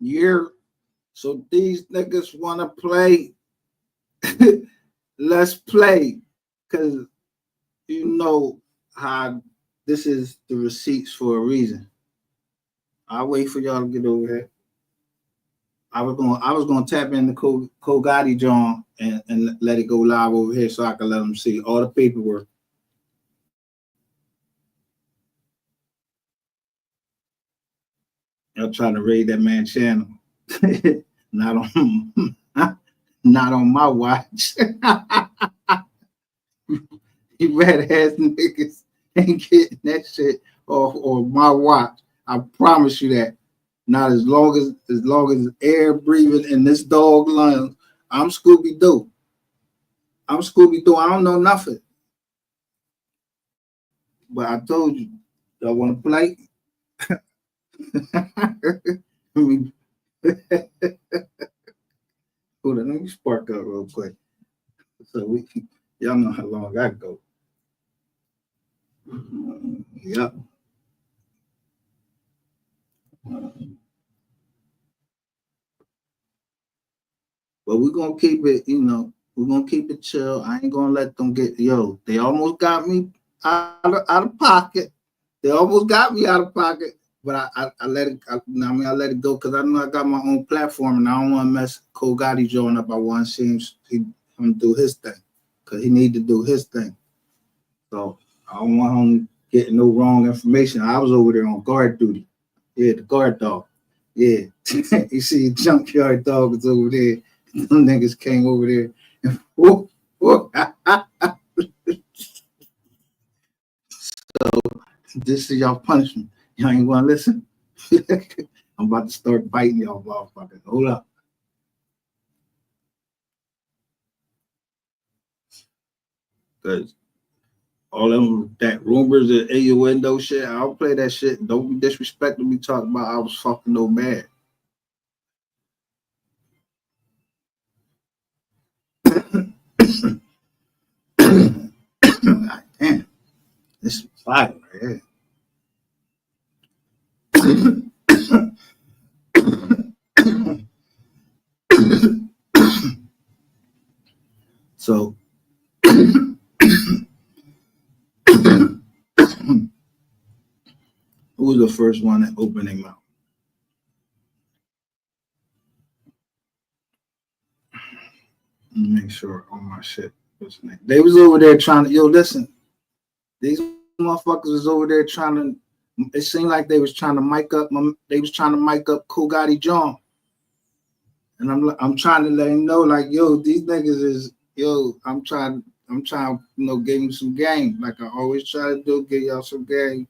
year. So these niggas want to play. Let's play. Because you know how this is the receipts for a reason. I'll wait for y'all to get over here. I was gonna tap in the Kogati John and let it go live over here so I can let them see all the paperwork. Y'all trying to raid that man's channel. not on not on my watch. You red ass niggas ain't getting that shit off on my watch. I promise you that. Not as long as air breathing in this dog lungs. I'm Scooby Doo. I'm Scooby Doo. I don't know nothing. But I told you, y'all want to play? Hold on, let me spark up real quick. So y'all know how long I go. Yep. But we're gonna keep it, we're gonna keep it chill. I ain't gonna let them get they almost got me out of pocket. They almost got me out of pocket, but I let it. I let it go because I know I got my own platform, and I don't want to mess Cole Gotti join up. I want to see him do his thing because he need to do his thing. So I don't want him getting no wrong information. I was over there on guard duty. Yeah, the guard dog. Yeah, you see, junkyard dog was over there. Them niggas came over there. And, whoa, whoa. So this is y'all punishment. Y'all ain't want to listen? I'm about to start biting y'all motherfuckers. Hold up. Because all them that rumors and innuendo shit, I'll play that shit. Don't be disrespecting me talking about I was fucking no bad. Damn. This is fire right here. So who was the first one that opened their mouth? Let me make sure on my shit. They was over there trying to listen. These motherfuckers was over there trying to. It seemed like they was trying to mic up. They was trying to mic up Kogati John, and I'm trying to let him know, like, these niggas is I'm trying, give him some game, like I always try to do, give y'all some game.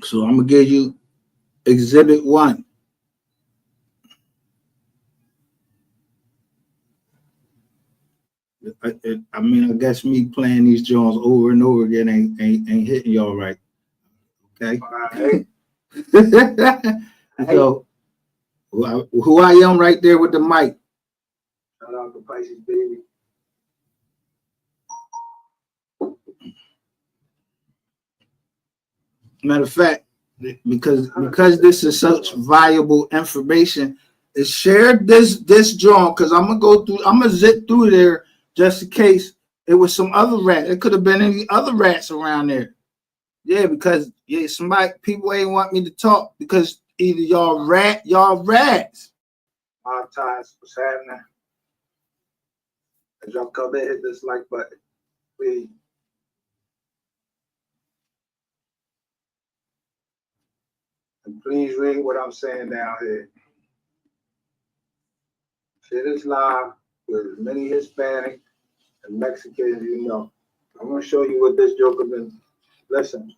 So I'm gonna give you Exhibit 1. I mean, I guess me playing these Jones over and over again ain't hitting y'all right. Okay. Right. So who I am right there with the mic. Shout out to Pisces, baby. Matter of fact, because this is such valuable information, is share this John, because I'm gonna zip through there just in case it was some other rat. It could have been any other rats around there. Yeah, because people ain't want me to talk because either y'all rats. All times what's happening? As y'all come in, hit this like button, please. And please read what I'm saying down here. Shit is live with many Hispanic and Mexicans, I'm gonna show you what this joker been. Listen,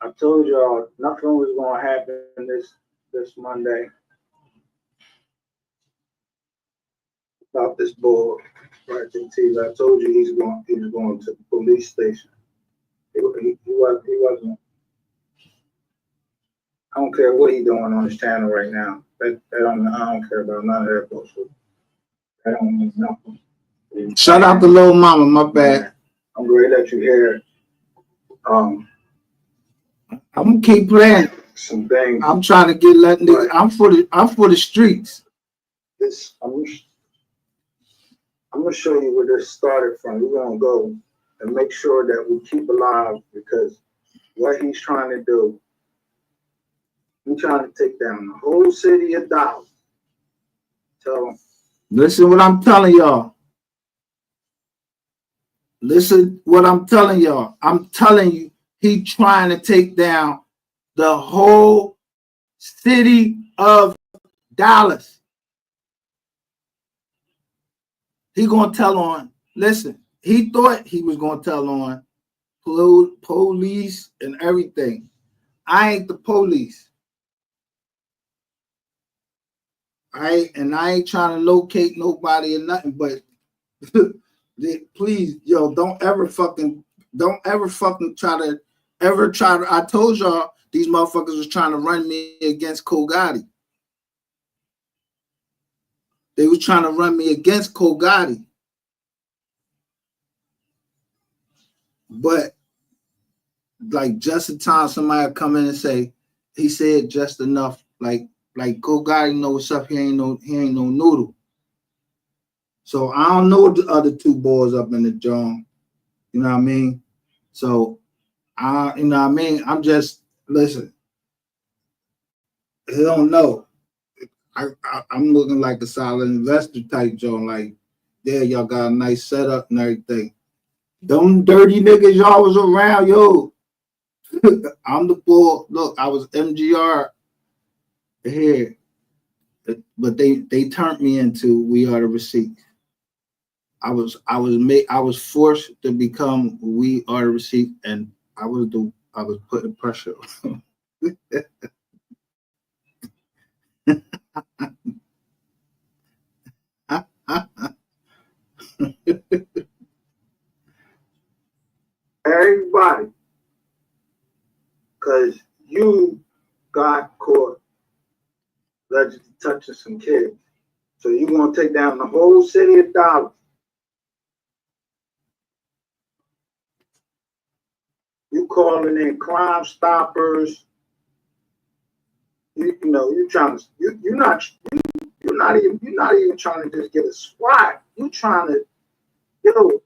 I told y'all nothing was gonna happen this Monday. about this boy watching TV. I told you he was going to the police station. He wasn't. I don't care what he's doing on his channel right now. I don't care about none of that bullshit. That don't mean nothing. Shout out to Lil Mama, my bad. I'm going to let you hear it. I'm gonna keep playing some things. I'm trying to get letting this, I'm for the streets. This I'm gonna show you where this started from. We're gonna go and make sure that we keep alive, because what he's trying to do, he's trying to take down the whole city of Dallas. So listen what I'm telling y'all. Listen what I'm telling y'all. I'm telling you, he trying to take down the whole city of Dallas. He gonna tell on, listen, he thought he was gonna tell on police and everything. I ain't the police. I ain't trying to locate nobody or nothing, but please, yo, don't ever fucking try to I told y'all these motherfuckers was trying to run me against Kogati. They was trying to run me against Kogati. But like just in time somebody come in and say, he said just enough, like Kogati know what's up, he ain't no noodle. So I don't know the other two boys up in the joint. You know what I mean? So you know what I mean? I'm just, listen, he don't know. I'm looking like a solid investor type joint, like, yeah, y'all got a nice setup and everything. Them dirty niggas y'all was around, yo. I'm the bull. Look, I was MGR here, but they turned me into We Are the Receipt. I was forced to become We Are the Receipt, and I was putting pressure on. Everybody, because you got caught allegedly touching some kids. So you want to take down the whole city of Dallas. You calling in Crime Stoppers. You're not even trying to just get a SWAT. You trying to, yo,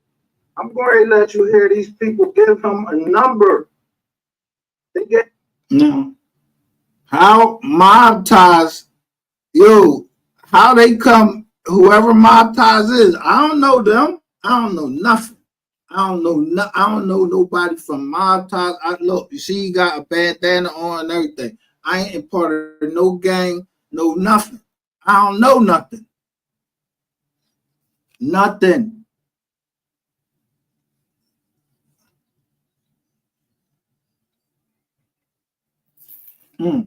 I'm going to let you hear these people give him a number. They get no. How mob ties, yo, how they come, whoever mob ties is, I don't know them. I don't know nothing. I don't know nobody from mob ties. Look, you see, he got a bandana on and everything. I ain't in part of no gang, no nothing. I don't know nothing. Nothing. Yeah,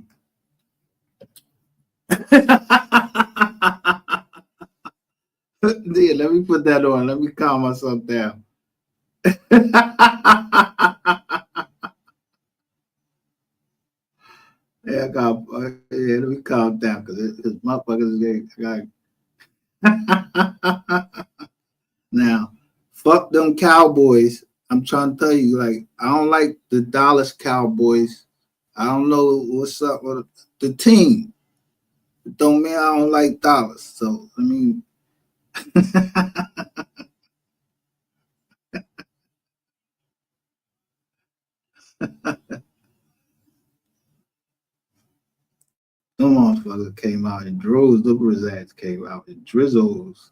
let me put that on. Let me calm myself down. Yeah, let me calm down, because it's motherfuckers now, fuck them Cowboys. I'm trying to tell you, like, I don't like the Dallas Cowboys. I don't know what's up with the team. It don't mean I don't like Dallas. So, I mean, them motherfuckers came out in droves. The Brazats came out in drizzles.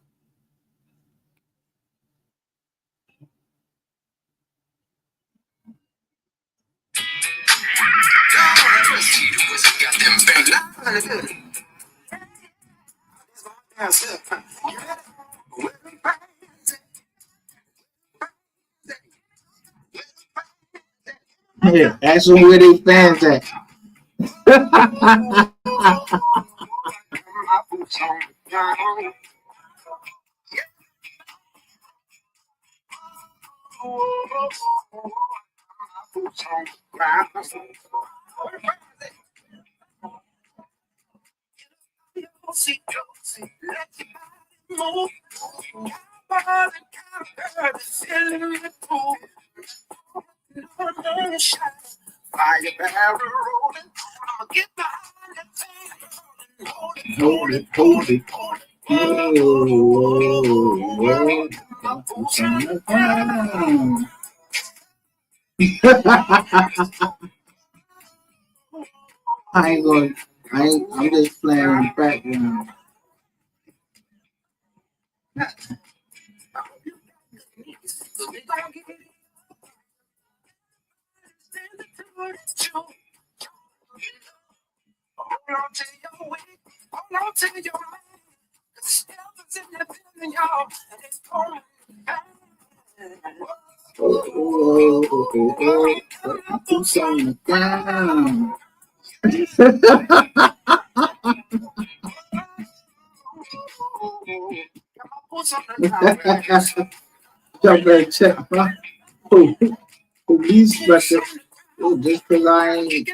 Yeah, ask them where they fans at. Hold it, hold it. Whoa. I ain't going. I'm just playing in the background. Boots on the ground. Y'all better check my police record. Just because I ain't.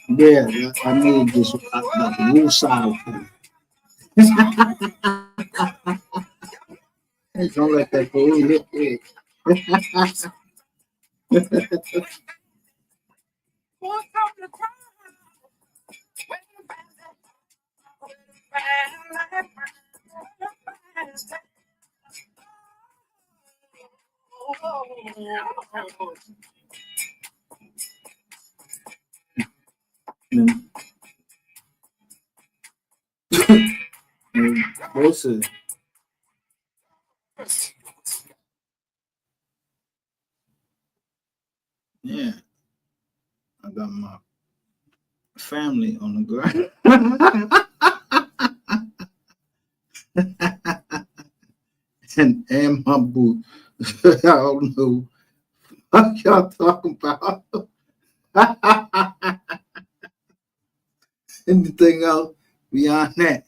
Yeah, I made this the wool side. Don't let that go in your head. Listen, yeah, I got my family on the ground. and my boot. I don't know what y'all talking about. Anything else beyond that?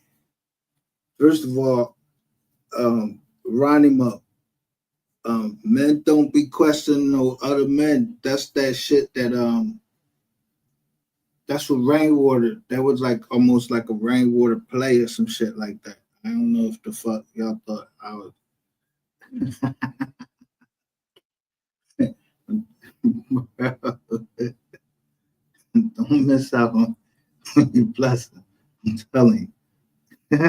First of all, round him up. Men don't be questioning no other men. That's that shit that that's what rainwater. That was like almost like a rainwater play or some shit like that. I don't know if the fuck y'all thought I was. Don't miss out on your blessing. I'm telling you.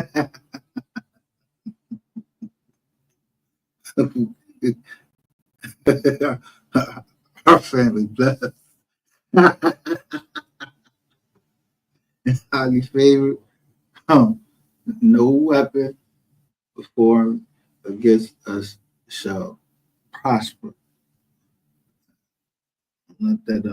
Our family blessed. Highly favored. No weapon formed against us shall prosper. Let that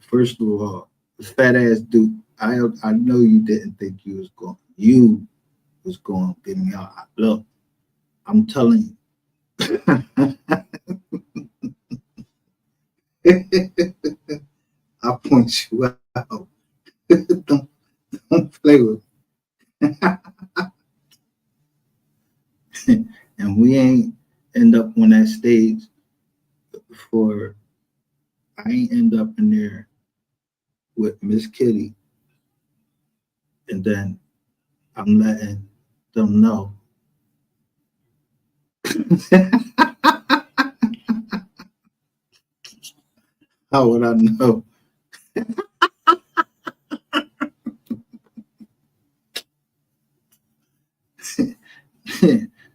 first of all, fat ass dude. I know you didn't think you was going to get me out. Look, I'm telling you. I'll point you out. don't play with me. and we ain't end up on that stage for I ain't end up in there with Miss Kitty, and then I'm letting them know. How would I know?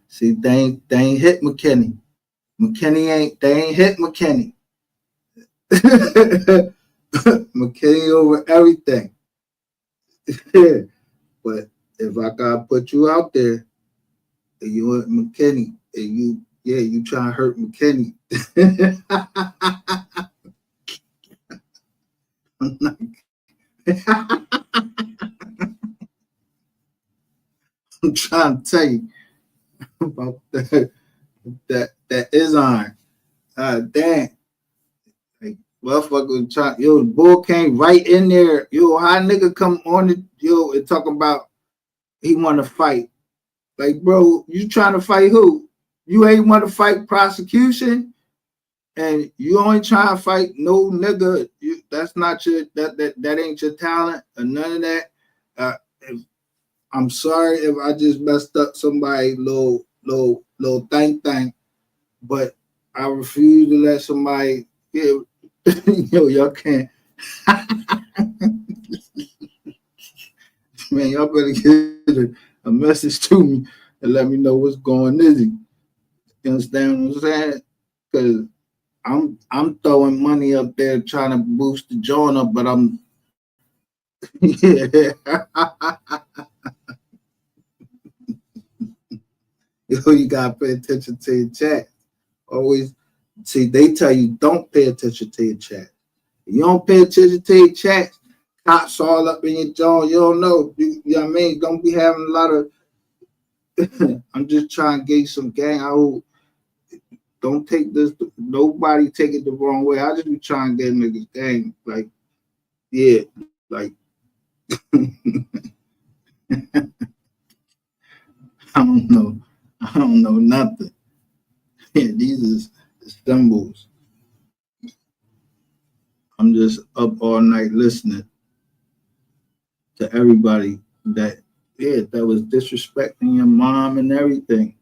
See, they ain't hit McKinney. They ain't hit McKinney. McKinney over everything. But if I gotta put you out there and you want McKinney and you trying to hurt McKinney. I'm trying to tell you about that is on. Damn. Like motherfucker trying, the bull came right in there. How nigga come on it, and talking about he wanna fight. Like, bro, you trying to fight who? You ain't want to fight prosecution, and you only trying to fight no nigga. That's not your that ain't your talent or none of that. I'm sorry if I just messed up somebody little thing, but I refuse to let somebody. Y'all can't. Man, y'all better get a message to me and let me know what's going on. You understand what I'm saying? Because I'm throwing money up there trying to boost the joint up, but I'm yeah. You gotta pay attention to your chat. Always see they tell you don't pay attention to your chat. If you don't pay attention to your chat, cops all up in your jaw. You don't know. You know what I mean? Don't be having a lot of I'm just trying to get some gang. Don't take this. Nobody take it the wrong way. I just be trying to get niggas gang. Like, yeah, like I don't know. I don't know nothing. Yeah, these is symbols. I'm just up all night listening to everybody that was disrespecting your mom and everything.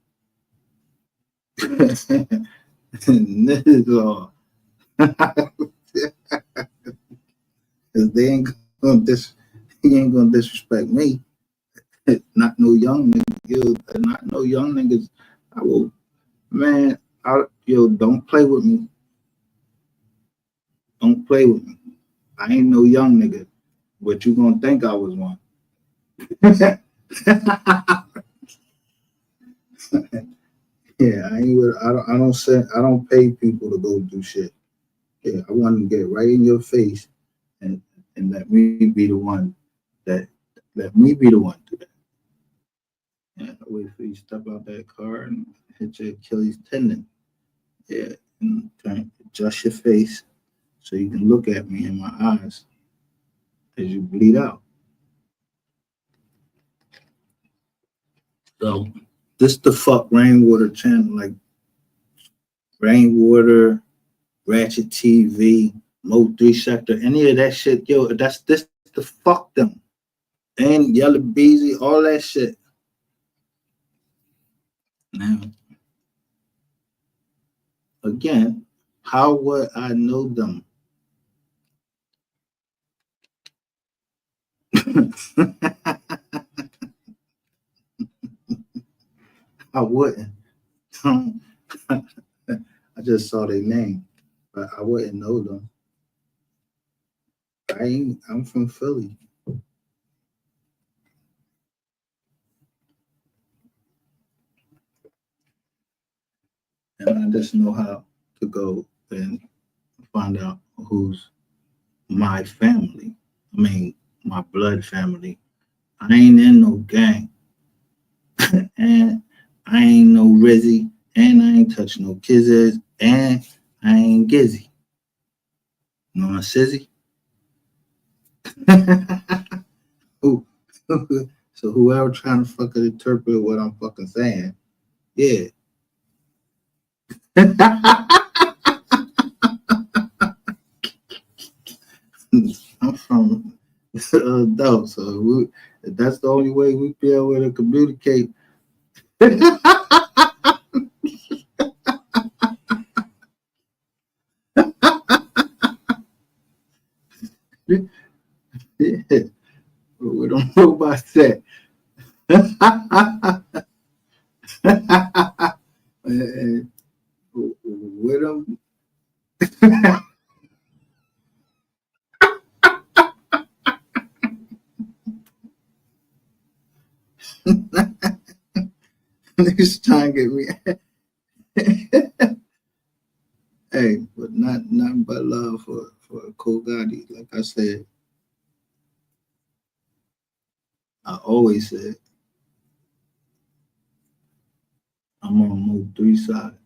This is all. Cause he ain't gonna disrespect me. Not no young niggas. Not no young niggas. I will, man. Don't play with me. Don't play with me. I ain't no young nigga, but you gonna think I was one. Yeah, I ain't. I don't send. I don't pay people to go do shit. Yeah, I want to get right in your face and let me be the one that let me be the one to that. Yeah, wait for you to step out that car and hit your Achilles tendon. Yeah, and adjust your face so you can look at me in my eyes as you bleed out. So this the fuck rainwater channel, like rainwater, ratchet TV, MO3 sector, any of that shit, that's this the fuck them. And Yellow Beezy, all that shit. Now, again, how would I know them? I wouldn't. I just saw their name, but I wouldn't know them. I'm from Philly. And I just know how to go and find out who's my family. I mean, my blood family. I ain't in no gang. And I ain't no Rizzy. And I ain't touch no kids. And I ain't Gizzy. You know what I'm Sizzy? So whoever trying to fucking interpret what I'm fucking saying, yeah, I'm from adults, so that's the only way we be able to communicate. Yeah, we don't know about that. With them, niggas trying to get me. Hey, but nothing but love for Cool Gotti. Like I said, I always said I'm on MO3 side,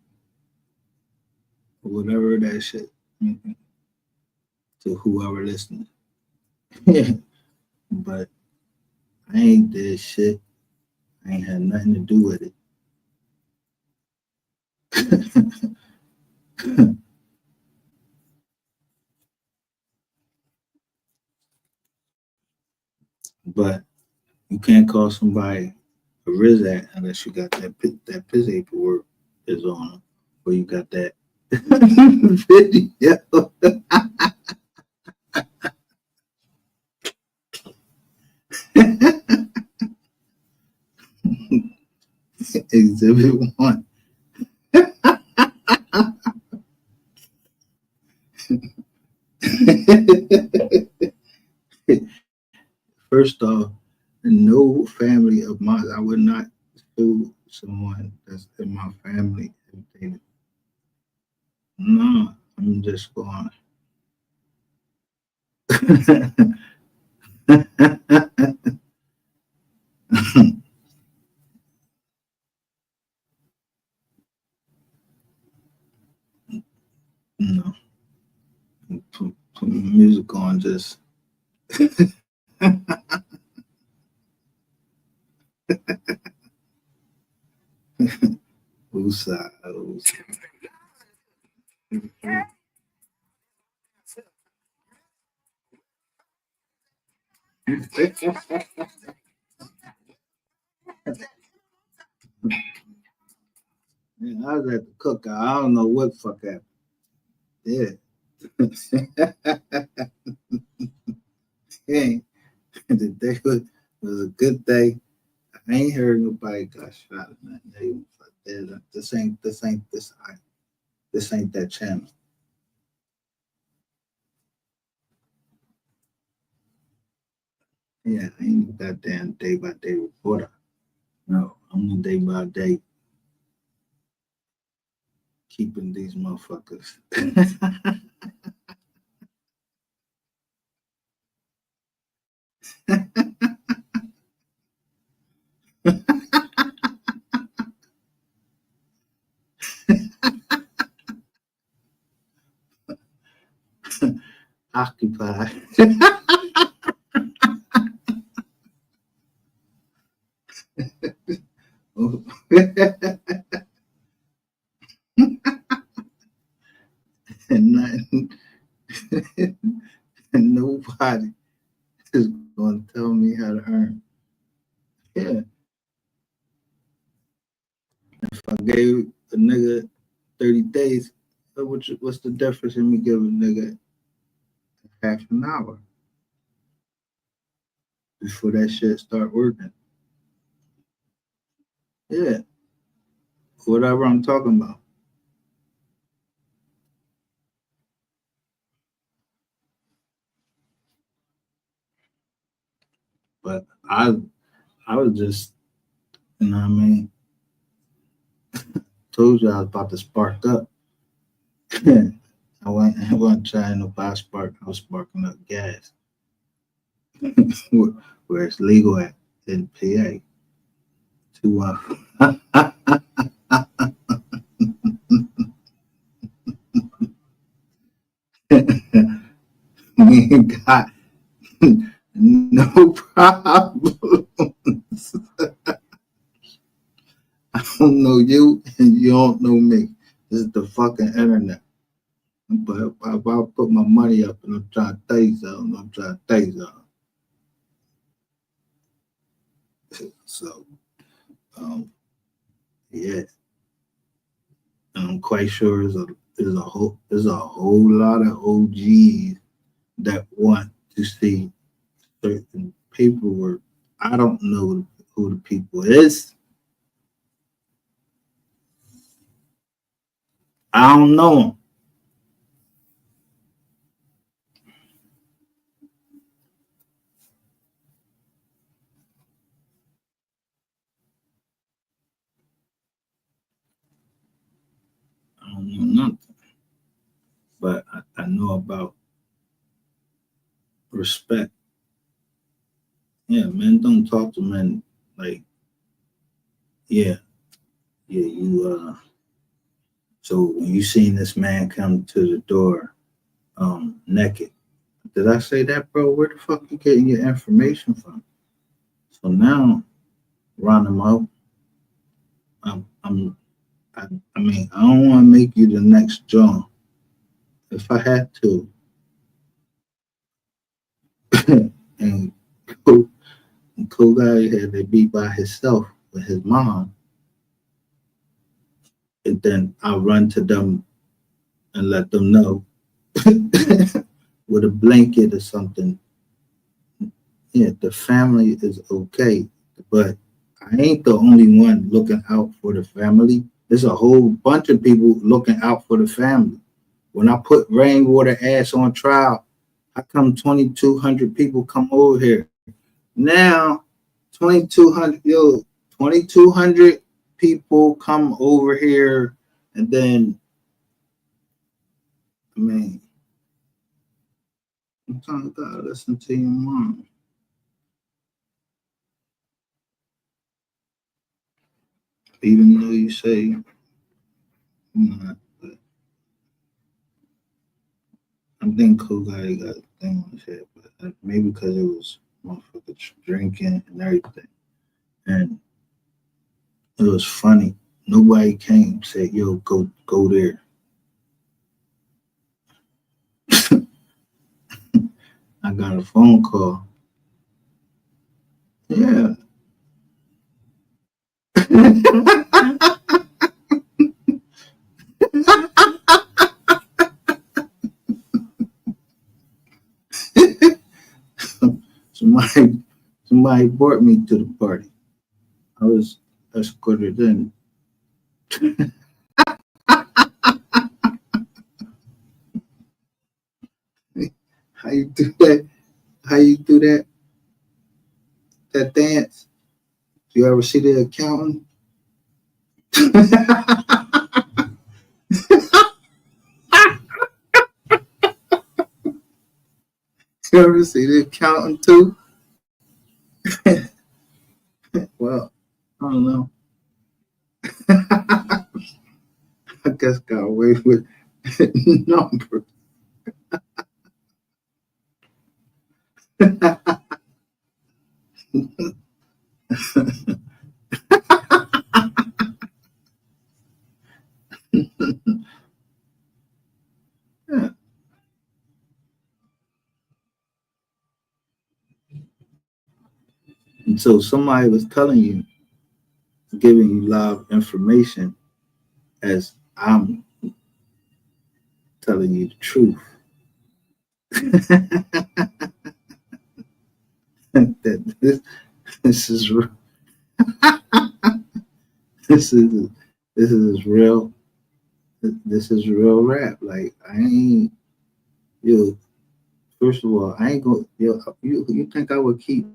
whatever that shit. Mhm. To whoever listening. But I ain't did shit. I ain't had nothing to do with it. But you can't call somebody a Rizat unless you got that piss paperwork is on them, or you got that video. Exhibit one. First off, no family of mine, I would not sue someone that's in my family. No, I'm just going. No, put music on, just woosah, woosah. Man, I was at the cookout. I don't know what fuck happened. Yeah. Hey, the day was a good day. I ain't heard nobody got shot or nothing. They was like, this ain't that channel. Yeah, I ain't a goddamn day by day reporter. No, I'm the day by day keeping these motherfuckers. Occupied. And nothing, and nobody is gonna tell me how to earn. Yeah, if I gave a nigga 30 days, what's the difference in me giving a nigga half an hour before that shit start working? Yeah, whatever I'm talking about. But I was just, you know what I mean? Told you I was about to spark up. I wasn't trying to buy spark. I was sparking up gas where it's legal at in PA. To we ain't got no problem. I don't know you, and you don't know me. This is the fucking internet. But if I put my money up and I'm trying to tell you something, I'm trying to tell you something. So, yeah, I'm quite sure there's a whole lot of OGs that want to see certain paperwork. I don't know who the people is. I don't know them. I don't know nothing. But I know about respect. Yeah, men don't talk to men like, yeah, yeah, so when you seen this man come to the door naked, did I say that, bro? Where the fuck you getting your information from? So now round him out. I'm I mean, I don't want to make you the next John. If I had to, and cool, cool guy had to be by himself with his mom, and then I'll run to them and let them know with a blanket or something. Yeah, the family is okay, but I ain't the only one looking out for the family. There's a whole bunch of people looking out for the family. When I put Rainwater Ass on trial, how come 2,200 people come over here? Now, 2,200, 2,200 people come over here, and then, I mean, sometimes you gotta listen to your mom. Even though you say you're not, but I think Cool Guy got a thing on his head, but maybe because it was motherfuckers drinking and everything. And it was funny. Nobody came and said, yo, go there. I got a phone call. Yeah. somebody somebody brought me to the party. I was escorted in. How you do that? How you do that dance? You ever see the accountant? You ever see the accountant too? Well, I don't know. I guess got away with number. Yeah. And so somebody was telling you, giving you live information as I'm telling you the truth. That this is this is this is real. This is real rap. Like I ain't yo. First of all, I ain't gonna yo. You think I would keep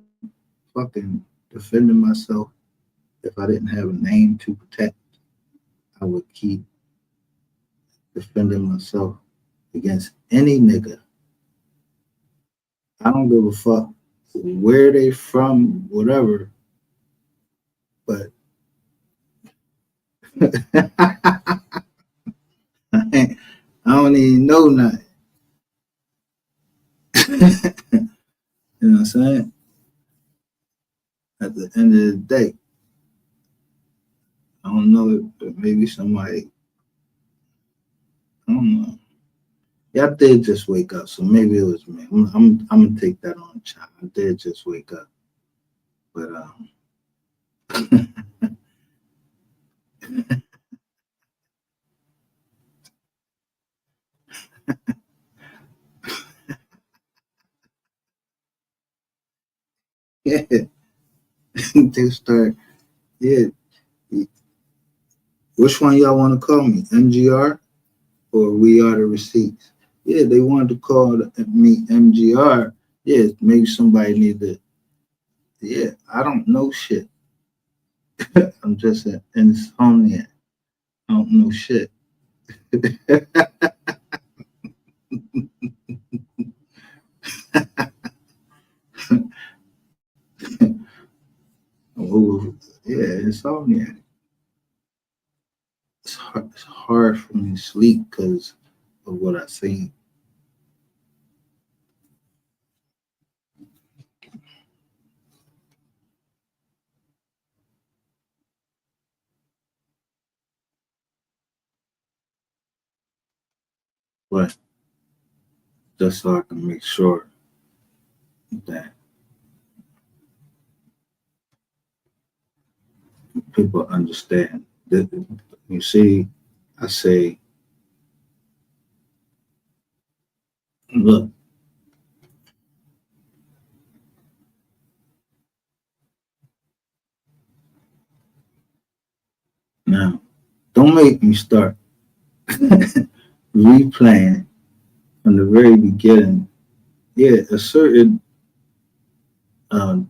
fucking defending myself if I didn't have a name to protect? I would keep defending myself against any nigga. I don't give a fuck where they from, whatever. But I don't even know nothing. You know what I'm saying? At the end of the day, I don't know if maybe somebody I don't know. Yeah, I did just wake up, so maybe it was me. I'm gonna take that on the child. I did just wake up, but yeah, they start. Yeah, which one y'all want to call me, MGR or We Are the Receipts? Yeah, they wanted to call me MGR. Yeah, maybe somebody need to. Yeah, I don't know shit. I'm just an insomniac. I don't know shit. Oh, yeah, insomniac. It's hard for me to sleep because of what I see. But just so I can make sure that people understand that, you see, I say, look, now, don't make me start replaying from the very beginning. Yeah, a certain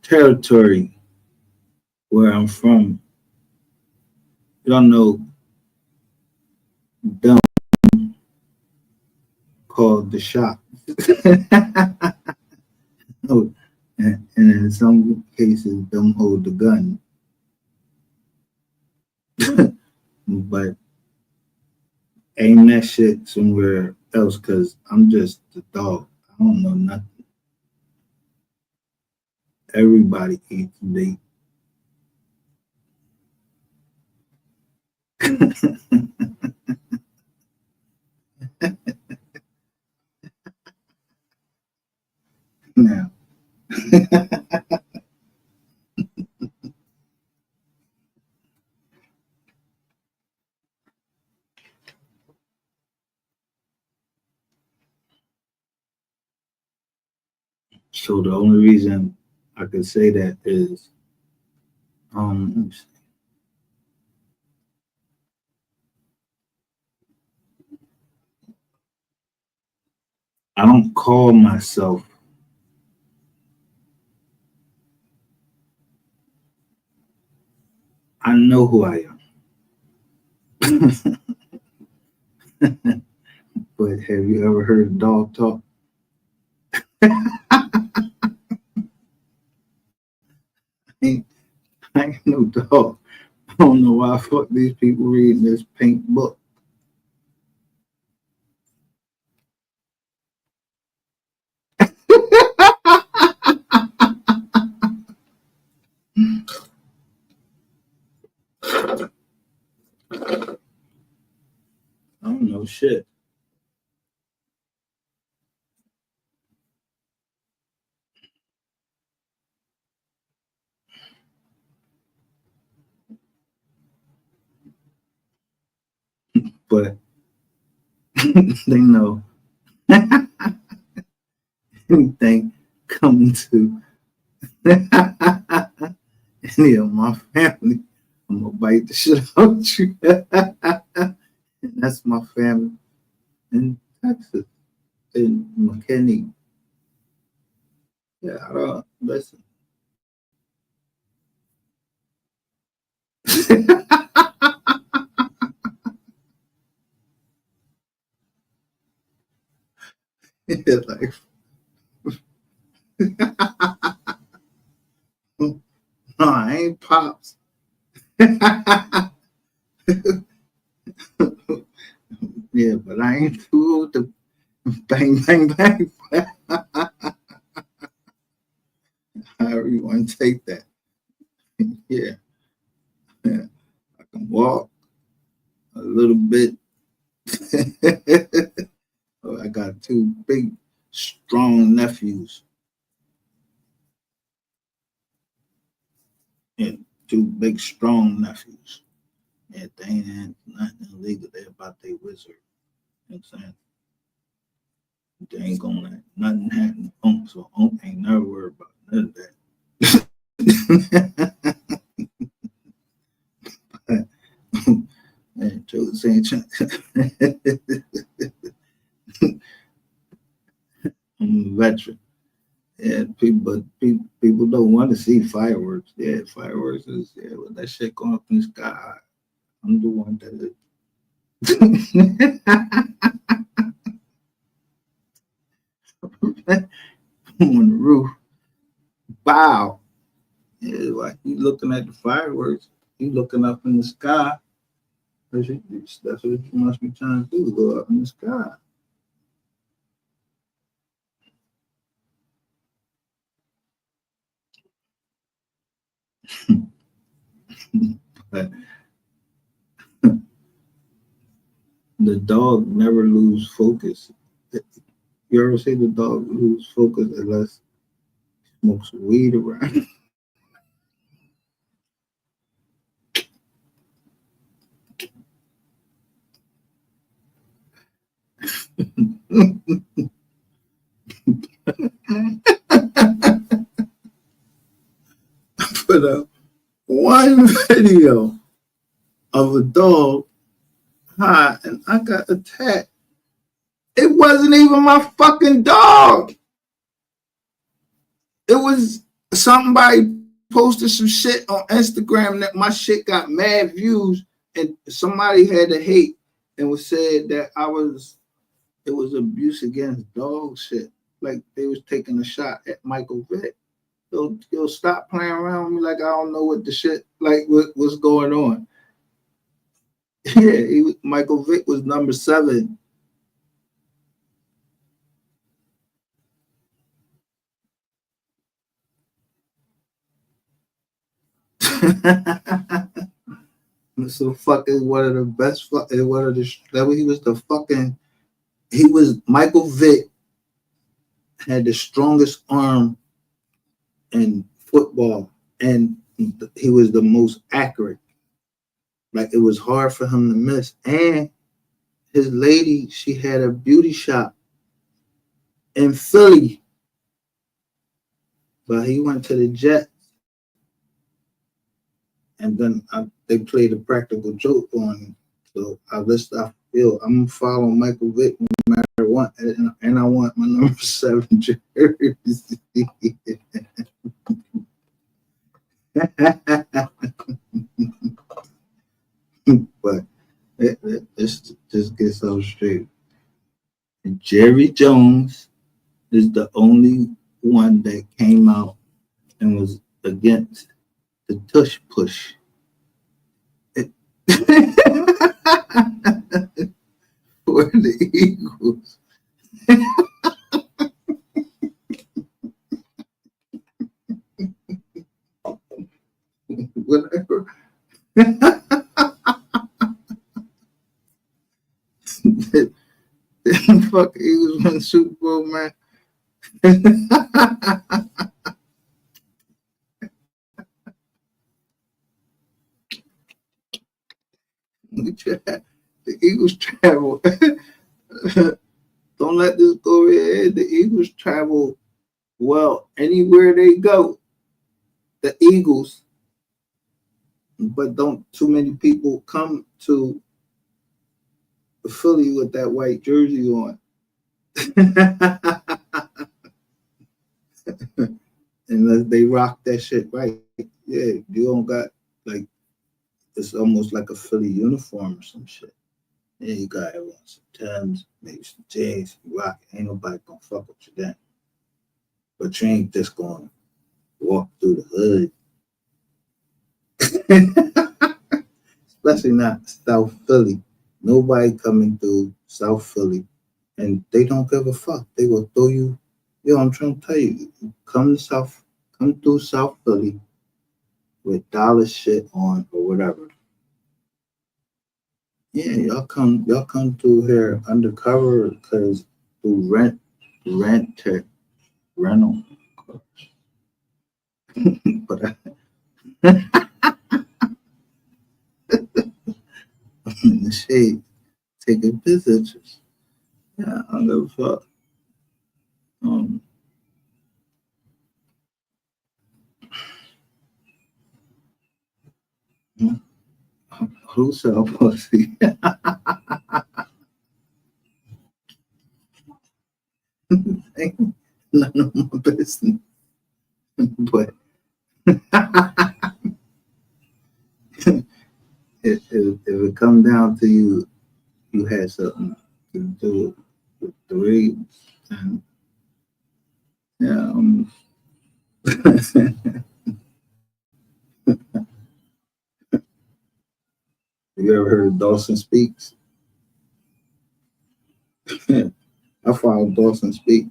territory where I'm from, y'all know, dumb called the shop. Oh, and in some cases, don't hold the gun. But aim that shit somewhere else because I'm just the dog. I don't know nothing. Everybody eats meat. Now, so the only reason I could say that is, let me see. I don't call myself. I know who I am. But have you ever heard a dog talk? I ain't, I ain't no dog. I don't know why I fuck these people reading this pink book. I don't know shit. But they know anything coming to any of my family, I'm gonna bite the shit out you. And that's my family in Texas, in McKinney. Yeah, I don't listen. Yeah, like, no, I ain't pops. Yeah, but I ain't too old to bang, bang, bang. However you want to take that. Yeah, yeah. I can walk a little bit. Oh, I got two big, strong nephews and two big, strong nephews. Yeah, they ain't had nothing illegal there about their wizard. You know what I'm saying? They ain't gonna let nothing happen. So ain't never worried about none of that. Man, Joe saying I'm a veteran. Yeah, people don't want to see fireworks. Yeah, fireworks is with that shit going up in the sky. I'm the one that on the roof. Wow. Yeah, like you looking at the fireworks, you looking up in the sky. That's what you must be trying to do, go up in the sky. But the dog never lose focus. You ever see the dog lose focus unless smokes weed around? Put up one video of a dog high and I got attacked. It wasn't even my fucking dog. It was somebody posted some shit on Instagram that my shit got mad views, and somebody had to hate and was said that it was abuse against dog shit. Like they was taking a shot at Michael Vick. Yo, stop playing around with me like I don't know what the shit like what's going on. Yeah, Michael Vick was number 7. So fucking one of the best fucking one of the that he was the fucking he was Michael Vick had the strongest arm in football and he was the most accurate. Like it was hard for him to miss. And his lady, she had a beauty shop in Philly, but he went to the Jets. And then they played a practical joke on him. So I feel I'm gonna follow Michael Vick no matter what, and I want my number 7 jersey. But let's just get so straight. And Jerry Jones is the only one that came out and was against the tush push. For the Eagles. Whatever. Fuck Eagles win Super Bowl, man. The Eagles travel. Don't let this go over your head. The Eagles travel well anywhere they go. The Eagles, but don't too many people come to Philly with that white jersey on. Unless they rock that shit right. Yeah, you don't got like it's almost like a Philly uniform or some shit. Yeah, you got everyone some Timbs, maybe some jeans, you rock. Ain't nobody gonna fuck with you then. But you ain't just gonna walk through the hood. Especially not South Philly. Nobody coming through South Philly and they don't give a fuck. They will throw you. Yo, I'm trying to tell you, come through South Philly with dollar shit on or whatever. Yeah, y'all come through here undercover because through rent rental. But I'm in the shade taking pictures. Yeah, I don't give a fuck. Um, who sell pussy? Ain't none of my business. But if it come down to you, you had something to do with the read. And yeah, you ever heard of Dawson Speaks? I follow Dawson Speak.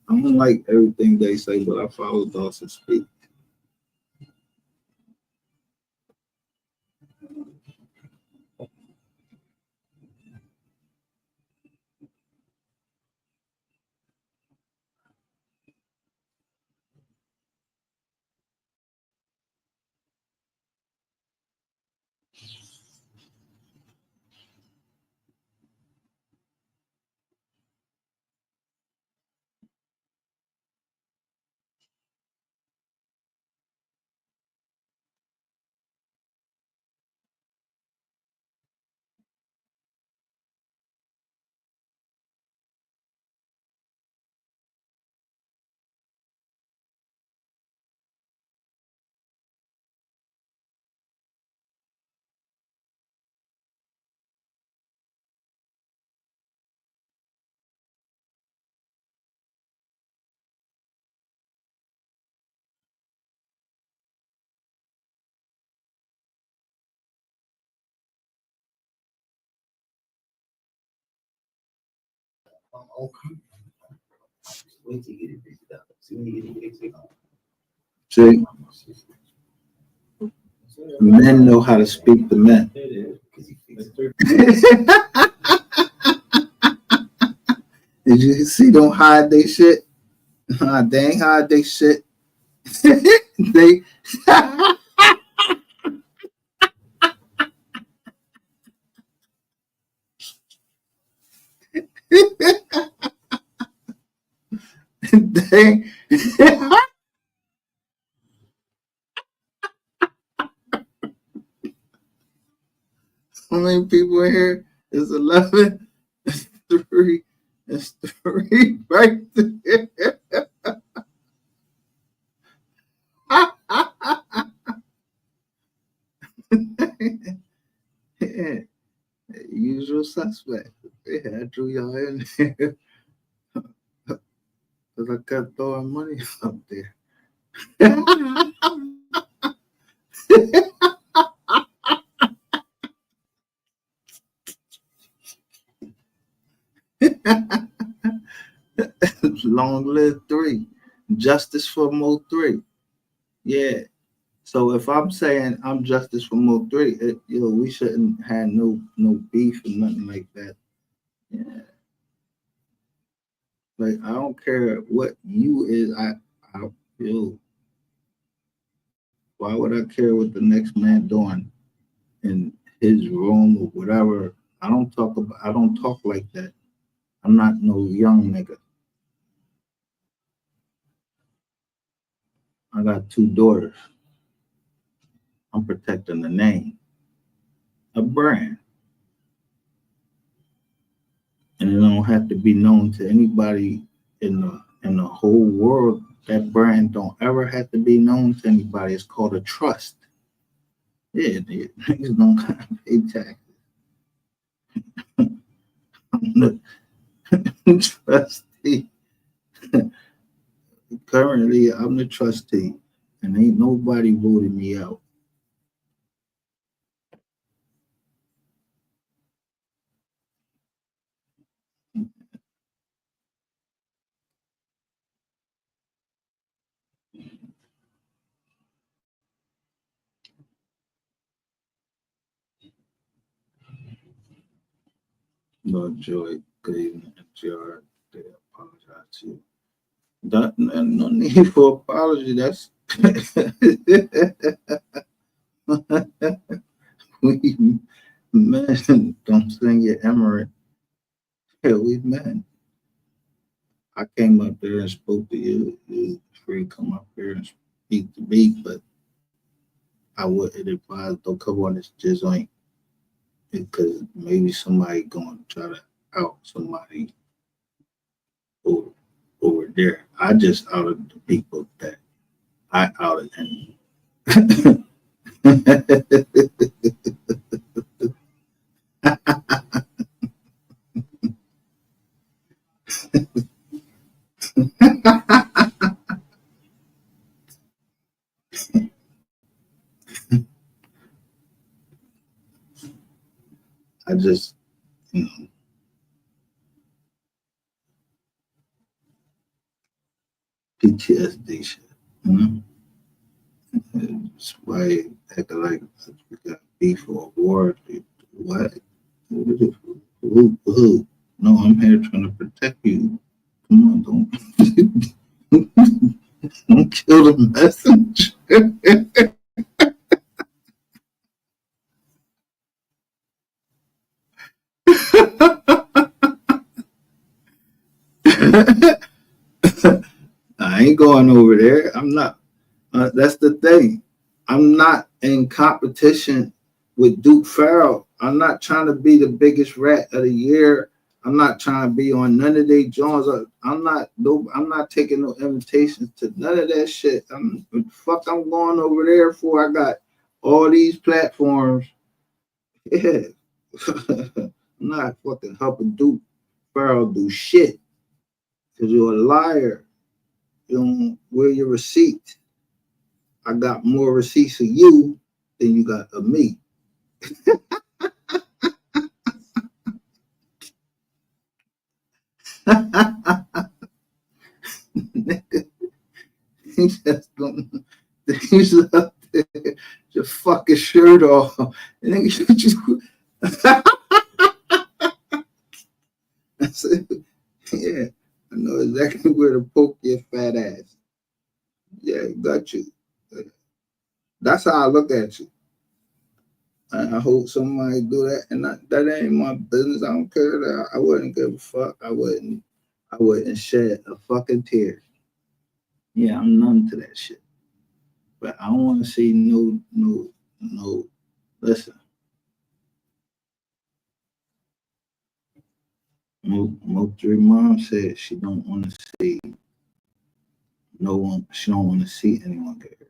I don't like everything they say, but I follow Dawson Speak. See, men know how to speak to men. Did you see them hide they shit? They ain't hide they shit. they they how many people in here? It's 11. It's three. It's three right there. Yeah, usual suspect. Yeah, I drew y'all in there because I kept throwing money up there. Long live three. Justice for MO3. Yeah. So if I'm saying I'm justice for MO3, we shouldn't have no beef or nothing like that. Yeah. Like I don't care what you is. I yo, why would I care what the next man doing in his room or whatever? I don't talk like that. I'm not no young nigga. I got two daughters. I'm protecting the name, a brand, and it don't have to be known to anybody in the whole world. That brand don't ever have to be known to anybody. It's called a trust. Yeah, niggas don't gotta pay tax. I'm the trustee. Currently, I'm the trustee, and ain't nobody voted me out. Lord Joy, good evening, JR. They apologize to you. No need for apology. That's we men. Don't sing your emirate. Yeah, we men. I came up there and spoke to you. You free to come up here and speak to me, but I wouldn't advise don't come on this joint because maybe somebody gonna try to out somebody over, over there. I just outed the people that I outed and I just you know PTSD shit. You know? That's why acting like we got beef or war. What? Who? No, I'm here trying to protect you. Come on, don't kill the messenger. I ain't going over there. I'm not. That's the thing. I'm not in competition with Duke Farrell. I'm not trying to be the biggest rat of the year. I'm not trying to be on none of their Jones. I'm not. No, I'm not taking no invitations to none of that shit. Fuck. I'm going over there for. I got all these platforms. Yeah. I'm not fucking helping Duke Farrell do shit because you're a liar. You don't wear your receipt. I got more receipts of you than you got of me. He just don't. He's up there, your fucking shirt off, and then you just. I said, yeah, I know exactly where to poke your fat ass. Yeah, got you. That's how I look at you. And I hope somebody do that, and that ain't my business. I don't care. That I wouldn't give a fuck. I wouldn't. I wouldn't shed a fucking tear. Yeah, I'm numb to that shit. But I don't want to see no. Listen, MO3 mom said she don't want to see no one. She don't want to see anyone get hurt.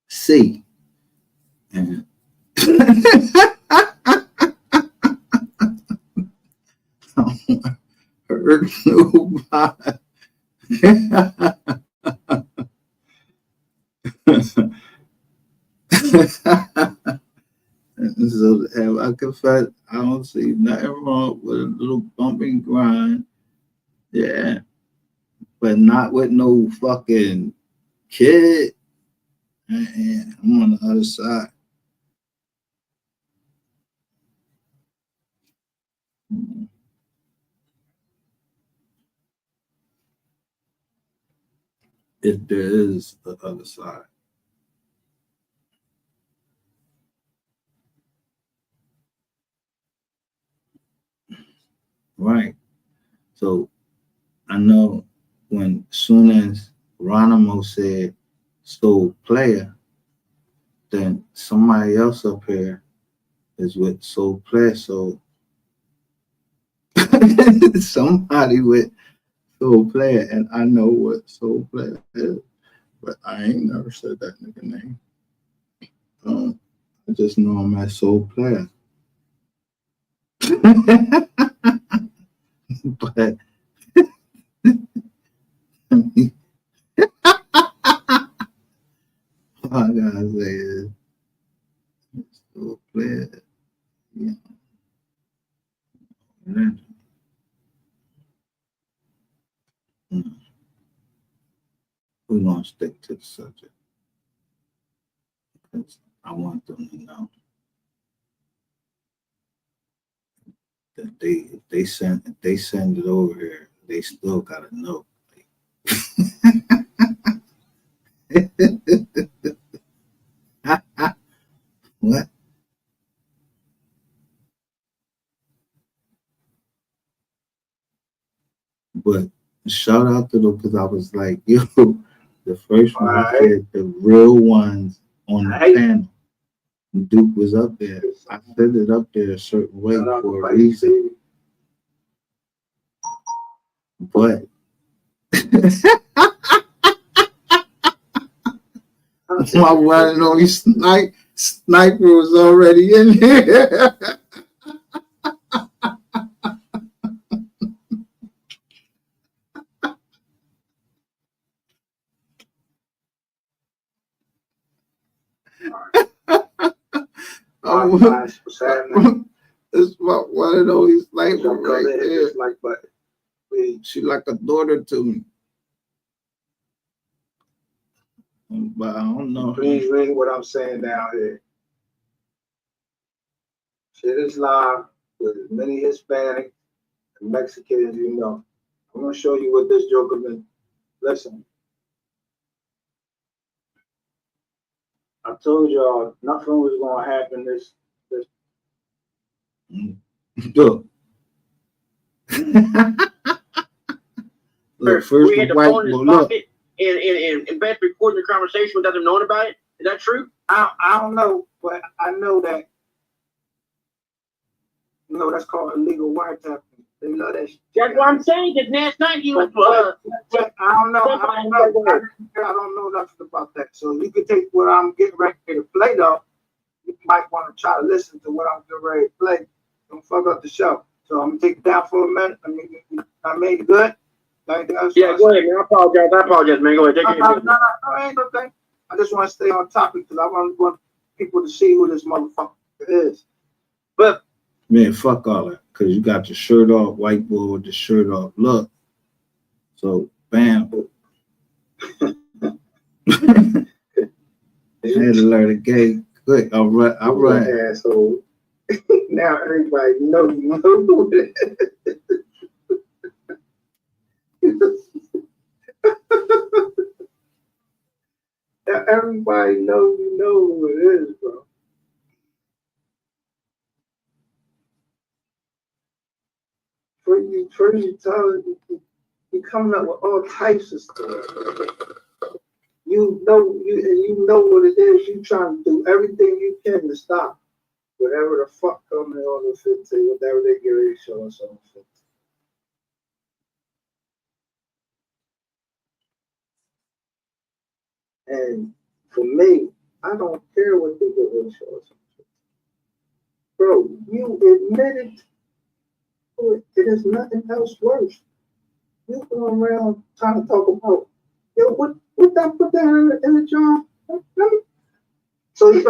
See, and I don't want to hurt nobody. So have I confess, I don't see nothing wrong with a little bump and grind. Yeah, but not with no fucking kid. And I'm on the other side. If there is the other side. Right. So I know when soon as Ronimo said soul player, then somebody else up here is with soul player. So somebody with soul player, and I know what soul player is, but I ain't never said that nigga name. Um, I just know I'm at soul player. But all I gotta say is soul player. Yeah, we're gonna stick to the subject because I want them to know. that if they send it over here, they still gotta know. What? But shout out to them because I was like, yo, the first one I said the real ones on the panel. Duke was up there. I set it up there a certain way for a reason. But my one and only sniper was already in here. It's my one and only sniper right there. She like a daughter to me. But I don't know. Please read what I'm saying down here. Shit is live with as many Hispanic and Mexican as you know. I'm gonna show you what this joker been. Listen, I told y'all nothing was gonna happen this. Look. Look, first we had the phone in his pocket and Beth recording the conversation without them knowing about it. Is that true? I don't know, but I know that. No, that's called illegal wiretapping. They love that shit. That's what I'm saying. Because last night he was. I don't know. I don't know nothing about that. So you can take what I'm getting ready to play though. You might want to try to listen to what I'm getting ready to play. Don't fuck up the show. So I'm gonna take it down for a minute. I made it good. Yeah, go ahead, man. I apologize, man. Go ahead. No, ain't no thing. I just want to stay on topic because I want people to see who this motherfucker is. But man, fuck all that. Because you got your shirt off, white boy with the shirt off. Look. So, bam. I had to learn the game quick. I run. Asshole. Now everybody knows you know it. Now everybody knows you know who it is, bro. For you telling you coming up with all types of stuff. You know what it is. You trying to do everything you can to stop whatever the fuck coming on the 15, whatever they get ready to show us on the 15. And for me, I don't care what they get ready to show us on the 15. Bro, you admitted it is nothing else worse. You going around trying to talk about, yo, what that put that in the jar? So let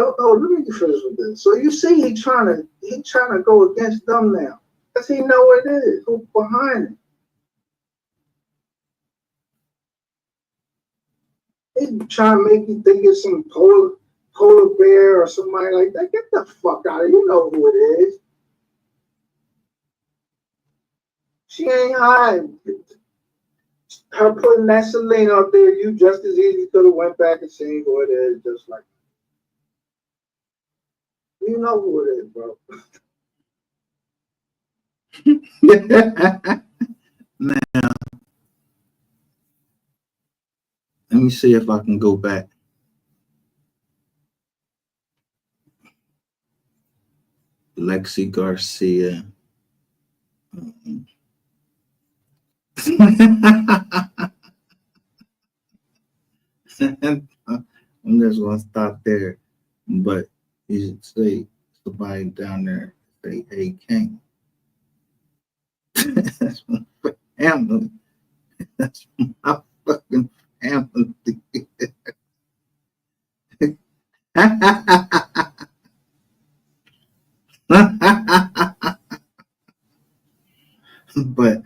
me finish with this. So you see, he trying to go against them now, cause he know what it is. Who's behind it? He trying to make you think it's some polar bear or somebody like that. Get the fuck out of here. You know who it is. She ain't hiding. Her putting that Selena up there, you just as easy could have went back and seen who it is, just like you know who it is, bro. Now, let me see if I can go back. Lexi Garcia. I'm just gonna stop there, but you should say somebody down there say, "Hey, King." That's my family. That's my fucking family. But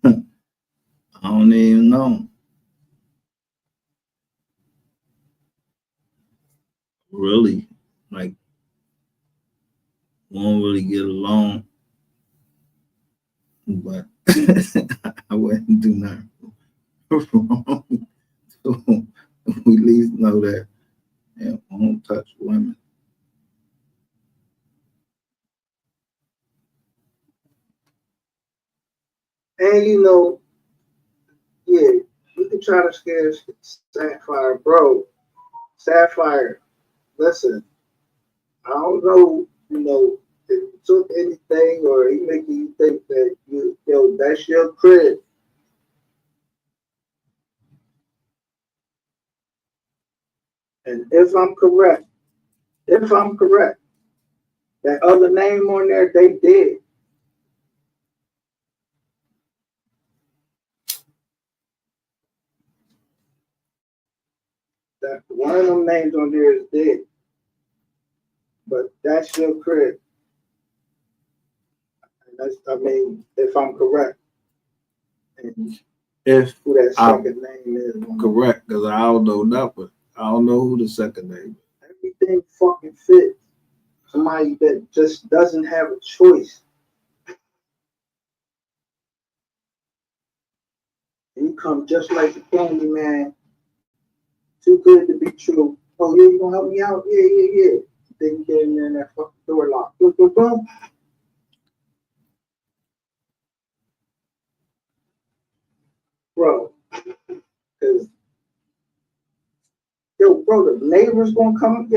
I don't even know. Really, like, won't really get along. but I wouldn't do nothing wrong. So we at least know that, yeah, I won't touch women. And yeah, you can try to scare Sapphire, bro. Sapphire, listen, I don't know, if you took anything or he making you think that that's your crib. And if I'm correct, that other name on there, they did. That one of them names on there is dead. But that's your crib. And I mean, if I'm correct. And If who that I'm second name is. correct, because I don't know nothing. I don't know who the second name is. Everything fucking fits. Somebody that just doesn't have a choice. And you come just like the candy man. Too good to be true. Oh, yeah, you gonna help me out? Yeah, yeah, yeah. Then you get in there and that fucking door locked. Boom, boom, boom. Bro, because, bro, the neighbors gonna come.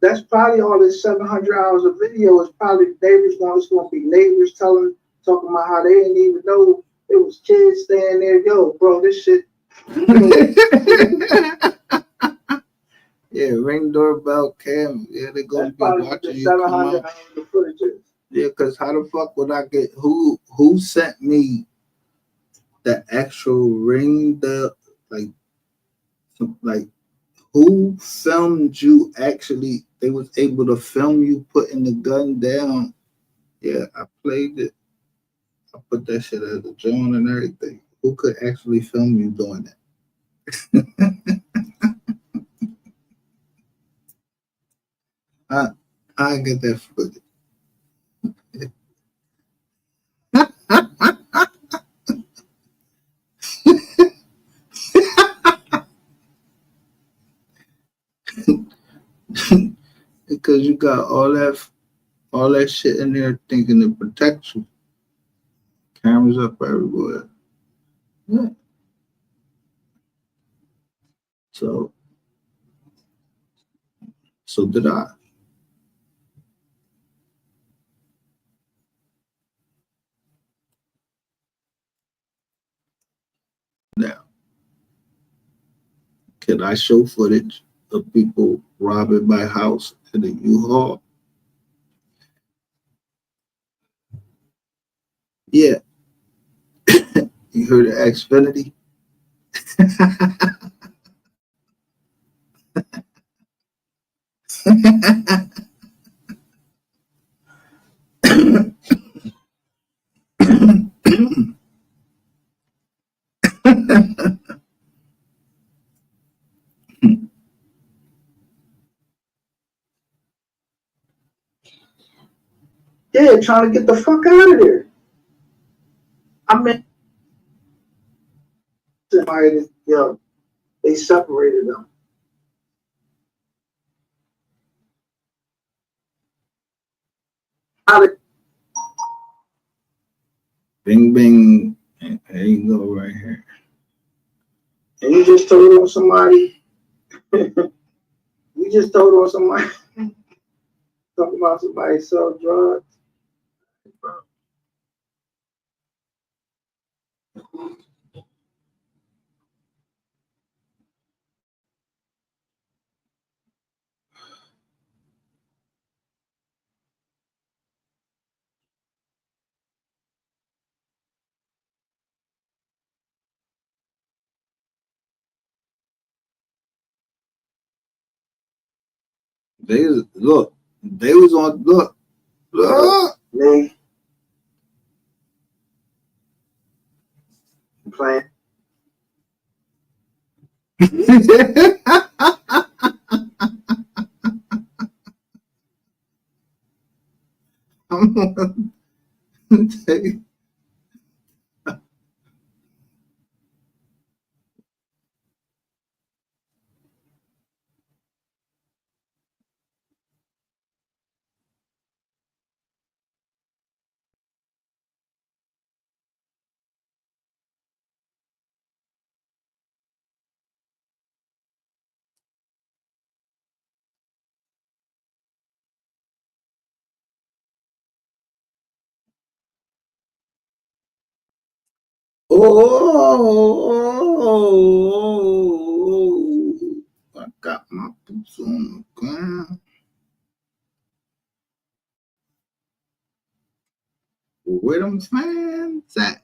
That's probably all this 700 hours of video is probably neighbors it's gonna be neighbors talking about how they didn't even know it was kids staying there. Yo, bro, this shit. Yeah, ring doorbell cam. Yeah, they're gonna be watching you come out. Yeah, because how the fuck would I get who sent me the actual ring the like who filmed you actually they was able to film you putting the gun down. Yeah, I played it. I put that shit as a joint and everything. Who could actually film you doing that? I get that footage. Because you got all that shit in there thinking it protects you. Cameras up everywhere. Yeah. So did I. Now, can I show footage of people robbing my house in a U-Haul? Yeah. You heard of Xfinity? Yeah, trying to get the fuck out of there. I mean, they separated them. How did Bing, bing. There you go, right here. and you just told on somebody? You just told on somebody talking about somebody sell drugs. They look. They was on look. Me playing. I got my boots on the ground. Where them fans at?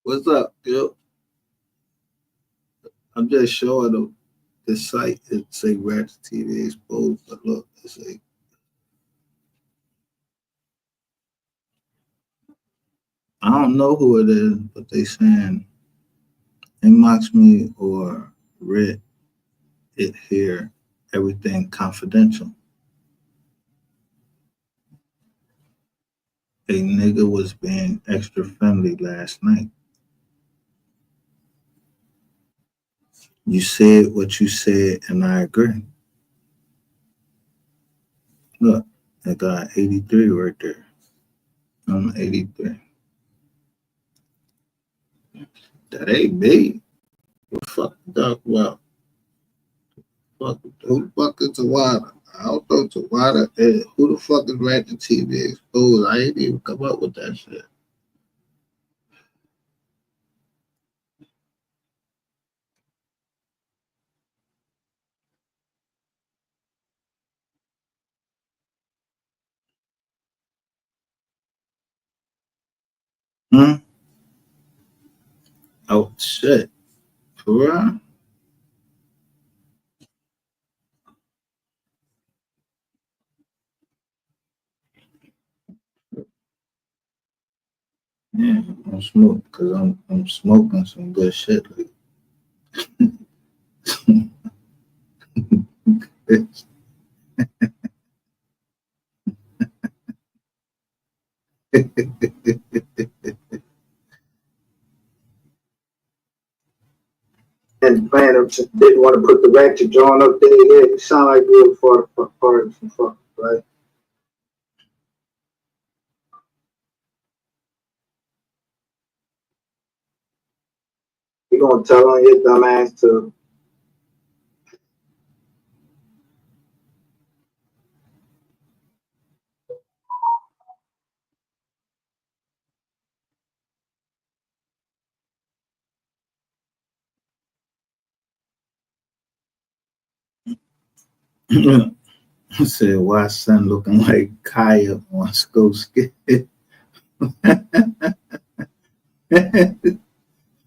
What's up, Gil? I'm just showing them the site. It say Ratchet TV exposed, but look, it say I don't know who it is, but they saying inbox me or read it here. Everything confidential. A nigga was being extra friendly last night. You said what you said, and I agree. Look, I got 83 right there. I'm 83. That ain't me. What the fuck you talk about? Who the fuck is Tawada? I don't know Tawada is. Who the fuck is Ratchet TV exposed? I ain't even come up with that shit. Hmm? Oh, shit. For real? Yeah, I'm smoking because I'm smoking some good shit. Like, And man, didn't want to put the ratchet John up there. Yeah, it sound like real for some fuck, right? You gonna tell on your dumb ass to I said, why son looking like Kaya on School Skit?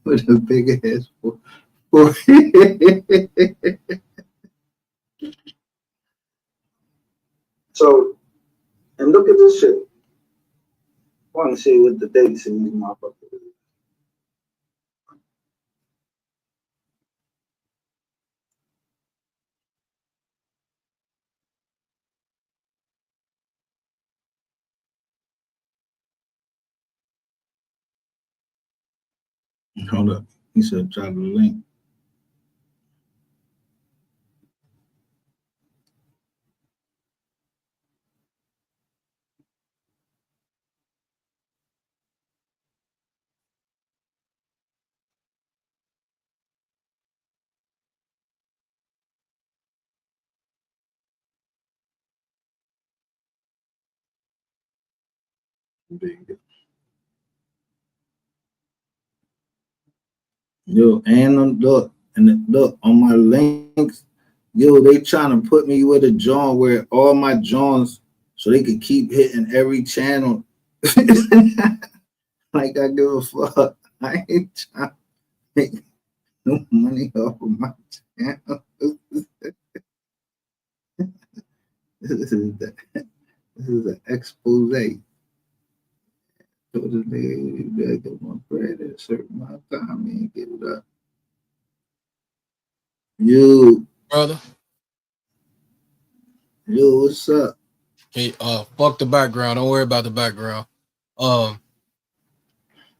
With a big ass so and look at this shit. I want to see what the dates in these motherfuckers. Hold up. He said, drop the link. Yo, and look, look on my links. Yo, they trying to put me with a John where all my Johns, so they could keep hitting every channel. Like I give a fuck. I ain't trying to make no money off of my channel. This is an expose. So this nigga, you gotta get my bread at a certain amount of time and give it up. Yo, brother. Yo, what's up? Hey, fuck the background. Don't worry about the background.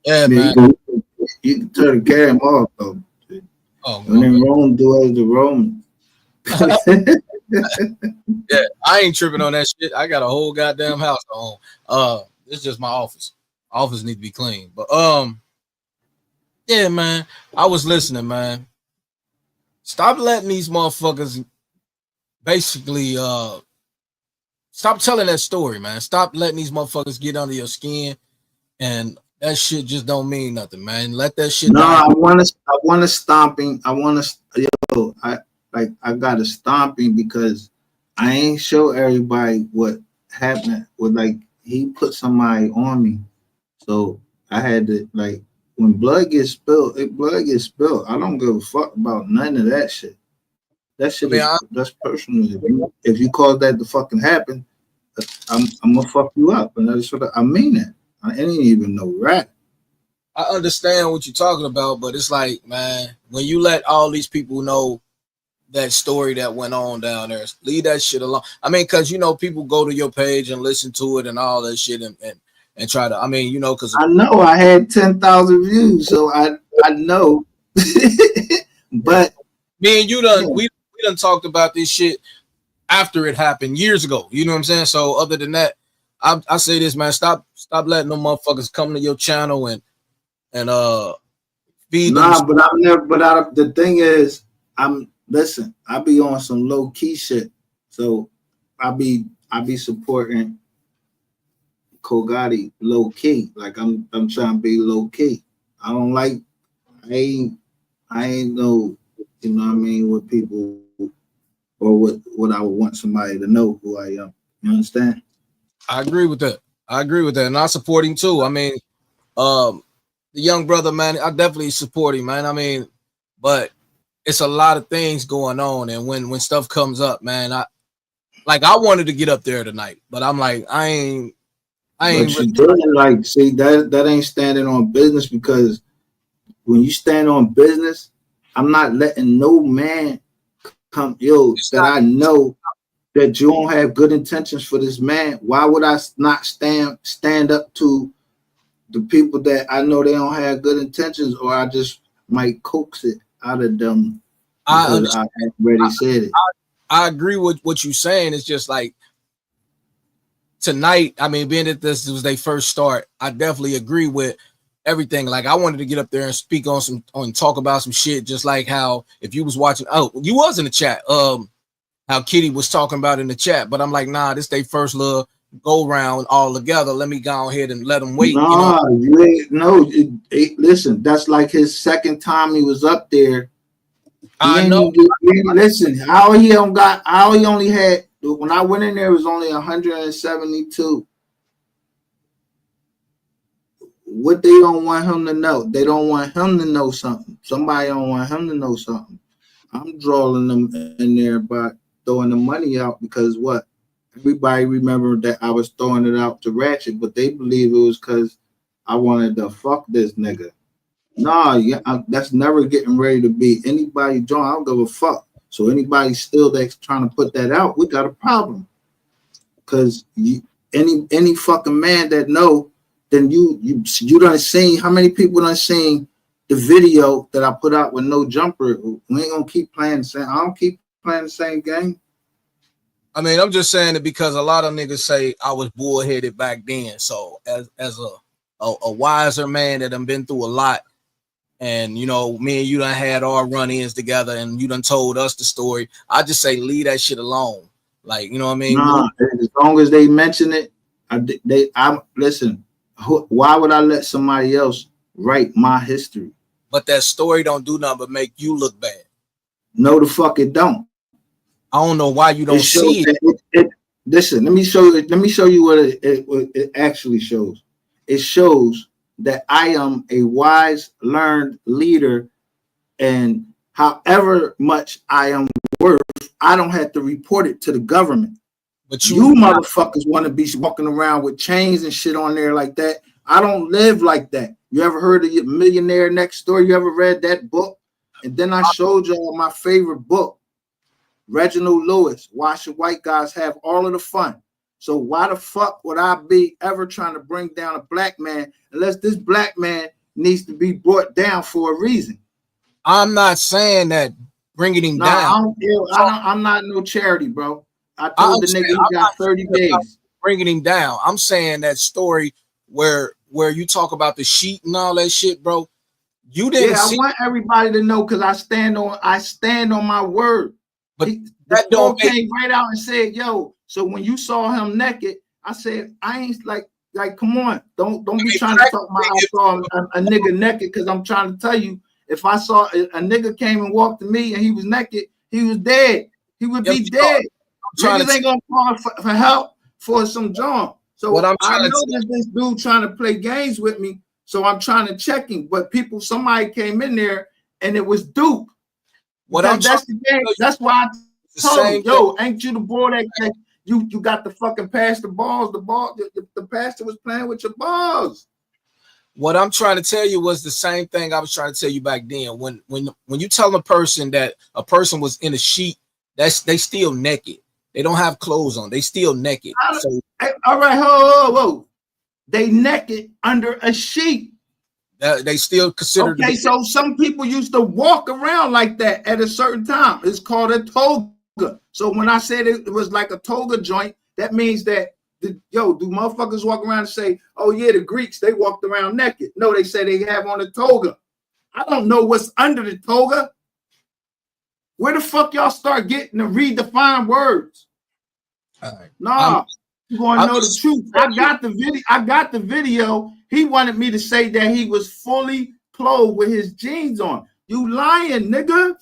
Yeah, man. You can turn the camera off though. Oh, When in Rome, do as the Romans. yeah, I ain't tripping on that shit. I got a whole goddamn house to own. It's just my office. Office need to be clean. But yeah, man. I was listening, man. Stop letting these motherfuckers basically stop telling that story, man. Stop letting these motherfuckers get under your skin, and that shit just don't mean nothing, man. Let that shit No, die. I want to stomping. I got a stomping because I ain't show everybody what happened with like he put somebody on me. So I had to like when blood gets spilled, blood gets spilled. I don't give a fuck about none of that shit. That shit that's personal. If you cause that to fucking happen, I'm gonna fuck you up. And that's what I mean that. I ain't even no rat. I understand what you're talking about, but it's like, man, when you let all these people know that story that went on down there, leave that shit alone. I mean, because you know, people go to your page and listen to it and all that shit and try to. I mean, you know, because I know I had 10,000 views, so I know. But me and you we done talked about this shit after it happened years ago. You know what I'm saying? So other than that, I say this, man, stop letting them motherfuckers come to your channel and feed them. Nah, but I've never. But the thing is, listen. I be on some low key shit, so I be supporting Kogati low key. Like I'm trying to be low key. I don't like. I ain't no. You know what I mean? With people or what I would want somebody to know who I am. You understand? I agree with that. And I support him too. I mean, the young brother, man, I definitely support him, man. I mean, but it's a lot of things going on, and when stuff comes up, man, I wanted to get up there tonight, but I'm like, I ain't. But you didn't like see that ain't standing on business because when you stand on business, I'm not letting no man come that I know that you don't have good intentions for this man. Why would I not stand up to the people that I know they don't have good intentions, or I just might coax it out of them because I already said it. I agree with what you're saying. It's just like tonight, I mean, being that this was their first start, I definitely agree with everything. Like I wanted to get up there and speak on talk about some shit, just like how if you was watching, you was in the chat, how Kitty was talking about in the chat, but I'm like, nah, this they first little go round all together. Let me go ahead and let them wait. Nah, listen, that's like his second time he was up there. I know. Listen, how he only had when I went in there it was only 172. What they don't want him to know? They don't want him to know something. Somebody don't want him to know something. I'm drawing them in there by throwing the money out because what? Everybody remembered that I was throwing it out to Ratchet, but they believe it was because I wanted to fuck this nigga. Nah, that's never getting ready to be anybody join. I don't give a fuck. So anybody still that's trying to put that out, we got a problem. Cause any fucking man that know, then you done seen how many people done seen the video that I put out with no jumper. We ain't gonna keep playing the same. I don't keep playing the same game. I mean, I'm just saying it because a lot of niggas say I was bullheaded back then. So as a wiser man that done been through a lot, and you know, me and you done had our run-ins together, and you done told us the story. I just say leave that shit alone. Like, you know what I mean? Nah, as long as they mention it, I listen. Why would I let somebody else write my history? But that story don't do nothing but make you look bad. No, the fuck it don't. I don't know why you don't see it. Listen, let me show you what it actually shows. It shows that I am a wise, learned leader, and however much I am worth, I don't have to report it to the government. But you motherfuckers want to be walking around with chains and shit on there like that. I don't live like that. You ever heard of Millionaire Next Door? You ever read that book? And then I showed y'all my favorite book, Reginald Lewis, Why Should White Guys Have All of the Fun? So why the fuck would I be ever trying to bring down a black man unless this black man needs to be brought down for a reason. I'm not saying that bringing him No, down. I'm not no charity, bro. I I told the understand. nigga he got 30 days. Bringing him down. I'm saying that story where you talk about the sheet and all that shit, bro. You didn't Yeah, I see, want everybody to know because I stand on my word. but The that boy don't make came right out and said, "Yo." So when you saw him naked, I said, "I ain't like come on, don't be trying to talk about I saw a nigga naked because I'm trying to tell you if I saw a nigga came and walked to me and he was naked, he was dead. He would be dead. Niggas ain't gonna call for help for some John. So I know that this dude trying to play games with me. So I'm trying to check him, but somebody came in there and it was Duke. That's the game. That's why I told him, yo, ain't you the boy that you got to fucking pass the balls? The pastor was playing with your balls. What I'm trying to tell you was the same thing I was trying to tell you back then. When you tell a person that a person was in a sheet, they still naked. They don't have clothes on. They still naked. So all right, whoa. They naked under a sheet. They still consider. Okay, so some people used to walk around like that at a certain time. It's called a toga. So when I said it was like a toga joint, that means that do motherfuckers walk around and say, "Oh yeah, the Greeks they walked around naked"? No, they say they have on a toga. I don't know what's under the toga. Where the fuck y'all start getting to redefine words? Nah, you're gonna know the truth. I got the video. He wanted me to say that he was fully clothed with his jeans on. You lying, nigga.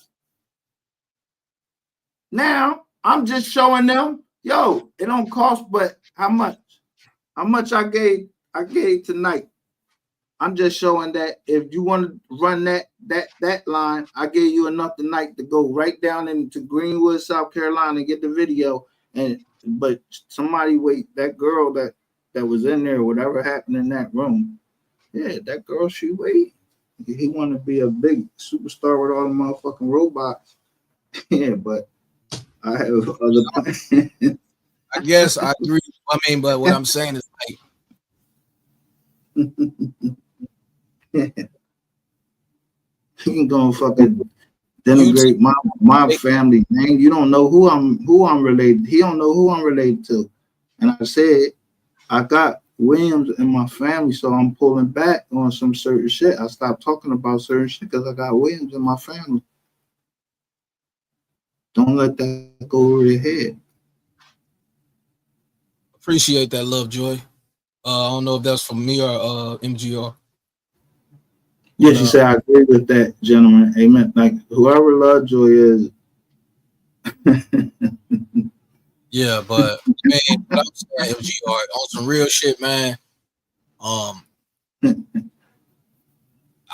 Now I'm just showing them, yo, it don't cost, but how much? How much I gave tonight. I'm just showing that if you want to run that line, I gave you enough tonight to go right down into Greenwood, South Carolina, and get the video. But somebody that girl that was in there, whatever happened in that room, yeah, that girl, she wait. He want to be a big superstar with all the motherfucking robots. Yeah, but I have other plans. I guess I agree. I mean, but what I'm saying is like you gonna fucking denigrate my family name. You don't know who I'm related. He don't know who I'm related to. And I said I got Williams in my family, so I'm pulling back on some certain shit. I stopped talking about certain shit because I got Williams in my family. Don't let that go over your head. Appreciate that, Love Joy. I don't know if that's from me or MGR. Yes, you say I agree with that, gentleman. Amen. Like whoever Lovejoy is. Yeah, but man, what I'm saying, MGR on some real shit, man.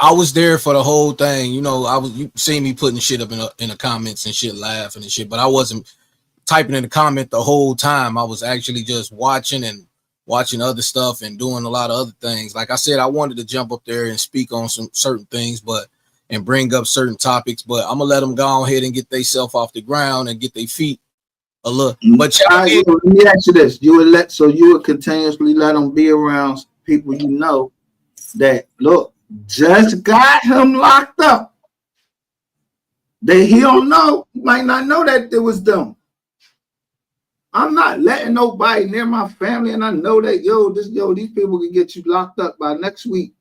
I was there for the whole thing. You see me putting shit up in the comments and shit, laughing and shit, but I wasn't typing in the comment the whole time. I was actually just watching other stuff and doing a lot of other things. Like I said, I wanted to jump up there and speak on some certain things, and bring up certain topics, but I'm gonna let them go ahead and get themselves off the ground and get their feet a look. But let me ask you this: you would continuously let them be around people that look just got him locked up. He don't know, he might not know that it was them. I'm not letting nobody near my family, and I know that these people can get you locked up by next week.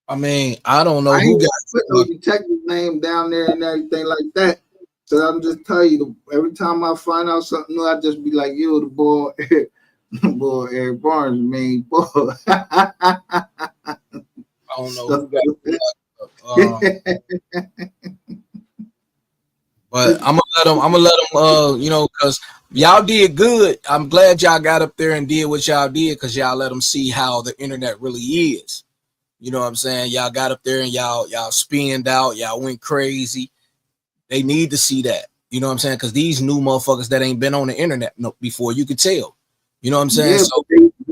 I mean, I don't know who got put no detective name down there and everything like that. So I'm just telling you, every time I find out something new, I just be like, yo, the boy, boy, Eric Barnes, boy. I don't know who got but I'm gonna let them, because y'all did good. I'm glad y'all got up there and did what y'all did, because y'all let them see how the internet really is. You know what I'm saying? Y'all got up there and y'all spinned out, y'all went crazy. They need to see that. You know what I'm saying? Because these new motherfuckers that ain't been on the internet before, you could tell. You know what I'm saying?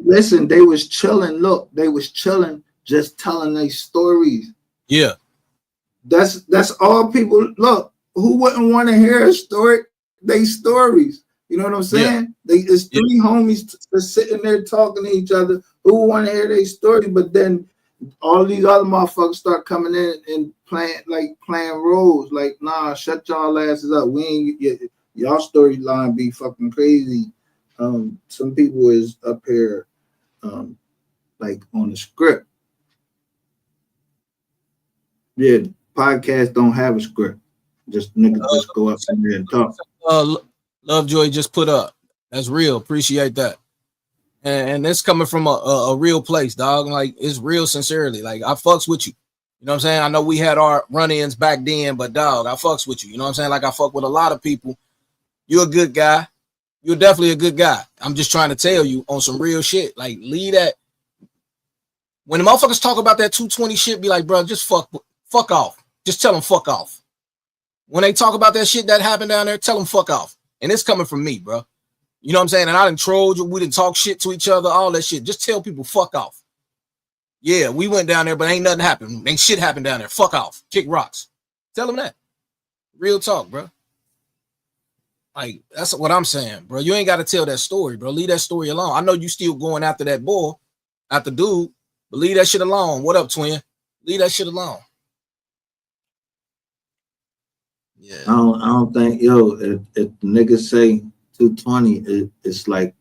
Yeah, so they was chilling. Look, they was chilling, just telling their stories. Yeah. That's all people look. Who wouldn't want to hear a story? They stories. You know what I'm saying? Yeah. It's three homies sitting there talking to each other. Who want to hear their story? But then all these other motherfuckers start coming in and playing roles. Like, nah, shut y'all asses up. We ain't y'all storyline be fucking crazy. Some people is up here, like on the script. Yeah, podcasts don't have a script. Just niggas just go up in there and talk. Lovejoy just put up. That's real. Appreciate that. And it's coming from a real place, dog. Like, it's real sincerely. Like, I fucks with you. You know what I'm saying? I know we had our run-ins back then, but dog, I fucks with you. You know what I'm saying? Like, I fuck with a lot of people. You're a good guy. You're definitely a good guy. I'm just trying to tell you on some real shit. Like, leave that. When the motherfuckers talk about that 220 shit, be like, bro, just fuck off. Just tell them fuck off. When they talk about that shit that happened down there, tell them fuck off. And it's coming from me, bro. You know what I'm saying? And I done trolled you. We didn't talk shit to each other, all that shit. Just tell people fuck off. Yeah, we went down there, but ain't nothing happened. Ain't shit happened down there. Fuck off. Kick rocks. Tell them that. Real talk, bro. Like, that's what I'm saying, bro. You ain't got to tell that story, bro. Leave that story alone. I know you still going after that boy, after dude, but leave that shit alone. What up, twin? Leave that shit alone. Yeah. I don't think, if the niggas say 220, it's like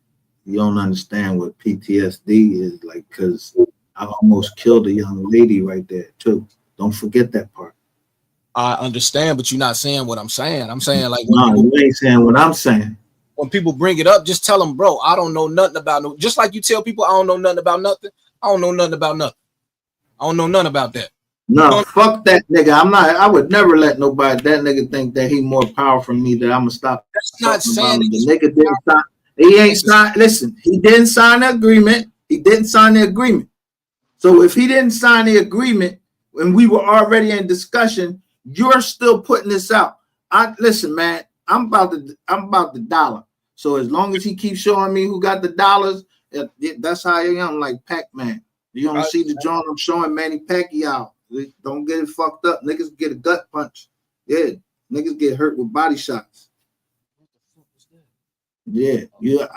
you don't understand what PTSD is, like, because I almost killed a young lady right there too. Don't forget that part. I understand, but you're not saying what I'm saying. I'm saying, like, no, you ain't saying what I'm saying. When people bring it up, just tell them, bro, I don't know nothing about no. Just like you tell people I don't know nothing about nothing. I don't know nothing about nothing. I don't know nothing about that. No, fuck that nigga. I would never let nobody, that nigga, think that he more powerful than me, that I'm gonna stop. That's not saying the nigga didn't sign. He ain't signed. Listen, he didn't sign the agreement. He didn't sign the agreement. So if he didn't sign the agreement when we were already in discussion, you're still putting this out. Listen, man, I'm about the dollar. So as long as he keeps showing me who got the dollars, that's how I am, like Pac-Man. You don't see the joint I'm showing Manny Pacquiao. Don't get it fucked up. Niggas get a gut punch. Yeah, niggas get hurt with body shots. Yeah.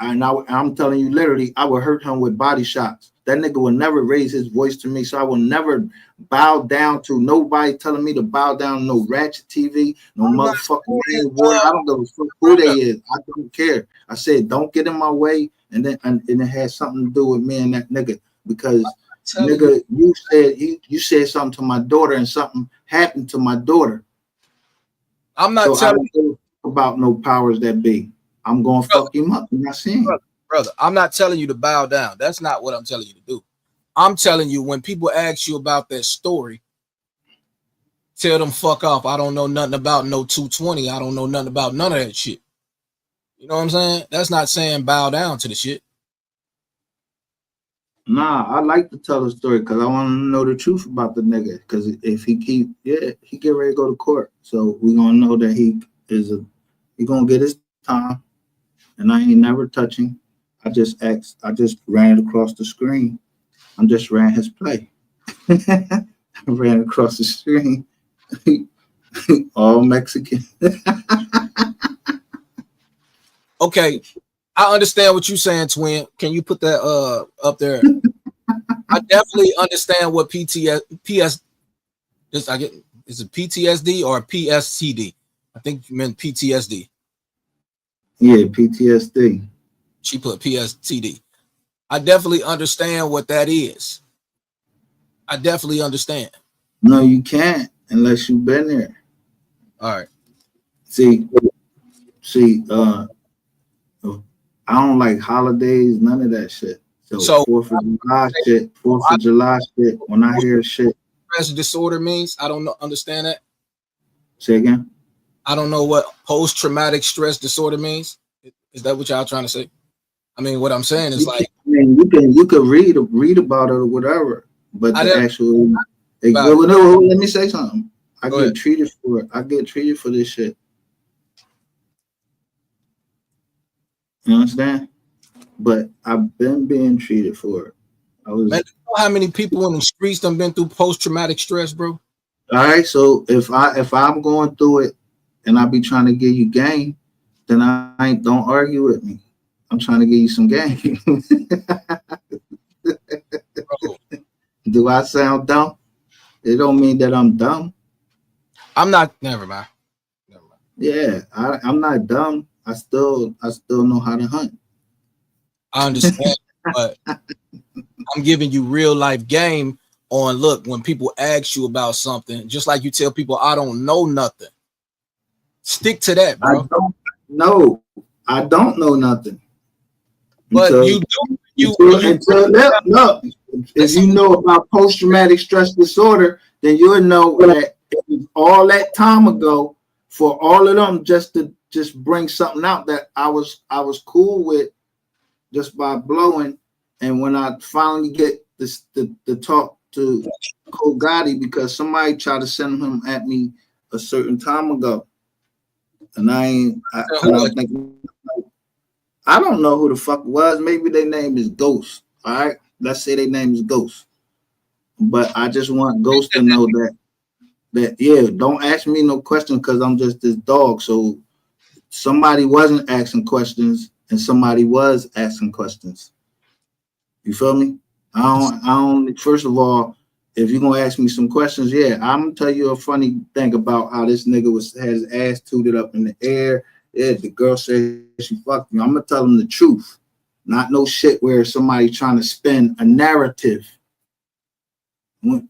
And I'm telling you, literally, I would hurt him with body shots. That nigga will never raise his voice to me, so I will never bow down to nobody telling me to bow down to no Ratchet TV, no motherfucking water. I don't give a fuck who they is. I don't care. I said, don't get in my way, and it has something to do with me and that nigga, because nigga, you said something to my daughter, and something happened to my daughter. I'm not telling you about no powers that be. I'm gonna fuck him up. I'm not saying, brother, I'm not telling you to bow down. That's not what I'm telling you to do. I'm telling you, when people ask you about that story, tell them fuck off. I don't know nothing about no 220. I don't know nothing about none of that shit. You know what I'm saying? That's not saying bow down to the shit. Nah, I like to tell the story because I want to know the truth about the nigga. Because if he get ready to go to court, so we gonna know that he gonna get his time, and I ain't never touching. I just ran it across the screen. I just ran his play. I ran across the screen. All Mexican. Okay. I understand what you're saying, twin. Can you put that up there? I definitely understand what is it PTSD or PSTD? I think you meant PTSD. Yeah, PTSD. She put PSTD. I definitely understand what that is. I definitely understand. No, you can't unless you've been there. All right. See, I don't like holidays, none of that shit. So 4th of July shit, when I hear shit. Stress disorder means, I don't understand that. Say again? I don't know what post-traumatic stress disorder means. Is that what y'all trying to say? I mean, what I'm saying is you can read about it or whatever, but let me say something. I get treated for it. I get treated for this shit. You understand? But I've been being treated for it. Man, you know how many people in the streets done been through post-traumatic stress, bro? All right, so if I'm going through it and I be trying to give you game, then don't argue with me. I'm trying to give you some game. Do I sound dumb? It don't mean that I'm dumb. I'm not. Never mind. Never mind. Yeah, I'm not dumb. I still know how to hunt. I understand, but I'm giving you real life game on. Look, when people ask you about something, just like you tell people, I don't know nothing. Stick to that, I bro. don't know. I don't know nothing. But Until- you do. look, if you know about post-traumatic stress disorder, then you'll know that it was all that time ago for all of them just to bring something out that I was cool with just by blowing. And when I finally get this the talk to Cole Gotti, because somebody tried to send him at me a certain time ago, and I'm thinking, I don't know who the fuck it was. Maybe their name is Ghost. All right, let's say their name is Ghost. But I just want Ghost to know that yeah, don't ask me no questions because I'm just this dog. So somebody wasn't asking questions and somebody was asking questions. You feel me? I don't. First of all, if you're gonna ask me some questions, yeah, I'm gonna tell you a funny thing about how this nigga had his ass tooted up in the air. Yeah, the girl said she fucked me. I'm gonna tell them the truth, not no shit where somebody trying to spin a narrative.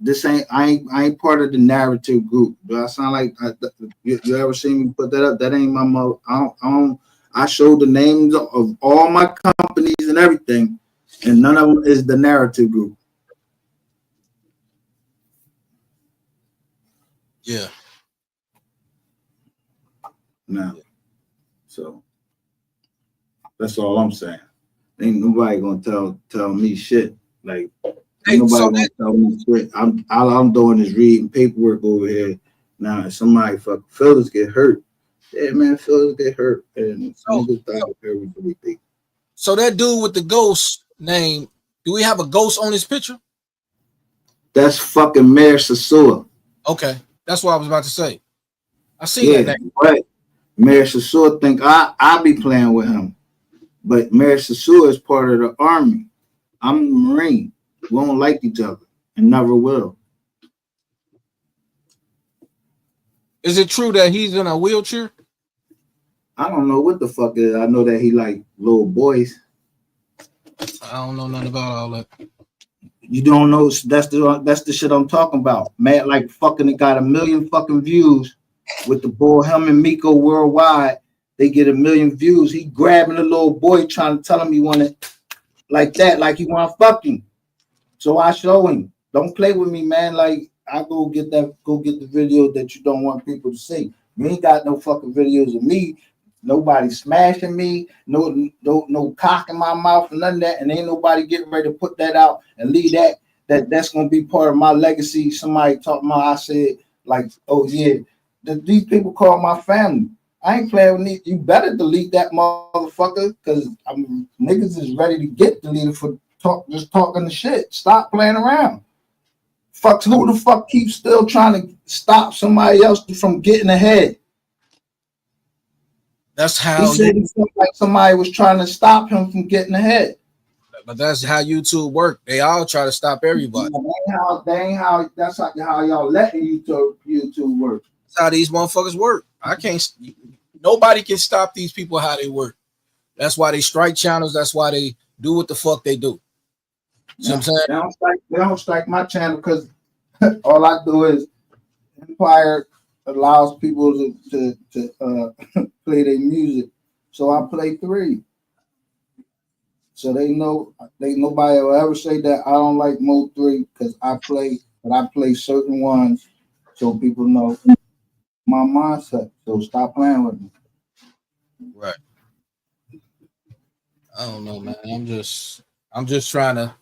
This I ain't part of the narrative group. Do I sound like you ever seen me put that up? That ain't my mother. I showed the names of all my companies and everything, and none of them is the narrative group. Yeah. Now, so that's all I'm saying. Ain't nobody gonna tell me shit. Like ain't nobody gonna tell me shit. All I'm doing is reading paperwork over here. Now, if somebody fucking Phyllis get hurt, yeah, man, Phyllis get hurt, and niggas die every 3 people. So that dude with the ghost name, do we have a ghost on his picture? That's fucking Mayor Sasua. Okay, that's what I was about to say. I see that name. Right. Mayor Sasua think I be playing with him, but Mayor Sasua is part of the army. I'm a Marine. We don't like each other and never will. Is it true that he's in a wheelchair? I don't know what the fuck it is. I know that he like little boys. I don't know nothing about all that. You don't know that's the shit I'm talking about. Man, like fucking it got 1 million fucking views with the boy, him and Miko worldwide. They get 1 million views. He grabbing a little boy trying to tell him he want it like that, like he want to fuck him. So I show him. Don't play with me, man. Like I go get the video that you don't want people to see. You ain't got no fucking videos of me. Nobody smashing me, no cock in my mouth or none of that, and ain't nobody getting ready to put that out and leave that's gonna be part of my legacy. Somebody talking about, I said like, oh yeah, these people call my family. I ain't playing with you. You better delete that motherfucker because niggas is ready to get deleted for just talking the shit. Stop playing around. Fuck, who the fuck keeps still trying to stop somebody else from getting ahead? That's how he said he felt like somebody was trying to stop him from getting ahead. But that's how YouTube work. They all try to stop everybody. That's how y'all letting YouTube work. That's how these motherfuckers work. Nobody can stop these people how they work. That's why they strike channels. That's why they do what the fuck they do. See what I'm saying? They don't strike my channel because all I do is Empire allows people to play their music. So I play 3. So they know nobody will ever say that I don't like MO3 because I play certain ones so people know my mindset. So stop playing with me. Right. I don't know, man. I'm just trying to.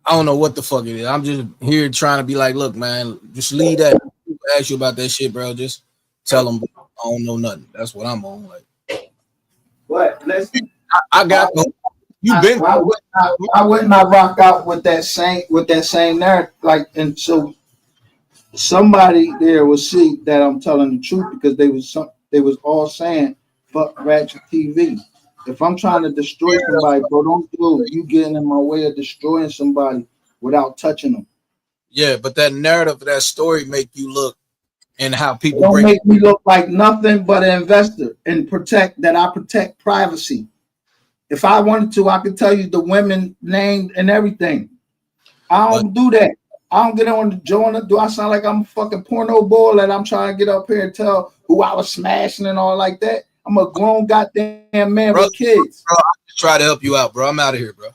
I don't know what the fuck it is. I'm just here trying to be like, look, man, just leave that. People ask you about that shit, bro. Just tell them I don't know nothing. That's what I'm on. Like, what? Listen, I got you been. Why wouldn't I rock out with that same narrative? Like, and so somebody there will see that I'm telling the truth because they was all saying fuck Ratchet TV. If I'm trying to destroy somebody, bro, don't do it. You getting in my way of destroying somebody. without touching them. Yeah, but that narrative, that story make you look and how It people don't bring. make me look like nothing but an investor and I protect privacy. If I wanted to, I could tell you the women named and everything. I But don't do that. I don't get on the joint. Do I sound like I'm a fucking porno boy that I'm trying to get up here and tell who I was smashing and all like that? I'm a grown goddamn man bro, with kids. bro, I just try to help you out, bro. I'm out of here, bro.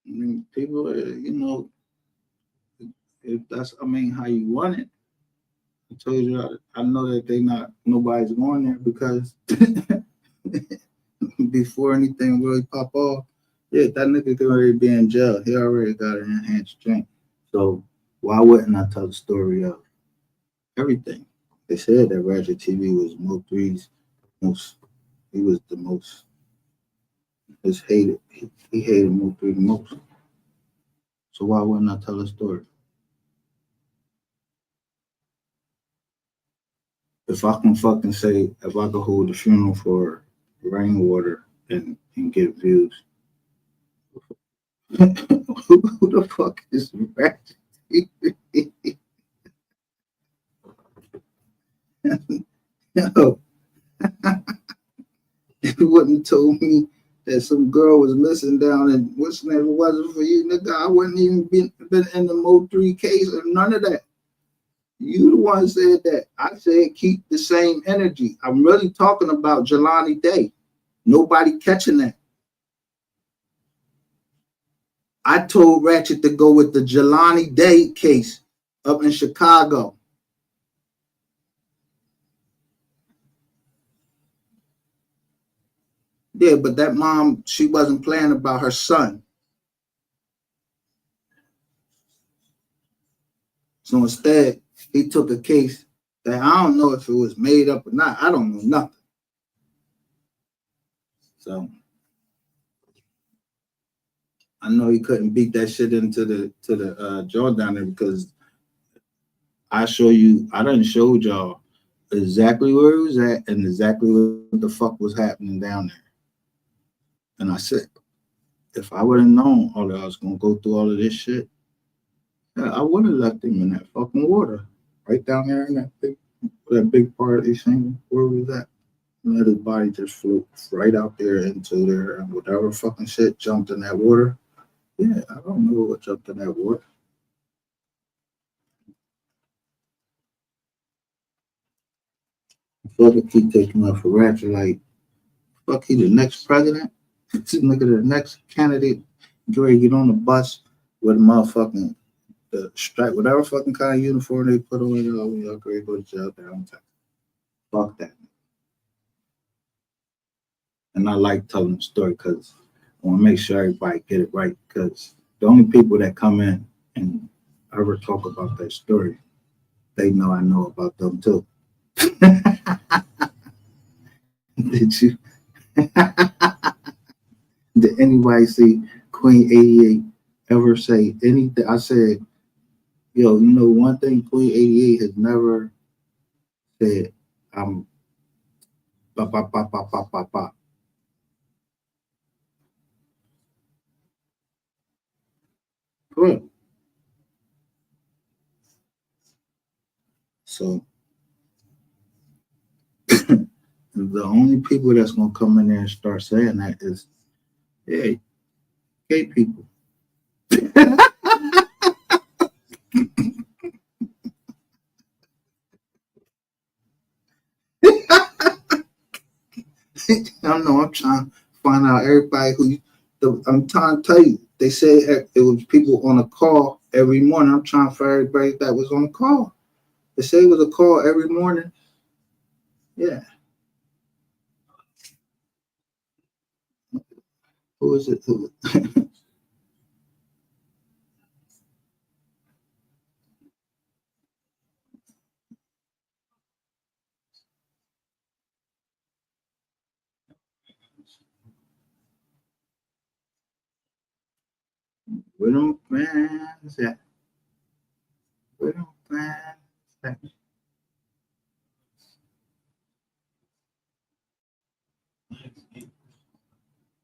I mean, people, if that's, how you want it. I told you, I know that nobody's going there because before anything really pop off, yeah, that nigga could already be in jail. He already got an enhanced drink. So why wouldn't I tell the story of everything? They said that Ratchet TV was MO3's most, he was the most, his hated, he hated MO3 the most. So why wouldn't I tell a story? If I can fucking say, if I could hold a funeral for Rainwater and get views, who the fuck is Ratchet? Yo, if you wouldn't have told me that some girl was missing down in what's name, if it wasn't for you, nigga, I wouldn't even been in the MO3 case or none of that. You the one said that. I said keep the same energy. I'm really talking about Jelani Day. Nobody catching that. I told Ratchet to go with the Jelani Day case up in Chicago. Yeah, but that mom, she wasn't playing about her son. So instead, he took a case that I don't know if it was made up or not. I don't know nothing. So I know he couldn't beat that shit into the jaw down there because I done showed y'all exactly where he was at and exactly what the fuck was happening down there. And I said, if I would have known all that I was gonna go through all of this shit, yeah, I would have left him in that fucking water. Right down there in that big part of the thing where we was at. Let his body just float right out there into there and whatever fucking shit jumped in that water. Yeah, I don't know what jumped in that water. Fuck it, keep taking up for Ratchet like fuck he the next president. Look at the next candidate. Get ready to get on the bus with a motherfucking the stripe, whatever fucking kind of uniform they put on it. Oh, y'all great go to jail downtown. Fuck that. And I like telling the story because I want to make sure everybody get it right. Because the only people that come in and ever talk about that story, they know I know about them too. Did you? Did anybody see Queen 88 ever say anything? I said, yo, one thing Queen 88 has never said, ba ba ba ba ba ba ba. Correct. So the only people that's gonna come in there and start saying that is, hey, gay people. I know. I'm trying to find out everybody I'm trying to tell you. They said it was people on a call every morning. I'm trying for everybody that was on the call. They say it was a call every morning. Yeah. Who is it? Where them fans at? Where them fans at?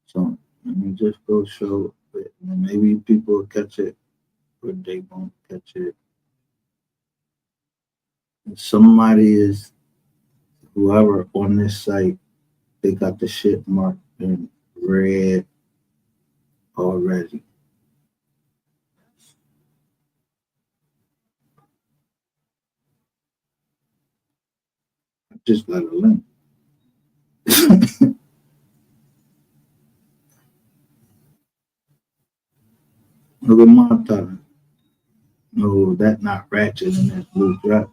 So let me just go show it. Maybe people will catch it, but they won't catch it. If somebody is whoever on this site, they got the shit marked in red already. I just got a link. Look at my time. No, that's not ratchet in that blue drop.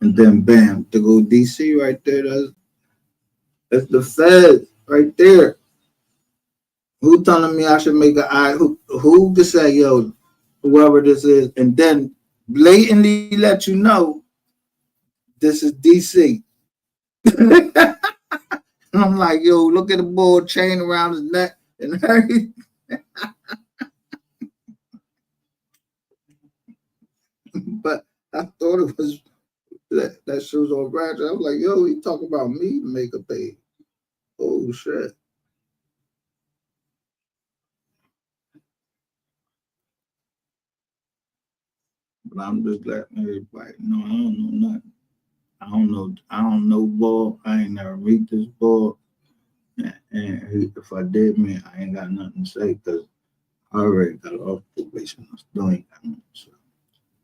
And then bam, to go DC right there. That's the Fed right there. Who telling me I should make an eye? Who can say, yo, whoever this is, and then blatantly let you know this is DC. And I'm like, yo, look at the bull chain around his neck and everything. But I thought it was that shows on Ratchet. I was like, yo, he talking about me to make a pay. Oh shit. But I'm just letting everybody know I don't know nothing. I don't know ball. I ain't never meet this ball. And if I did, man, I ain't got nothing to say because I already got off probation. I still ain't got nothing to say.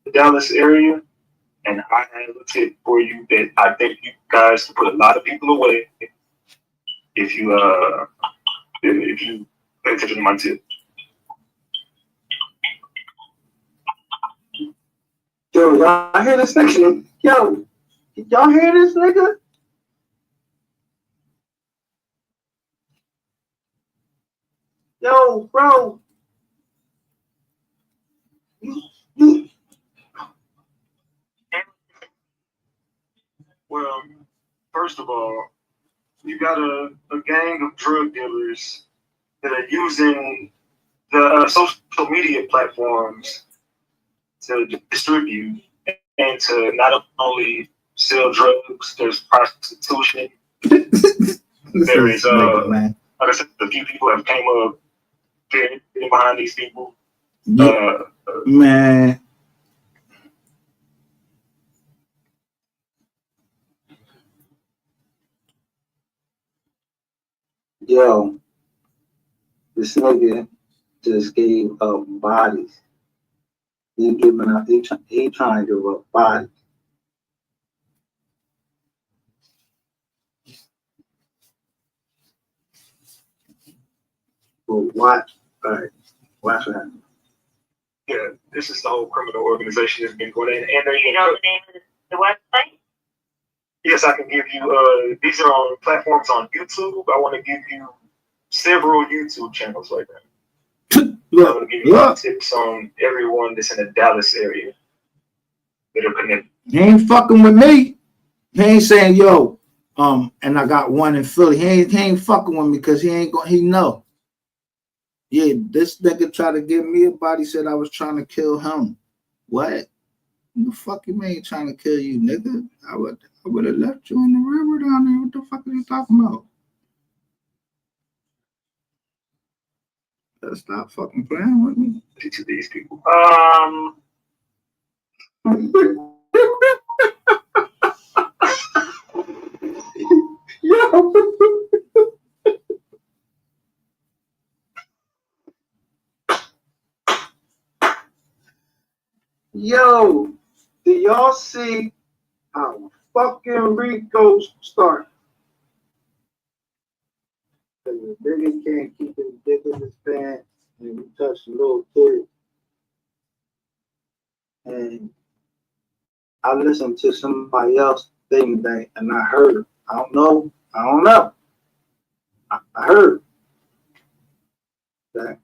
The Dallas area, and I have a tip for you that I think you guys can put a lot of people away if you pay attention to my tip. Yo, y'all hear this nigga? Yo, y'all hear this nigga? Yo, bro. You. Well, first of all, you got a gang of drug dealers that are using the social media platforms to distribute and to not only sell drugs, there's prostitution. There is, like I said, a few people have came up getting behind these people. Man. Yo, this nigga just gave up bodies. He giving up. He trying to give up bodies. But watch, all right, watch that. Yeah, this is the whole criminal organization that's been going in. And you know the name of the website? Yes, I can give you. These are on platforms on YouTube. I want to give you several YouTube channels right now. I'm going to give you tips on everyone that's in the Dallas area that are connected. He ain't fucking with me. He ain't saying, yo, and I got one in Philly. He ain't fucking with me because he know. Yeah, this nigga tried to give me a body, said I was trying to kill him. What? The fuck you mean trying to kill you, nigga? I would have left you in the river down there. What the fuck are you talking about? Better stop fucking playing with me. To these people. Yo. Yo, do y'all see how fucking Rico's start? Because the nigga can't keep his dick in his pants and he touched a little kid. And I listened to somebody else thing that, and I heard, I don't know. I heard that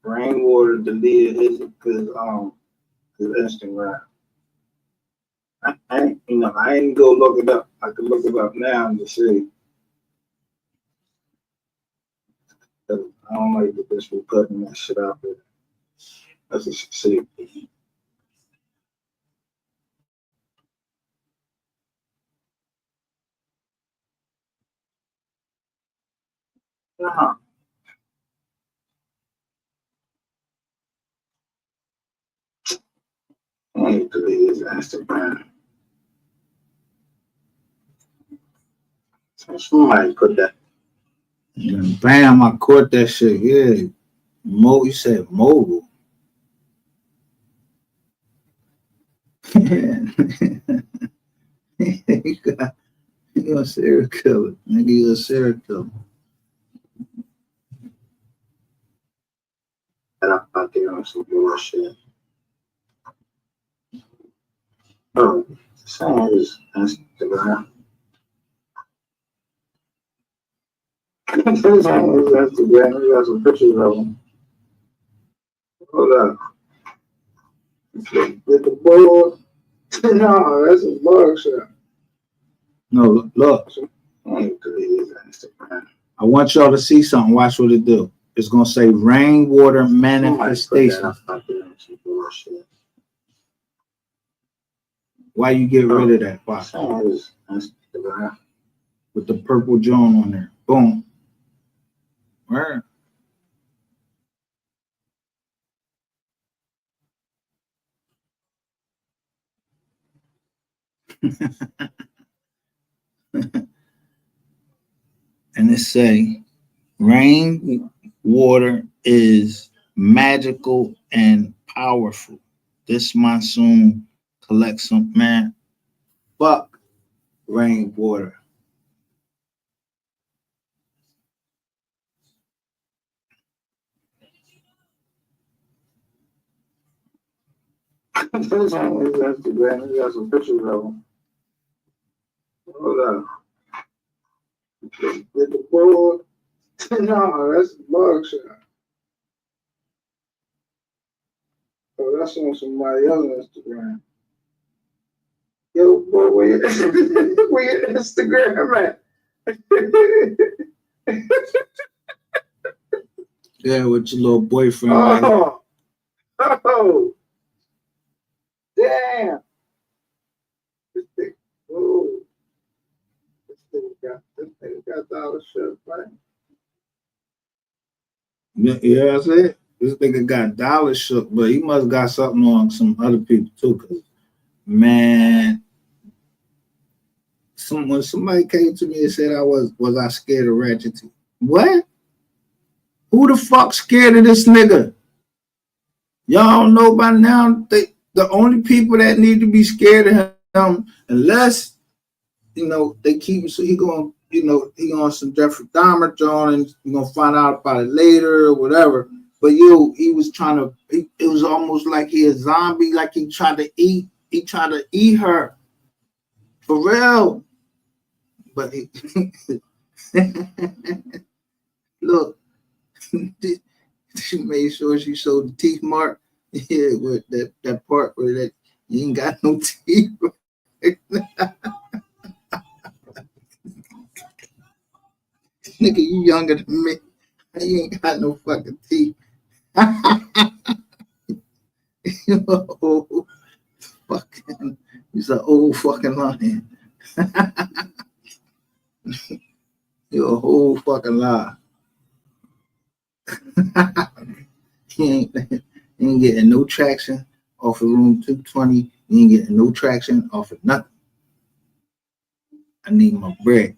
Rainwater deleted his Instagram. I ain't go look it up. I can look it up now to see. I don't like the bitch for putting that shit out there. Let's just see. Uh-huh. I need to delete his Instagram. Somebody put that. Bam, I caught that shit. Yeah. You said mobile. You're a serial killer. Nigga, you're a serial killer. And I'm out there on some bullshit. Oh, saying his Instagram. His Instagram, he got some pictures of him. Hold up. With the board. No, that's a bug shot. No, look. I want y'all to see something. Watch what it do. It's gonna say rainwater manifestation. Why you get rid of that box? With the purple Joan on there. Boom. Right. And it say rain water is magical and powerful. This monsoon collects some man. Fuck rainwater. Instagram, he got some pictures of him. Hold up. With the board. No, that's a bug shot. Oh, that's on somebody else's Instagram. Yo, boy, where your Instagram at? Yeah, with your little boyfriend. Oh, oh, damn. This thing got dollar shit, right? Yeah, that's it. This nigga got dollar shook, but he must got something on some other people too. Cause man, when somebody came to me and said was I scared of Ratchet T? What? Who the fuck scared of this nigga? Y'all don't know by now. The only people that need to be scared of him, unless they keep him, so he going, he on some Jeffrey Dahmer John, and you gonna find out about it later or whatever. But he was trying to. It was almost like he a zombie, like he tried to eat. He tried to eat her, for real. But he, look, she made sure she showed the teeth mark. Yeah, with that part where that you ain't got no teeth. Nigga, you younger than me. You ain't got no fucking teeth. Oh, fucking, he's an old fucking lion. You're a whole fucking lie. He ain't getting no traction off of room 220. You ain't getting no traction off of nothing. I need my bread.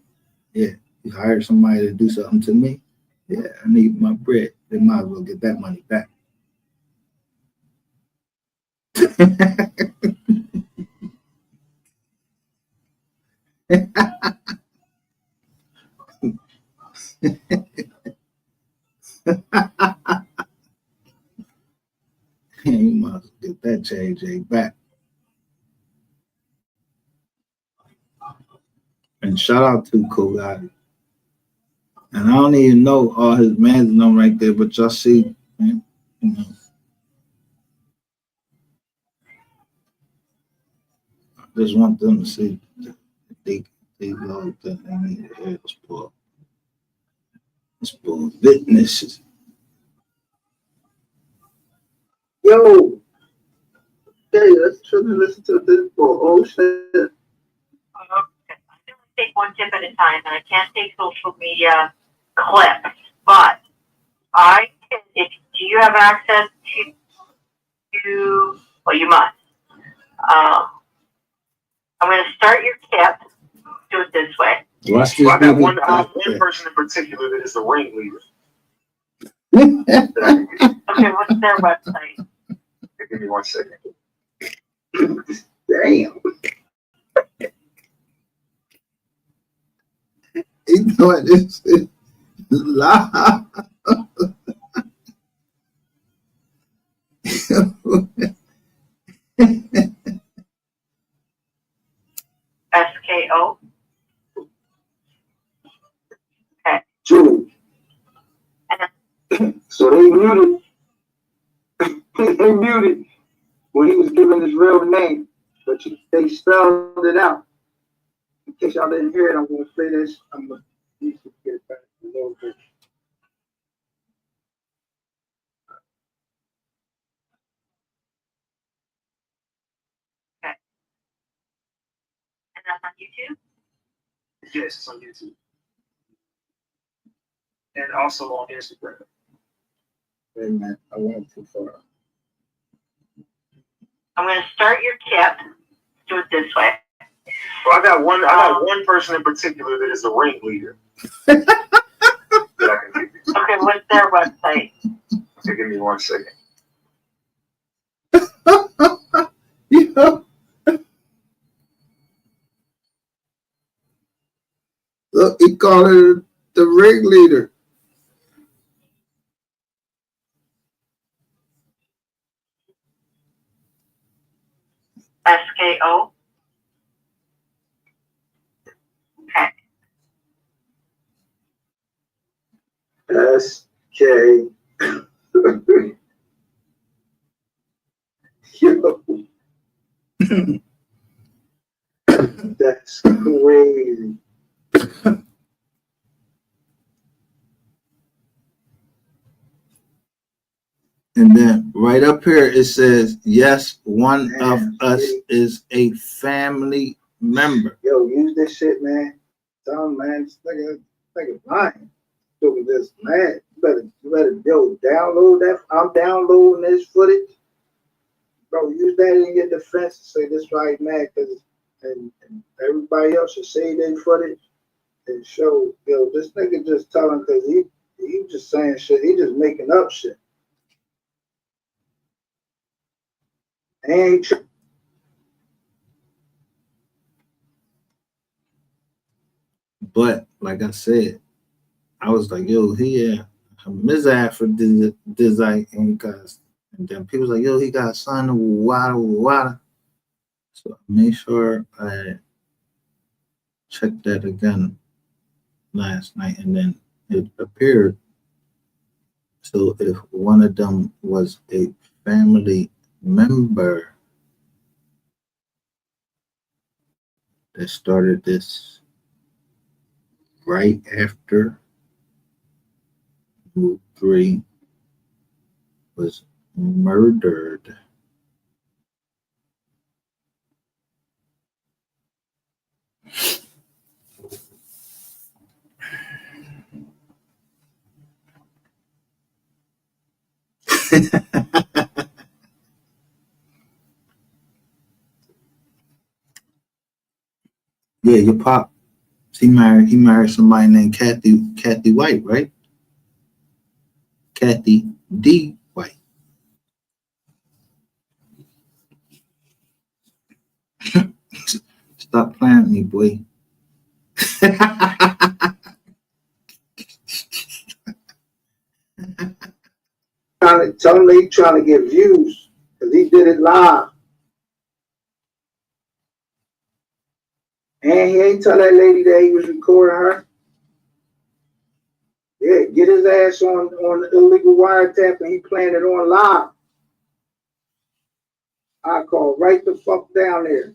Yeah, you hired somebody to do something to me. Yeah, I need my bread. They might as well get that money back. You must get that JJ back. And shout out to Kogati. And I don't even know all his man's name right there, but y'all see, man, you know, I just want them to see that they love that they need to hear this book. This book witnesses. Yo, hey, let's try to listen to this book. Oh shit. Okay. I'm going to take one tip at a time, and I can't take social media clips, but I can, do you have access to, well, you must. I'm going to start your tip. Do it this way. Watch this. Well, I got one person in particular that is the ringleader. Okay, what's their website? Give me 1 second. Damn. You know what this is? Live. SKO. True. So they muted. They muted when he was giving his real name, but they spelled it out. In case y'all didn't hear it, I'm going to play this. I'm going to get it back a little bit. And that's on YouTube? Yes, it's on YouTube. And also on Instagram. Wait a minute, I went too far. I'm going to start your tip. Do it this way. Well, I got one person in particular that is the ringleader. That I can give you. Okay, what's their website? Okay, give me 1 second. Yeah. Look, he called her the ringleader. SKO. Okay. SK. Yo. That's crazy. And then right up here it says, yes, one of us is a family member. Yo, use this shit, man. Tell him, man, this nigga lying. Doing this, man. You better, yo, download that. I'm downloading this footage. Bro, use that in your defense to say this right, man, and everybody else should say their footage and show, yo, this nigga just telling because he just saying shit. He just making up shit. Ain't true. But like I said, I was like, yo, he mizah for design cause, and then people was like, yo, he got signed to water. So I made sure I checked that again last night, and then it appeared. So if one of them was a family member that started this right after MO3 was murdered. Yeah, your pop. He married somebody named Kathy White, right? Kathy D. White. Stop playing with me, boy. Tell him they trying to get views because he did it live. And he ain't tell that lady that he was recording her. Yeah, get his ass on the illegal wiretap and he playing it on live. I call right the fuck down there.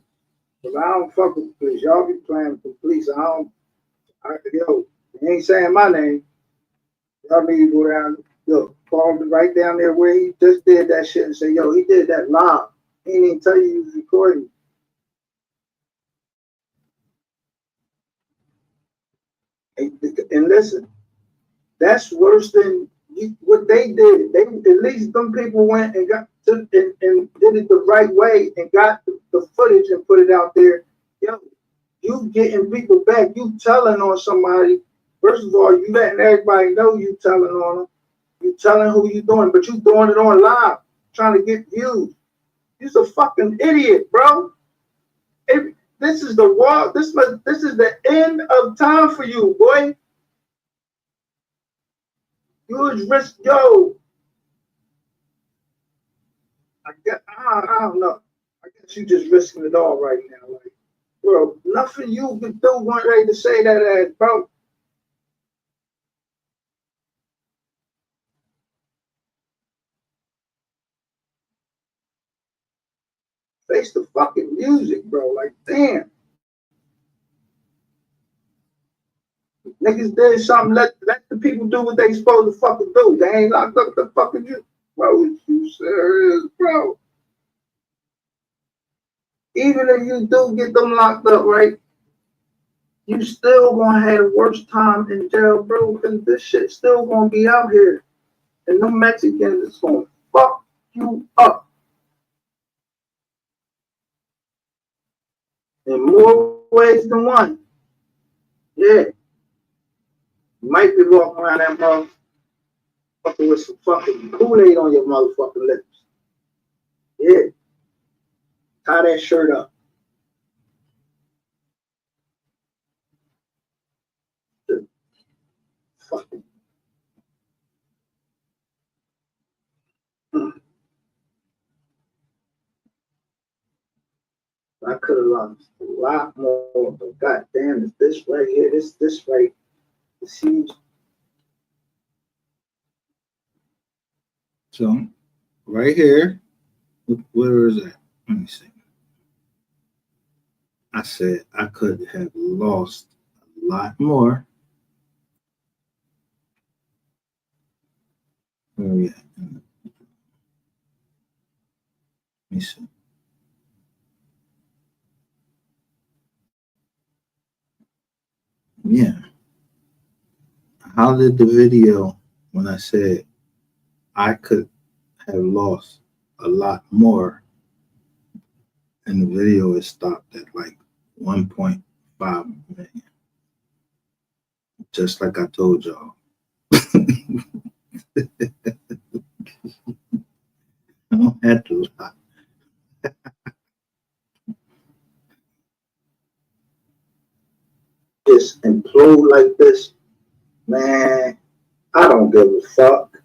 Because I don't fuck with the police. Y'all be playing with the police. Yo, he ain't saying my name. Y'all need to go down, look, call him right down there where he just did that shit and say, yo, he did that live. He didn't even tell you he was recording. And listen, that's worse than what they did. They at least them people went and got to, and did it the right way and got the footage and put it out there. Yo, you getting people back. You telling on somebody. First of all, you letting everybody know you telling on them. You telling who you doing, but you doing it on live, trying to get views. You're a fucking idiot, bro. This is the wall. This is the end of time for you, boy. You was risk, yo. I don't know. I guess you just risking it all right now, like, bro. Nothing you can do. Weren't ready to say that ass, bro. Face the fucking music, bro. Like, damn. Niggas did something. Let the people do what they supposed to fucking do. They ain't locked up the fucking you. Bro, you serious, bro? Even if you do get them locked up, right? You still gonna have the worst time in jail, bro, because this shit still gonna be out here. And them Mexicans is gonna fuck you up. In more ways than one. Yeah. You might be walking around that motherfucker with some fucking Kool-Aid on your motherfucking lips. Yeah. Tie that shirt up. Fucking. I could have lost a lot more, but goddamn, is this right here? This right. This huge. So, right here, where is that? Let me see. I said I could have lost a lot more. Where we at? Let me see. Yeah. How did the video, when I said I could have lost a lot more, and the video is stopped at like 1.5 million, just like I told y'all. I don't have to lie. Just implode like this, man. I don't give a fuck.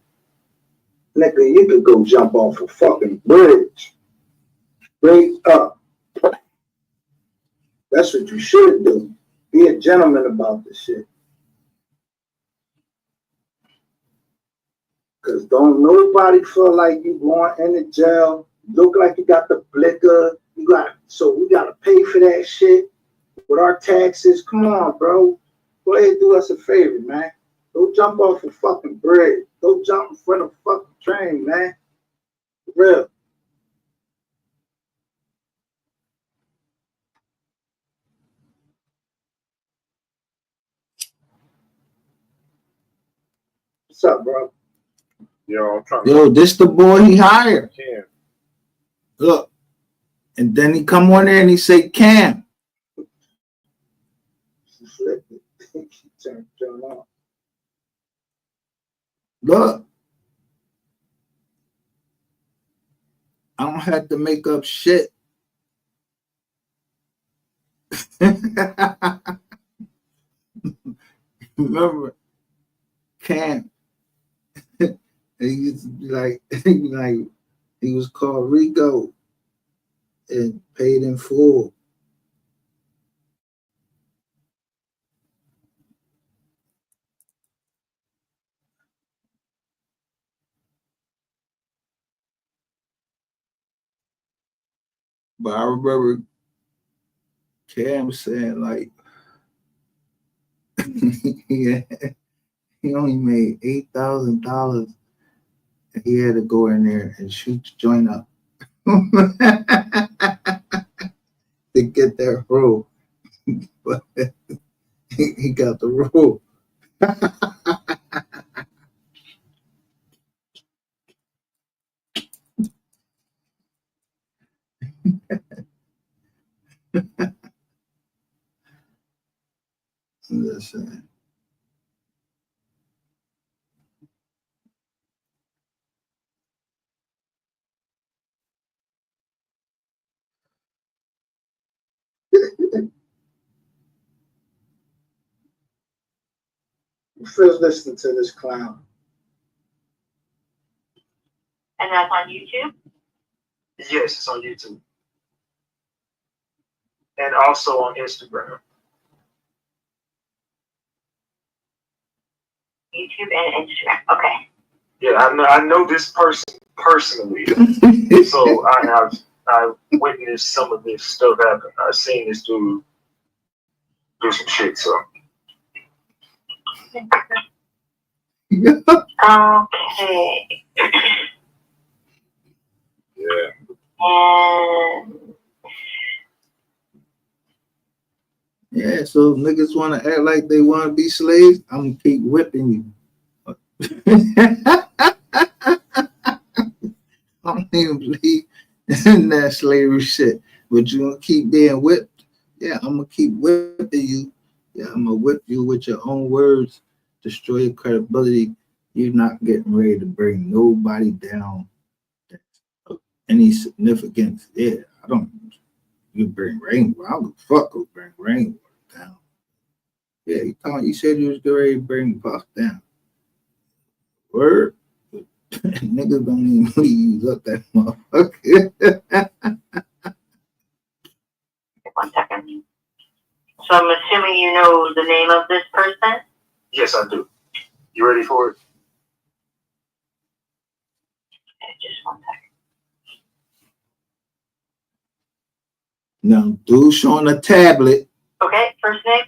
Nigga, you could go jump off a fucking bridge. Straight up. That's what you should do. Be a gentleman about this shit. Cause don't nobody feel like you going into jail. Look like you got the blicker. So we gotta pay for that shit with our taxes. Come on, bro. Go ahead and do us a favor, man. Go jump off a fucking bridge. Go jump in front of a fucking train, man. For real. What's up, bro? Yo, I'm trying Yo, this the boy he hired. Cam. Look. And then he come on there and he say, Cam. She flipped it. She turned on. Look. I don't have to make up shit. Remember, Cam, he used to be like, he was called Rico and paid in full. But I remember Cam saying like, yeah, he only made $8,000. He had to go in there and shoot the joint up to get that role. But he got the role. Listen. Phil's listening to this clown. And that's on YouTube? Yes, it's on YouTube. And also on Instagram. YouTube and Instagram. Okay. Yeah, I know this person personally. So I witnessed some of this stuff happen. I've seen this dude do some shit, so. Okay. Yeah. And Yeah, so niggas want to act like they want to be slaves. I'm gonna keep whipping you. I don't even believe in that slavery shit. But you gonna keep being whipped? Yeah, I'm gonna keep whipping you. Yeah, I'm gonna whip you with your own words, destroy your credibility. You're not getting ready to bring nobody down that's of any significance. Yeah, I don't. You bring rainbow. I don't fuck who bring rainbow down. Yeah, you said you was getting ready to bring Puff down. Word. Niggas don't even use up that motherfucker. 1 second. So I'm assuming you know the name of this person? Yes, I do. You ready for it? Okay, just 1 second. Now, dude showing a tablet. Okay, first name?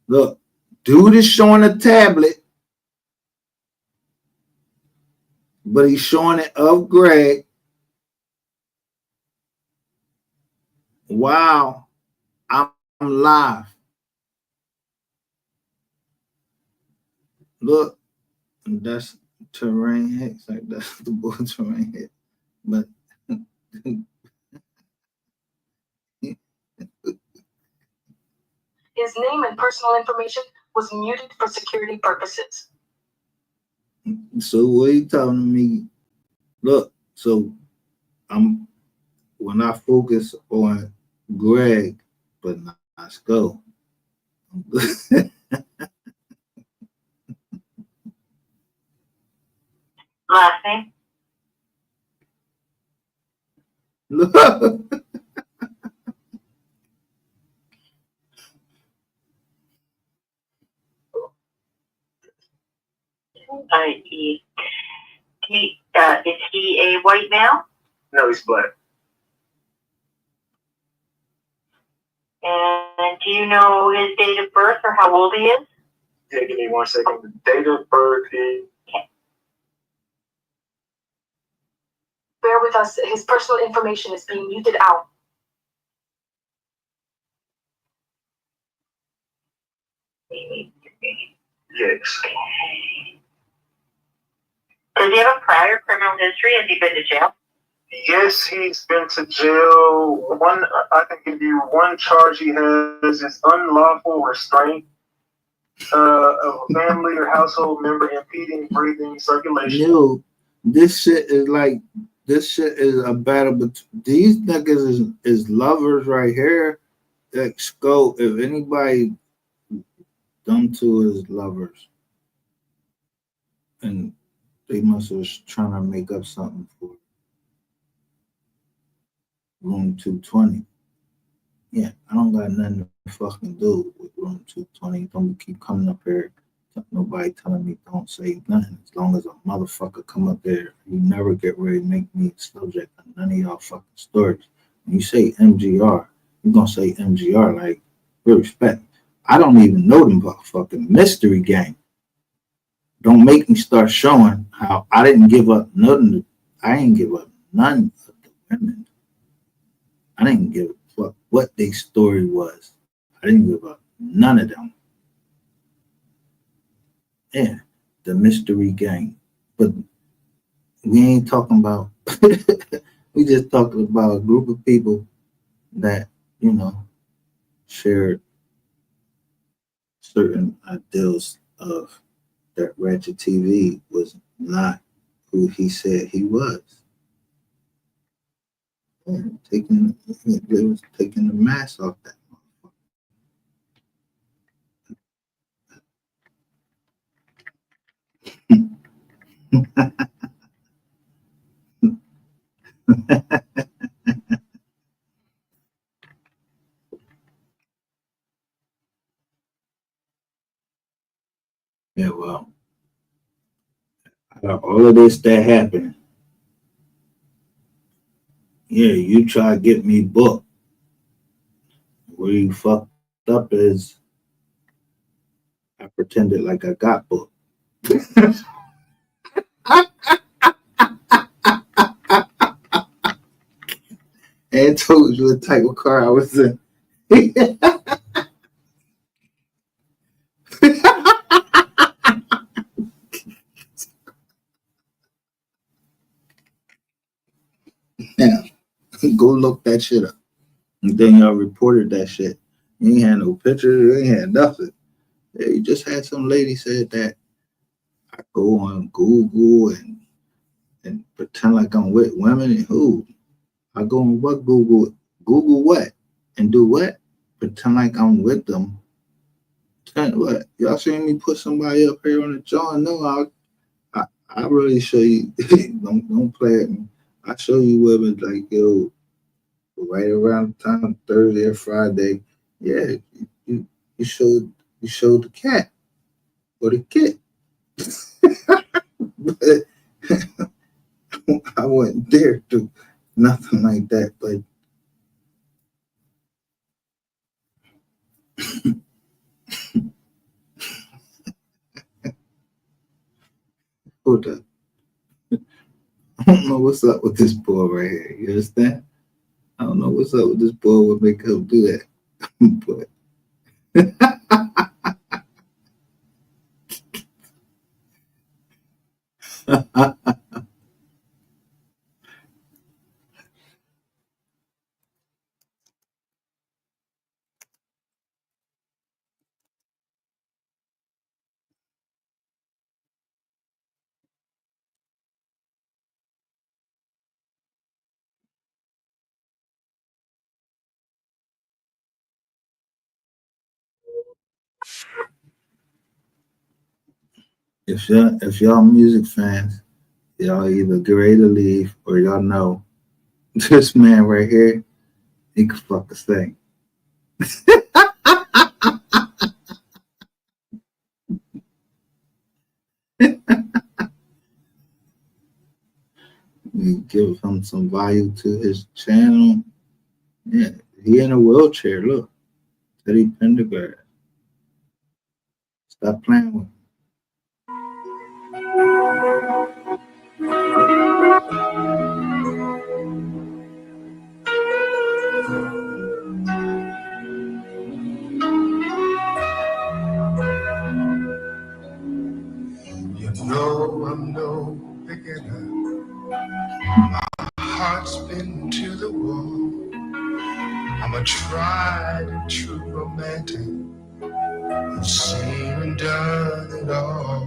Look, dude is showing a tablet, but he's showing it of Greg. Wow, I'm live. Look, that's terrain hex. Like that's the boy terrain hex. But His name and personal information was muted for security purposes. so what are you telling me? Look, so when I focus on Greg, but not Skull. Last name? Look. Is he a white male? No, he's black. And do you know his date of birth or how old he is? Yeah, give me 1 second. The date of birth is. Bear with us, his personal information is being muted out. Yes. Does he have a prior criminal history? Has he been to jail? Yes, he's been to jail. I can give you one charge he has is unlawful restraint of a family or household member impeding breathing circulation. Yo, this shit is a battle, but these niggas is lovers right here. Go if anybody done to his lovers, and they must have was trying to make up something for room 220. Yeah, I don't got nothing to fucking do with room 220. Don't keep coming up here. Nobody telling me don't say nothing. As long as a motherfucker come up there, you never get ready to make me subject to none of y'all fucking stories. When you say MGR, you gonna say MGR like with respect. I don't even know them fucking mystery gang. Don't make me start showing how I didn't give up nothing. I didn't give up none of the women. I didn't give a fuck what their story was. I didn't give up none of them. Yeah, the mystery gang. But we ain't talking about, we just talking about a group of people that, shared certain ideals of that Ratchet TV was not who he said he was. Yeah, they was taking the mask off that. Yeah, well, out of all of this that happened, yeah, you try to get me booked. Where you fucked up is I pretended like I got booked. And told you the type of car I was in. Now, go look that shit up. And then y'all reported that shit. You ain't had no pictures, you ain't had nothing. Yeah, you just had some lady said that I go on Google and pretend like I'm with women and who? I go on what Google? Google what? And do what? Pretend like I'm with them. What? Y'all seen me put somebody up here on the jaw? No, I really show you. don't play at me. I show you women like yo, right around the time Thursday or Friday. Yeah, you you showed you showed the cat or the kid. But I wouldn't dare do nothing like that. But hold up. I don't know what's up with this boy right here. You understand? I don't know what's up with this boy would make him do that. But if y'all music fans, y'all either get ready to leave or y'all know this man right here, he can fuck a thing. You give him some value to his channel. Yeah, he in a wheelchair. Look, Teddy Pendergrass. Stop playing with him. You know I'm no beginner. My heart's been to the wall. I'm a tried and true romantic. I've seen and done it all.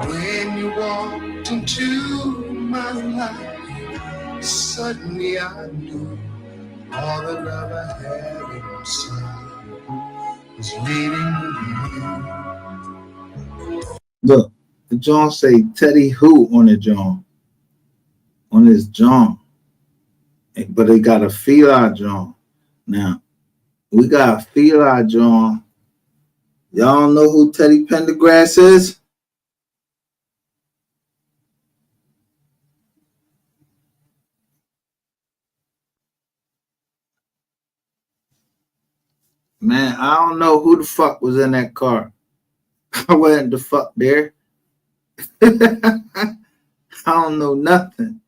When you walked into my life, suddenly I knew All the love I had inside was leaving me. Look, the John say Teddy who on the John, on his John, but they got a feline John. Now we got a feline John. Y'all know who Teddy Pendergrass is? Man, I don't know who the fuck was in that car. I wasn't the fuck there. I don't know nothing.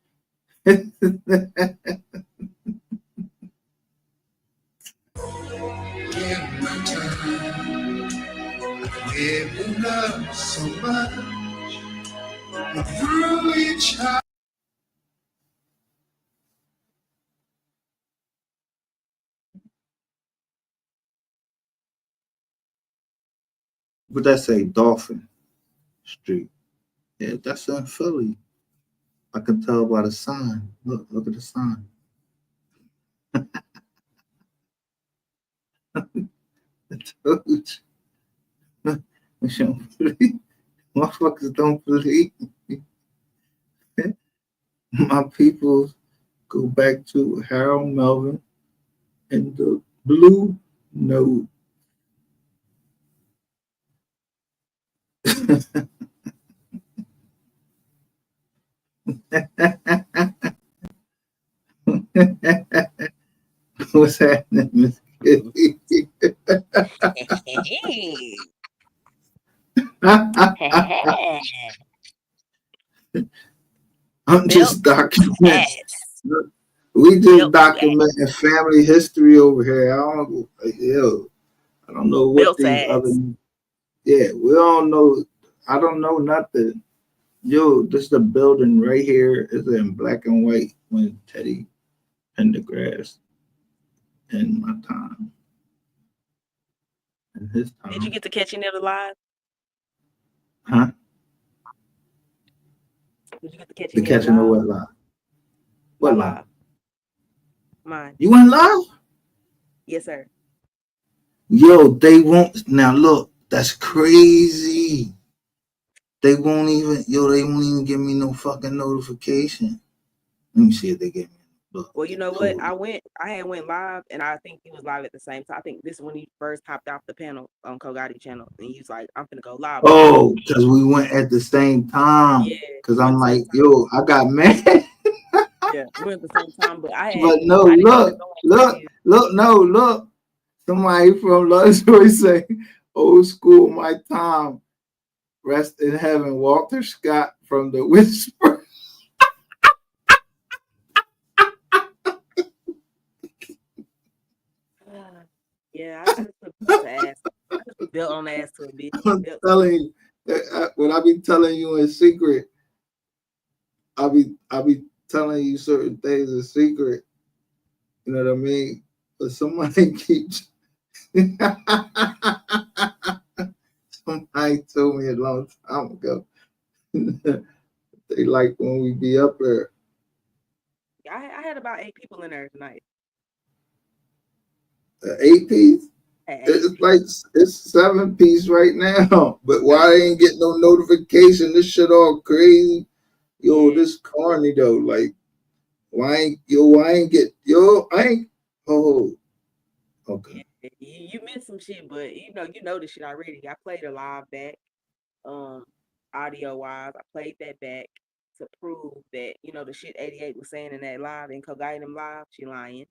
In my time, lived in love so much. Through each house. What that say? Dolphin Street. Yeah, that's in Philly. I can tell by the sign. Look at the sign. I told you. Motherfuckers don't believe. My people go back to Harold Melvin and the Blue Note. What's happening, Miss Kitty? I'm just documenting. We just documenting family history over here. I don't know what these other. Yeah, we don't know. I don't know nothing. Yo, this is the building right here. Is in black and white when Teddy Pendergrass in my time. In his time. Did you get to catch any of the live? Huh? Did you get to catch The catching of what live? What live? Mine. You went live? Yes, sir. Yo, they won't. Now look, that's crazy. They won't even give me no fucking notification. Let me see if they give me. Look, well, you know what? I had went live, and I think he was live at the same time. I think this is when he first hopped off the panel on Kogati channel, and he's like, "I'm gonna go live." Oh, because we went at the same time. Yeah. Because I'm like, yo, I got mad. Yeah, we went at the same time, but I had. But no, look. Somebody from Lovejoy say, "Old school, my time." Rest in heaven, Walter Scott from The Whisper. Yeah, I just put ass. I just put belt on ass to a bitch. I'm telling you, when I be telling you in secret, I be telling you certain things in secret. You know what I mean? But somebody keeps. Somebody told me a long time ago. They like when we be up there. I had about 8 people in there tonight. 8 piece? It's like it's 7 piece right now. But why I ain't get no notification? This shit all crazy. Yo, this corny though. Like, I ain't. Oh, okay. You missed some shit, but you know this shit already. I played a live back, audio wise. I played that back to prove that the shit 88 was saying in that live in Kogati them live. She lying.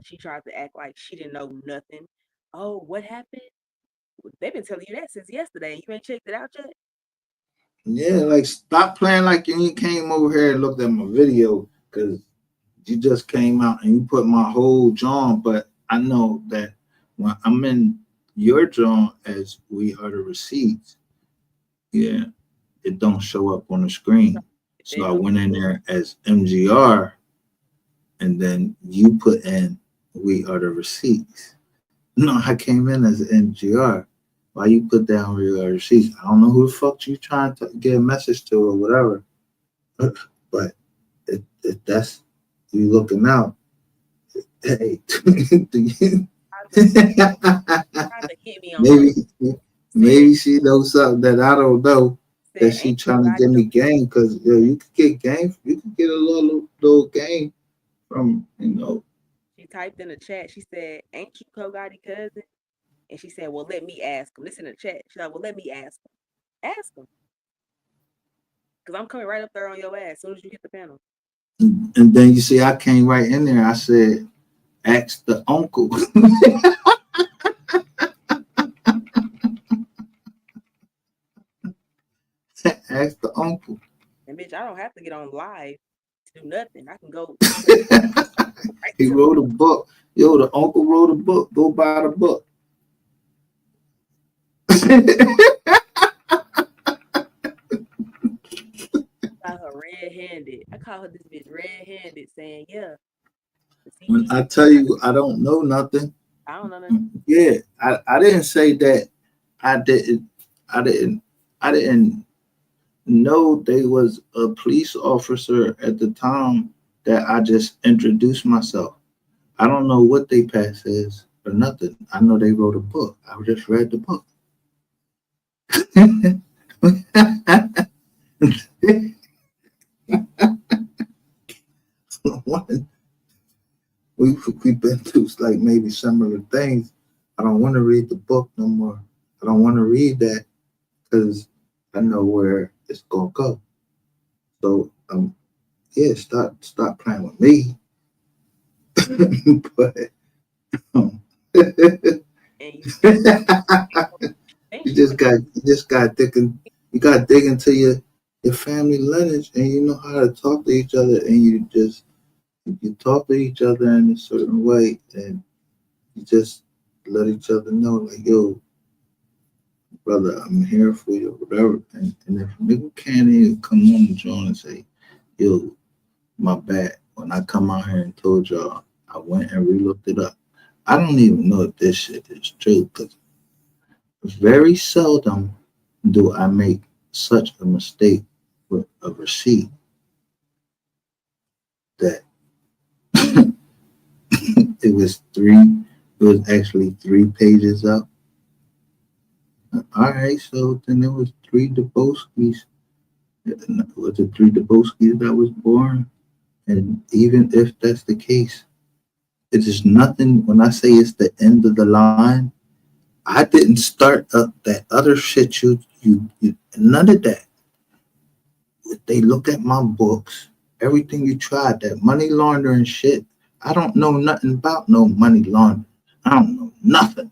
She tried to act like she didn't know nothing. Oh, what happened? They've been telling you that since yesterday. You ain't checked it out yet? Yeah, like stop playing like you came over here and looked at my video because you just came out and you put my whole jaw. But I know that when I'm in your jaw as we are the receipts, yeah, it don't show up on the screen. So I went in there as MGR, and then you put in we are the receipts. No, I came in as MGR. Why you put down we are the receipts? I don't know who the fuck you trying to get a message to or whatever. But if that's you looking out, Hey, Tried to hit me on maybe Facebook. maybe she knows something that I don't know. That Said she ain't trying to nobody give know. me game because you could get game. You could get a little game from She typed in the chat. She said, "Ain't you Ko Gotti cousin?" And she said, "Well, let me ask him." Listen to the chat. She's like, "Well, let me ask him. Ask him, cause I'm coming right up there on your ass as soon as you hit the panel." And then you see I came right in there. I said, ask the uncle. Ask the uncle. And bitch, I don't have to get on live to do nothing. I can go right He to the wrote a book. book. Yo, the uncle wrote a book. Go buy the book. I call her red-handed. I call her this bitch red-handed, saying, "Yeah, the When CP." I tell you I don't know nothing, I don't know nothing. yeah, I didn't say that I didn't I didn't I didn't know they was a police officer at the time that I just introduced myself. I don't know what they pass is or nothing. I know they wrote a book. I just read the book. We've been through like maybe similar things. I don't want to read the book no more. I don't want to read that because I know where it's gonna go. So yeah, stop playing with me. But And you still think she finna you just got digging you got to dig into your family lineage and you know how to talk to each other and you talk to each other in a certain way and you just let each other know like yo brother I'm here for you or whatever and if a nigga can't even come on the joint and say yo my bad when I come out here and told y'all I went and re-looked it up. I don't even know if this shit is true because very seldom do I make such a mistake with a receipt that it was actually 3 pages up. All right, so then there was 3 Deboskis. Was it 3 Deboskis that was born? And even if that's the case, it is nothing. When I say it's the end of the line, I didn't start up that other shit. You none of that. If they look at my books, everything you tried, that money laundering shit, I don't know nothing about no money laundering. I don't know nothing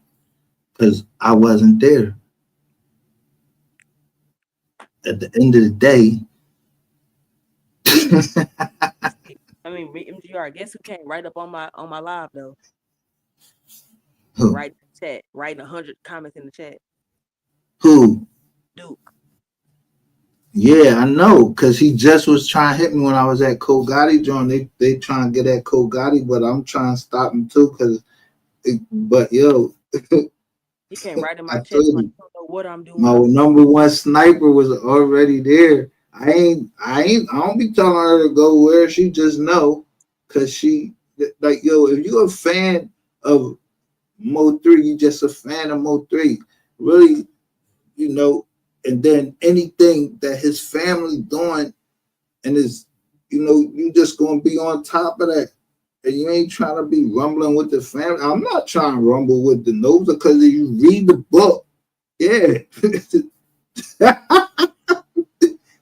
because I wasn't there. At the end of the day, I mean, MGR. Guess who came right up on my live though? who? Right in the chat, writing 100 comments in the chat. Who? Duke. Yeah, I know, cause he just was trying to hit me when I was at Ko Gotti joint. They trying to get at Ko Gotti, but I'm trying to stop him too, cause. But yo, He came right in I my chat. told Like, you. I don't know what I'm My doing. number one sniper was already there. I don't be telling her to go where she just know. Cause she like yo, if you a fan of MO3, you just a fan of MO3. Really, and then anything that his family doing and is you just gonna be on top of that. And you ain't trying to be rumbling with the family. I'm not trying to rumble with the nose because if you read the book, yeah.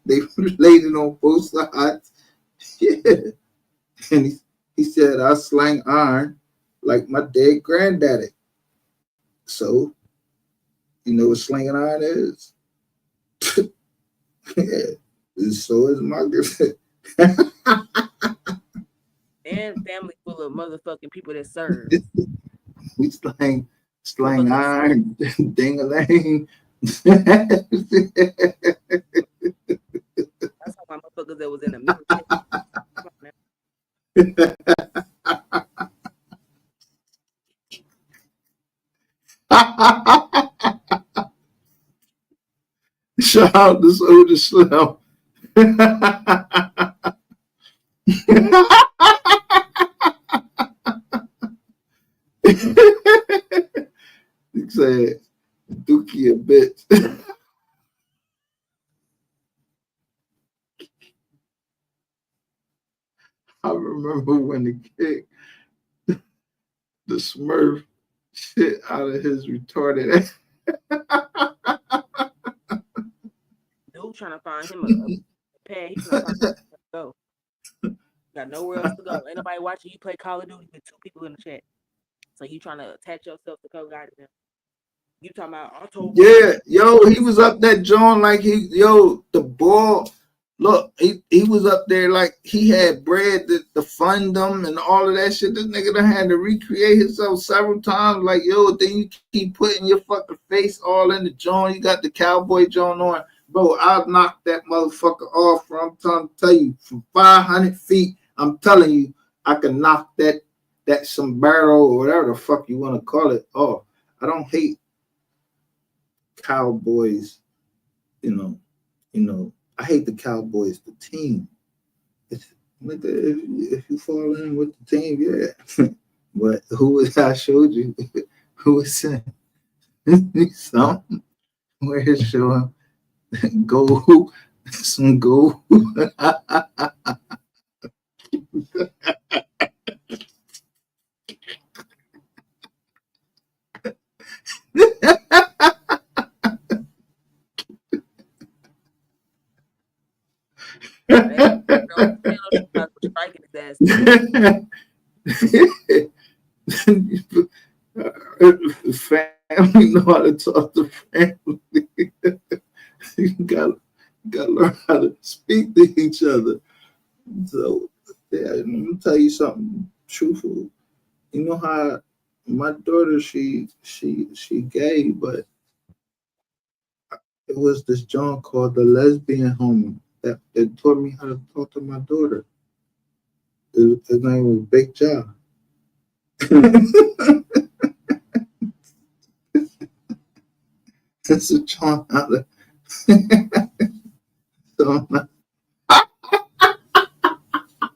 They laid it on both sides. Yeah. And he said, I slang iron like my dead granddaddy. So, you know what slinging iron is? Yeah. So is my good. And family full of motherfucking people that serve. We slang Motherfuckers. iron, ding a ling. That's how my motherfuckers that was in the military. Come on Shout out to Soldier Slim. I remember when the kid, the Smurf, shit out of his retarded ass. Dude trying to find him a pad. He trying to find somewhere to go. Got nowhere else to go. Ain't nobody watching you play Call of Duty with two people in the chat. So you trying to attach yourself to Code God to them. You talking about I told my Yeah, yo, he was up that joint like the ball. Look, he was up there like he had bread to fund them and all of that shit. This nigga done had to recreate himself several times. Like, yo, then you keep putting your fucking face all in the joint. You got the cowboy joint on. Bro, I'll knock that motherfucker off from, I'm trying to tell you, from 500 feet. I'm telling you, I can knock that sombrero or whatever the fuck you want to call it off. I don't hate Cowboys, I hate the Cowboys, the team. If you fall in with the team, yeah. But who was I showed you? Who was saying something where it's showing go some go. striking his ass too. Family know how to talk to family. You gotta learn how to speak to each other. So yeah, let me tell you something truthful. You know how my daughter she gay, but it was this John called the lesbian homie that taught me how to talk to my daughter. His name was Big John. That's a John out there. So,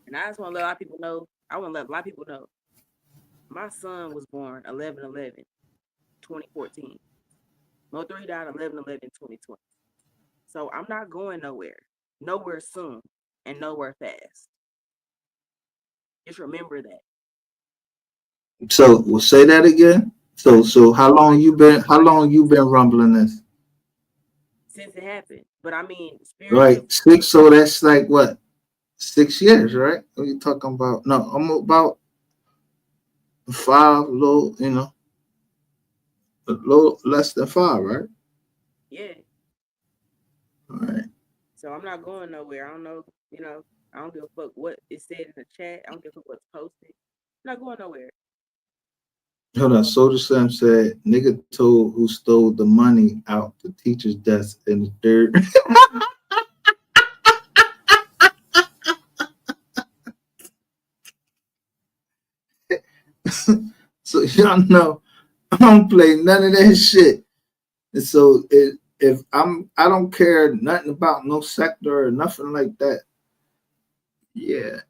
And I just want to let a lot of people know. I want to let a lot of people know. My son was born 11/11/2014. Mo3 died 11/11/2020. So I'm not going nowhere soon, and nowhere fast. Just remember that. so we'll say that again. So how long you been rumbling this? Since it happened. But I mean, spiritually, Right. Six, so that's like what? 6 years, right? What are you talking about? No, I'm about five, a little less than five, right? yeah. All right. So I'm not going nowhere. I don't know, I don't give a fuck what is said in the chat. I don't give a fuck what's posted. I'm not going nowhere. Hold on. Soldier Sam said, nigga told who stole the money out the teacher's desk in the dirt. So y'all know I don't play none of that shit. And so if I don't care nothing about no sector or nothing like that. Yeah.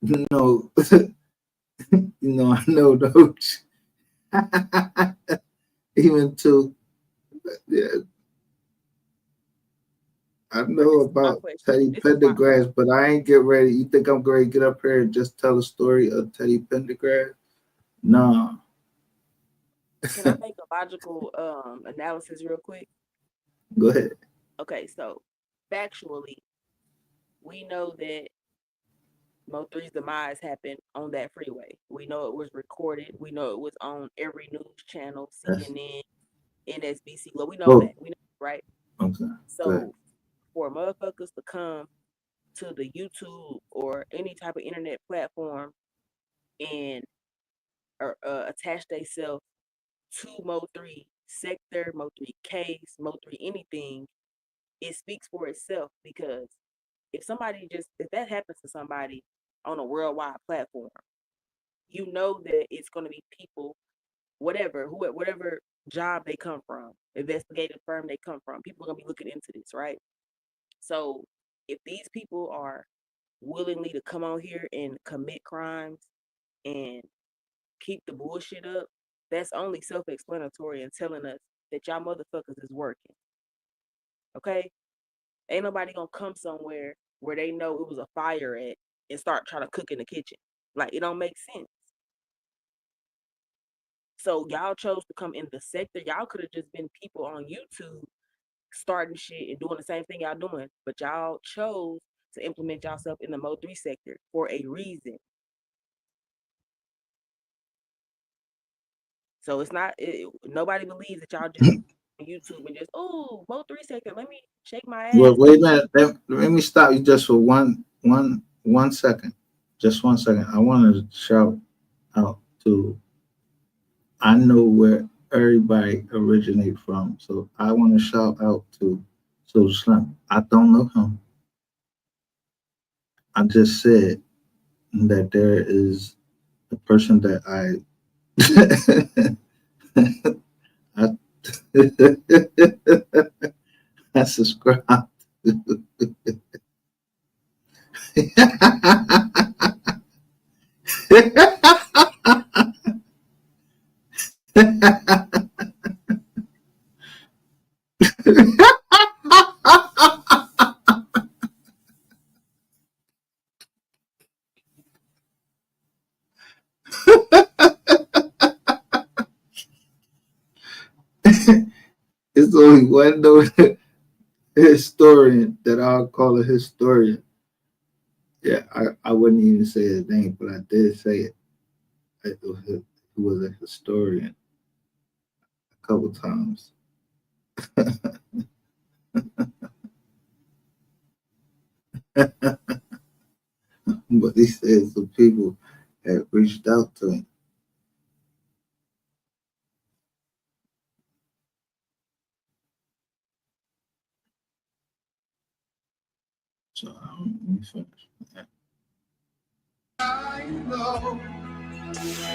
No, I know those. Even to yeah, I But know this is my about question. Teddy This is my Pendergrass, but I ain't get ready. You think I'm going to get up here and just tell the story of Teddy Pendergrass? No. Can I make a logical analysis real quick? Go ahead. Okay, so factually, we know that Mo3's demise happened on that freeway. We know it was recorded. We know it was on every news channel, Yes. CNN, NSBC. Well, we know that. Oh, We know, right? okay. Go ahead. So for motherfuckers to come to the YouTube or any type of internet platform and attach themselves to Mo3 sector, Mo3 case, Mo3 anything, it speaks for itself because if that happens to somebody on a worldwide platform, you know that it's going to be people, whatever job they come from, investigative firm they come from, people are going to be looking into this, right? So if these people are willingly to come on here and commit crimes and keep the bullshit up, That's only self-explanatory and telling us that y'all motherfuckers is working. Okay? Ain't nobody gonna come somewhere where they know it was a fire at and start trying to cook in the kitchen. Like, it don't make sense. So y'all chose to come in the sector. Y'all could have just been people on YouTube starting shit and doing the same thing y'all doing, but y'all chose to implement yourself in the MO3 sector for a reason. So it's not nobody believes that y'all just on YouTube and just MO3 sector. Let me shake my ass. Well, wait a minute. Let me stop you just for one second. Just 1 second. I want to shout out to. I know where everybody originate from, so I want to shout out to So Slim. I don't know him. I just said that there is a person that I I subscribe to. It's only one known historian that I'll call a historian. Yeah, I wouldn't even say his name, but I did say it. He was a historian a couple times. But he said some people had reached out to him. So let me finish. I know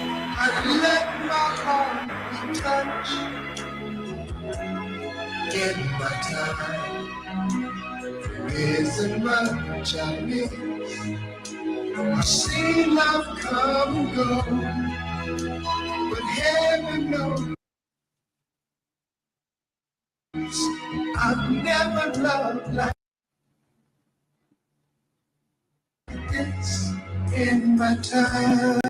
I let my heart be touched in my time. There isn't much I miss. I see love come and go, but heaven knows I've never loved like this in my time.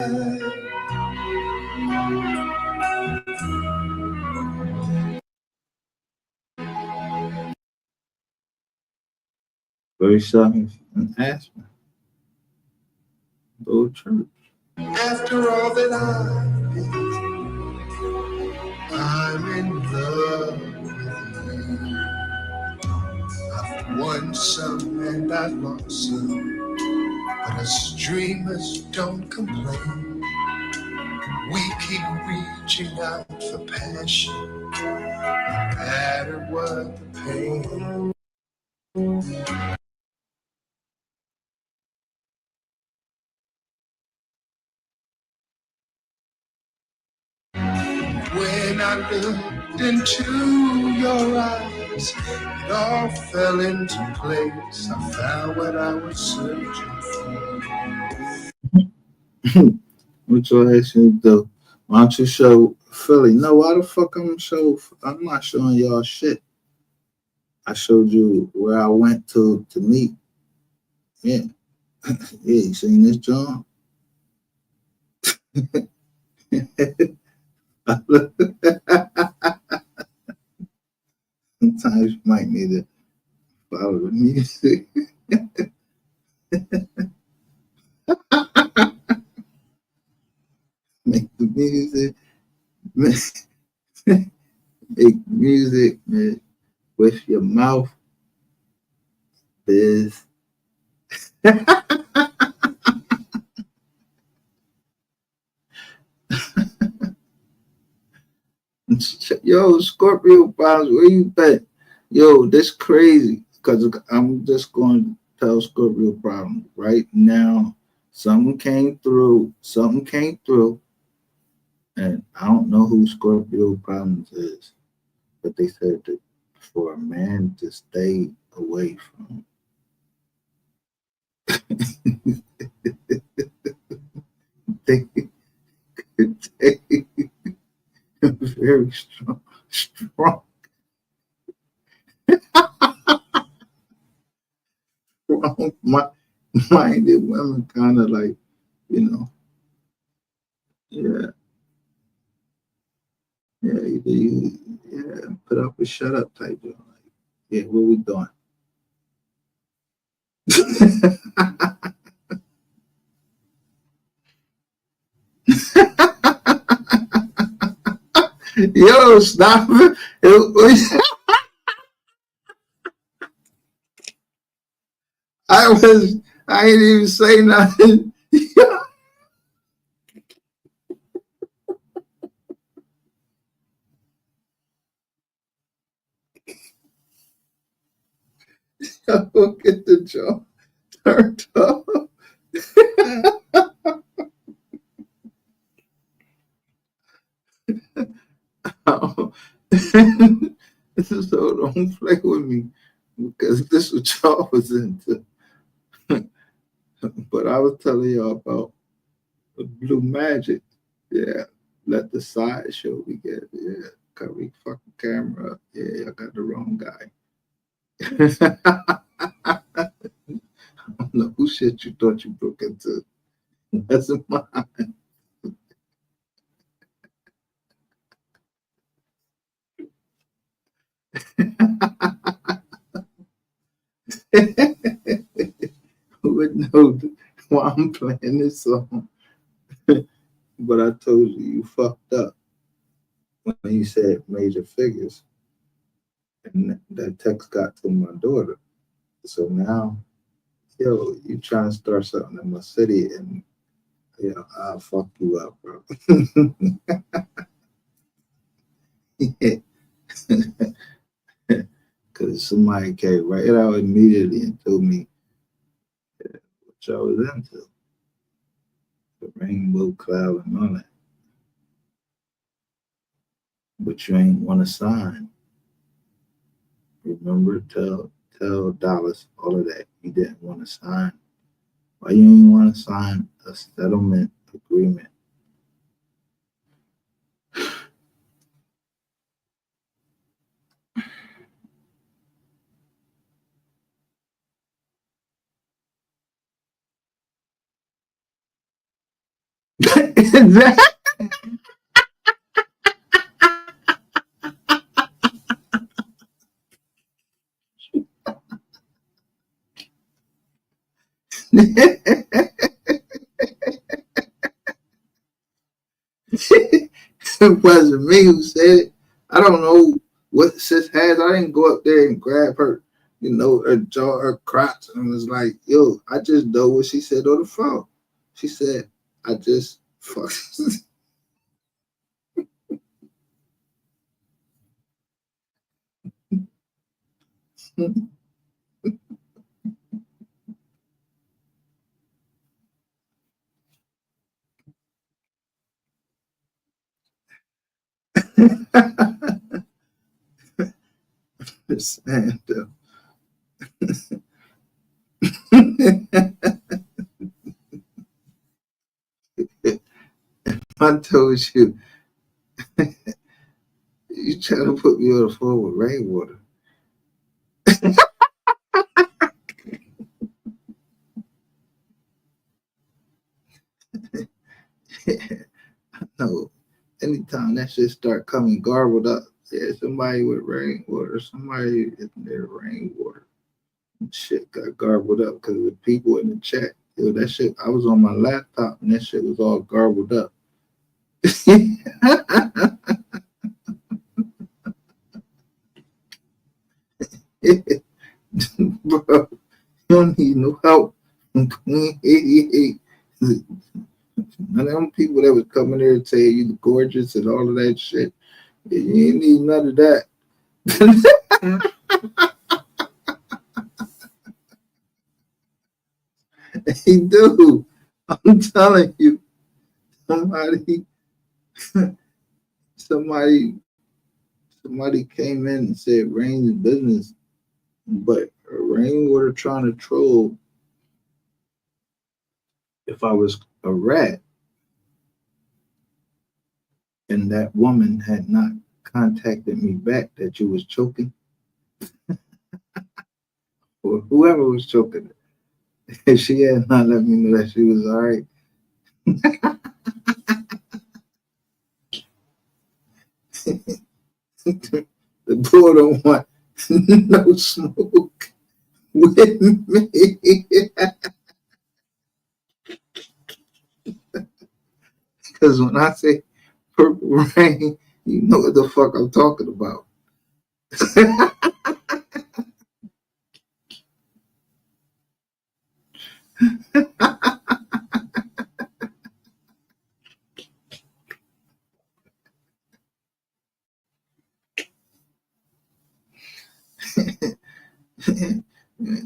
Very something in Aspen, the old church. After all that I've been, I'm in love with you. I've won some and I've lost some, but us dreamers don't complain. We keep reaching out for passion, no matter what the pain. When I looked into your eyes, it all fell into place. I found what I was searching for. What you asking though? Why don't you show Philly? No, why the fuck I'm not showing y'all shit. I showed you where I went to meet. Yeah. Yeah, you seen this John? Sometimes you might need to follow the music. Make the music. Make music man, with your mouth. Biz. Yo, Scorpio problems, where you been? Yo, this crazy. Because I'm just going to tell Scorpio problem right now. Something came through, and I don't know who Scorpio problems is, but they said that for a man to stay away from. they, Very strong, strong, strong minded women, kind of like, you know, yeah, yeah, either you, yeah, put up or shut up type of like, yeah, what we doing? Yo, stop it. I was, I ain't even say nothing. Yo, get the joke turned up. So don't play with me because this is what y'all was into. But I was telling y'all about the blue magic. Yeah, let the side show we get. Yeah, cover your fucking camera up. Yeah, I got the wrong guy. I don't know who shit you thought you broke into. That's mine. Who would know why I'm playing this song? But I told you, you fucked up when you said major figures. And that text got to my daughter. So now, yo, you trying to start something in my city and, you know, I'll fuck you up, bro. Because somebody came right out immediately and told me what y'all was into. The rainbow cloud and all that. But you ain't want to sign. Remember, tell Dallas all of that. You didn't want to sign. Why you ain't want to sign a settlement agreement? Exactly. It wasn't me who said it. I don't know what sis has. I didn't go up there and grab her, you know, her jaw, her crotch, and was like, yo, I just know what she said on the phone. She said, I just fuck. And, I told you, you trying to put me on the phone with rainwater. No, anytime that shit start coming garbled up, yeah, somebody with rainwater, somebody in their rainwater. Shit got garbled up because of the people in the chat. Yo, that shit, I was on my laptop and that shit was all garbled up. Bro, you don't need no help from Queen 88. None of them people that was coming there and saying you gorgeous and all of that shit. You ain't need none of that. He do. I'm telling you, somebody, somebody, somebody came in and said Rain's business, but Rainwater trying to troll if I was a rat. and that woman had not contacted me back that you was choking, or whoever was choking her, if she had not let me know that she was all right, the boy don't want no smoke with me. Because when I say purple rain, you know what the fuck I'm talking about.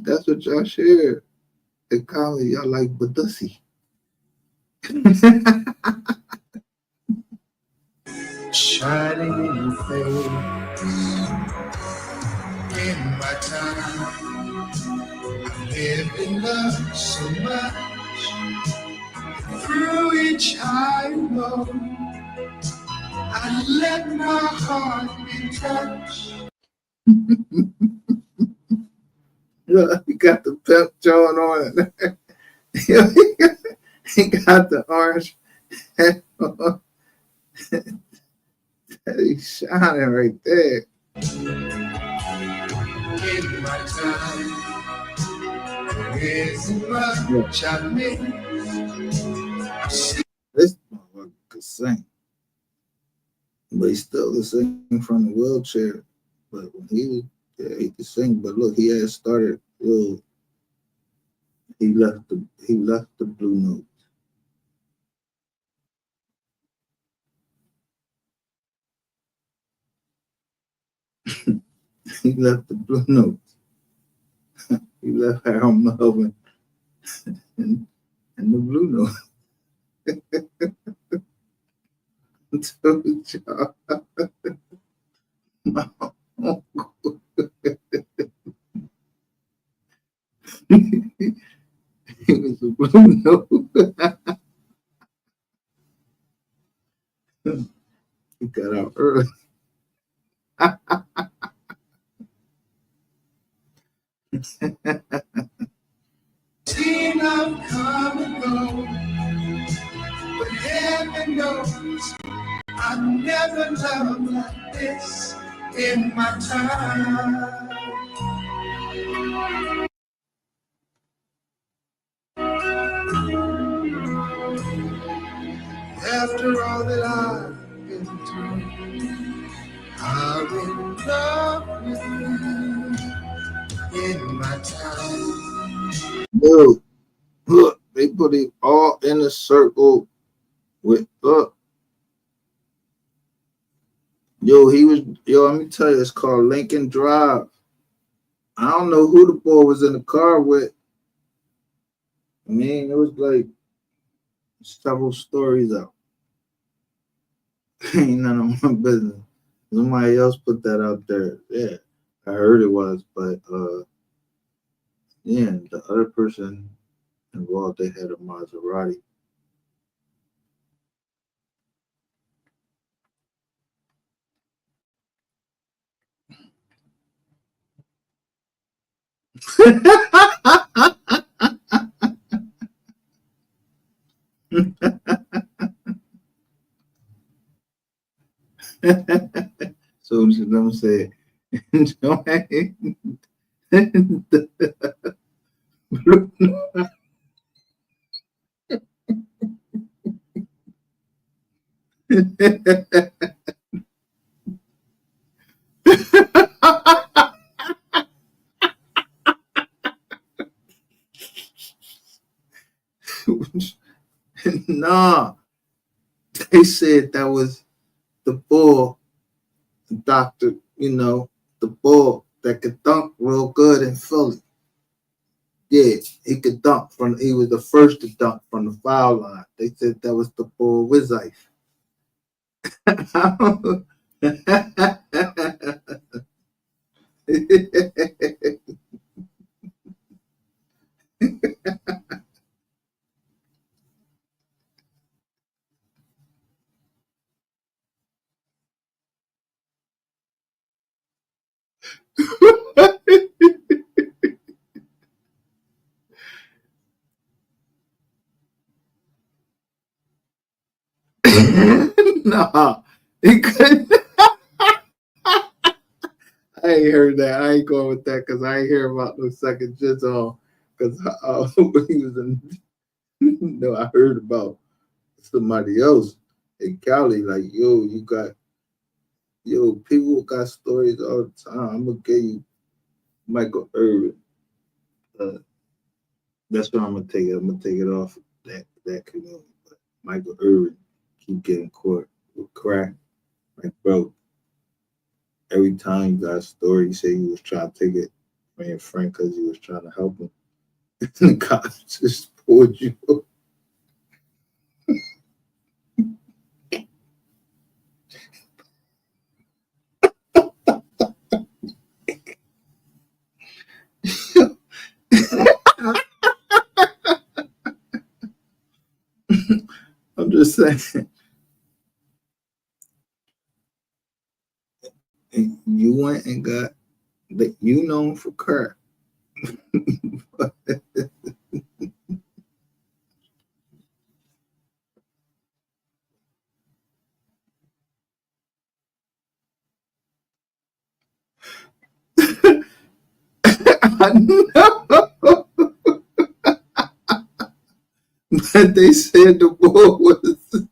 That's what y'all share. They call it y'all like Badussy. Shining in your face. In my time, I lived in love so much. Through each high and low, I let my heart be touched. Look, he got the pep joint on it. He got the orange hat on. He's shining right there. In my time, there isn't much I miss. This motherfucker could sing. But he's still the sing from the wheelchair. But when he could sing. But look, he had started. He left the blue note. He left the blue note. He left Harold Melvin and the blue note. Told y'all. My uncle. He was the blue note. He got out early. Seen love come and go, but heaven knows I never loved like this in my time. After all that I've been through, I'm in love with you in my time. Yo, look, they put it all in a circle with look. Yo, let me tell you, it's called Lincoln Drive. I don't know who the boy was in the car with. I mean, it was like several stories out. Ain't none of my business. Somebody else put that out there. Yeah, I heard it was, but yeah, the other person involved, they had a Maserati. So them said, Joanne, nah, they said that was the bull, the doctor, the bull that could dunk real good in Philly. Yeah, he could dunk he was the first to dunk from the foul line. They said that was the bull Wizife. Nah, he couldn't. I ain't heard that. I ain't going with that because I ain't hear about no second jizzle. Because when he was in, no, I heard about somebody else in Cali. Like, people got stories all the time. I'm gonna give you Michael Irvin. Uh, that's what I'm gonna take it. I'm gonna take it off that community. But Michael Irvin keep getting caught with crack. Like, bro, every time you got a story, you say you was trying to take it from your friend because you was trying to help him. The cops just pulled you. I'm just saying, you went and got that you known for crack. I know, but they said the boy was.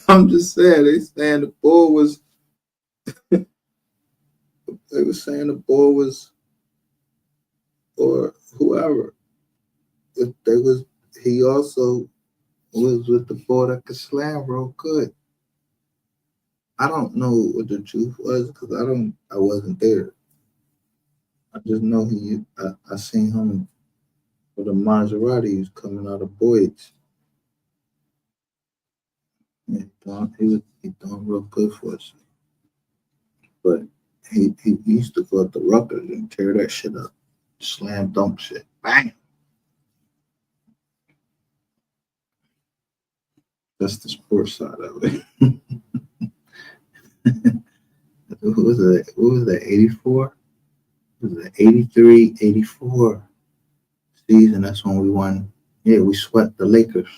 I'm just saying, they saying the boy was. They were saying the boy was, or whoever. If they was, he also was with the boy that could slam real good. I don't know what the truth was because I wasn't there. I just know I seen him with a Maserati. He was coming out of Boyd's. Yeah, he doing real good for us. But he used to go up the Rutgers and tear that shit up, slam dunk shit, bang. That's the sports side of it. What was it? What was that? 84? Was it 83, 84 season? That's when we won. Yeah, we swept the Lakers.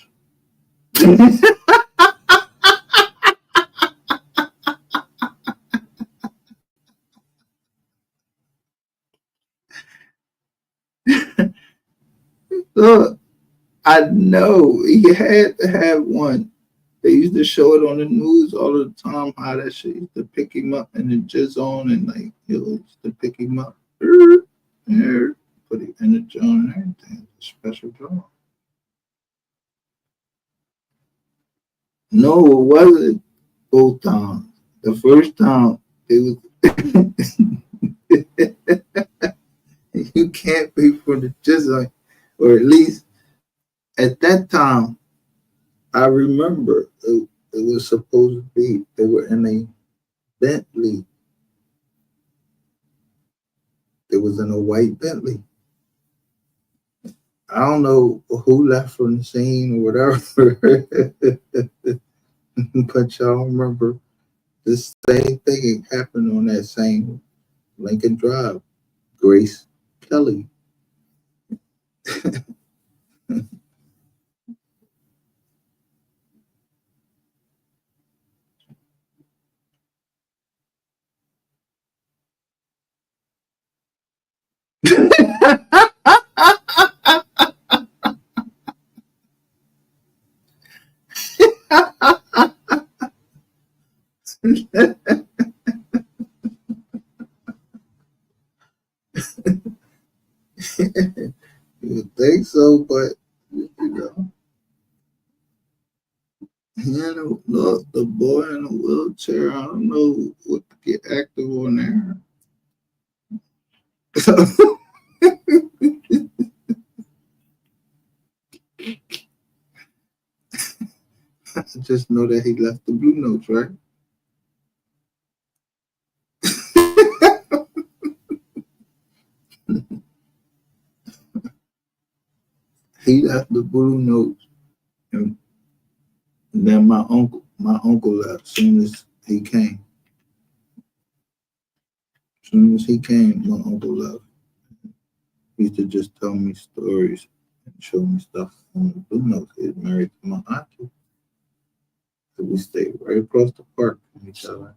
Look, I know he had to have one. They used to show it on the news all the time how that shit used to pick him up in the jizz on and like used to pick him up. Put it in the joint and everything. Special joint. No, it wasn't both times. The first time it was you can't pay for the jizz, or at least at that time I remember it was supposed to be they were in a Bentley. It was in a white Bentley. I don't know who left from the scene or whatever, but y'all remember this same thing happened on that same Lincoln Drive. Grace Kelly. You would think so, but you know, look, the boy in the wheelchair. I don't know what to get active on there. I just know that he left the blue notes, right? He left the blue notes, and then my uncle left as soon as he came. soon as he came, my uncle left. He used to just tell me stories and show me stuff on the Blue Note. He's married to my auntie. So we stayed right across the park from each other.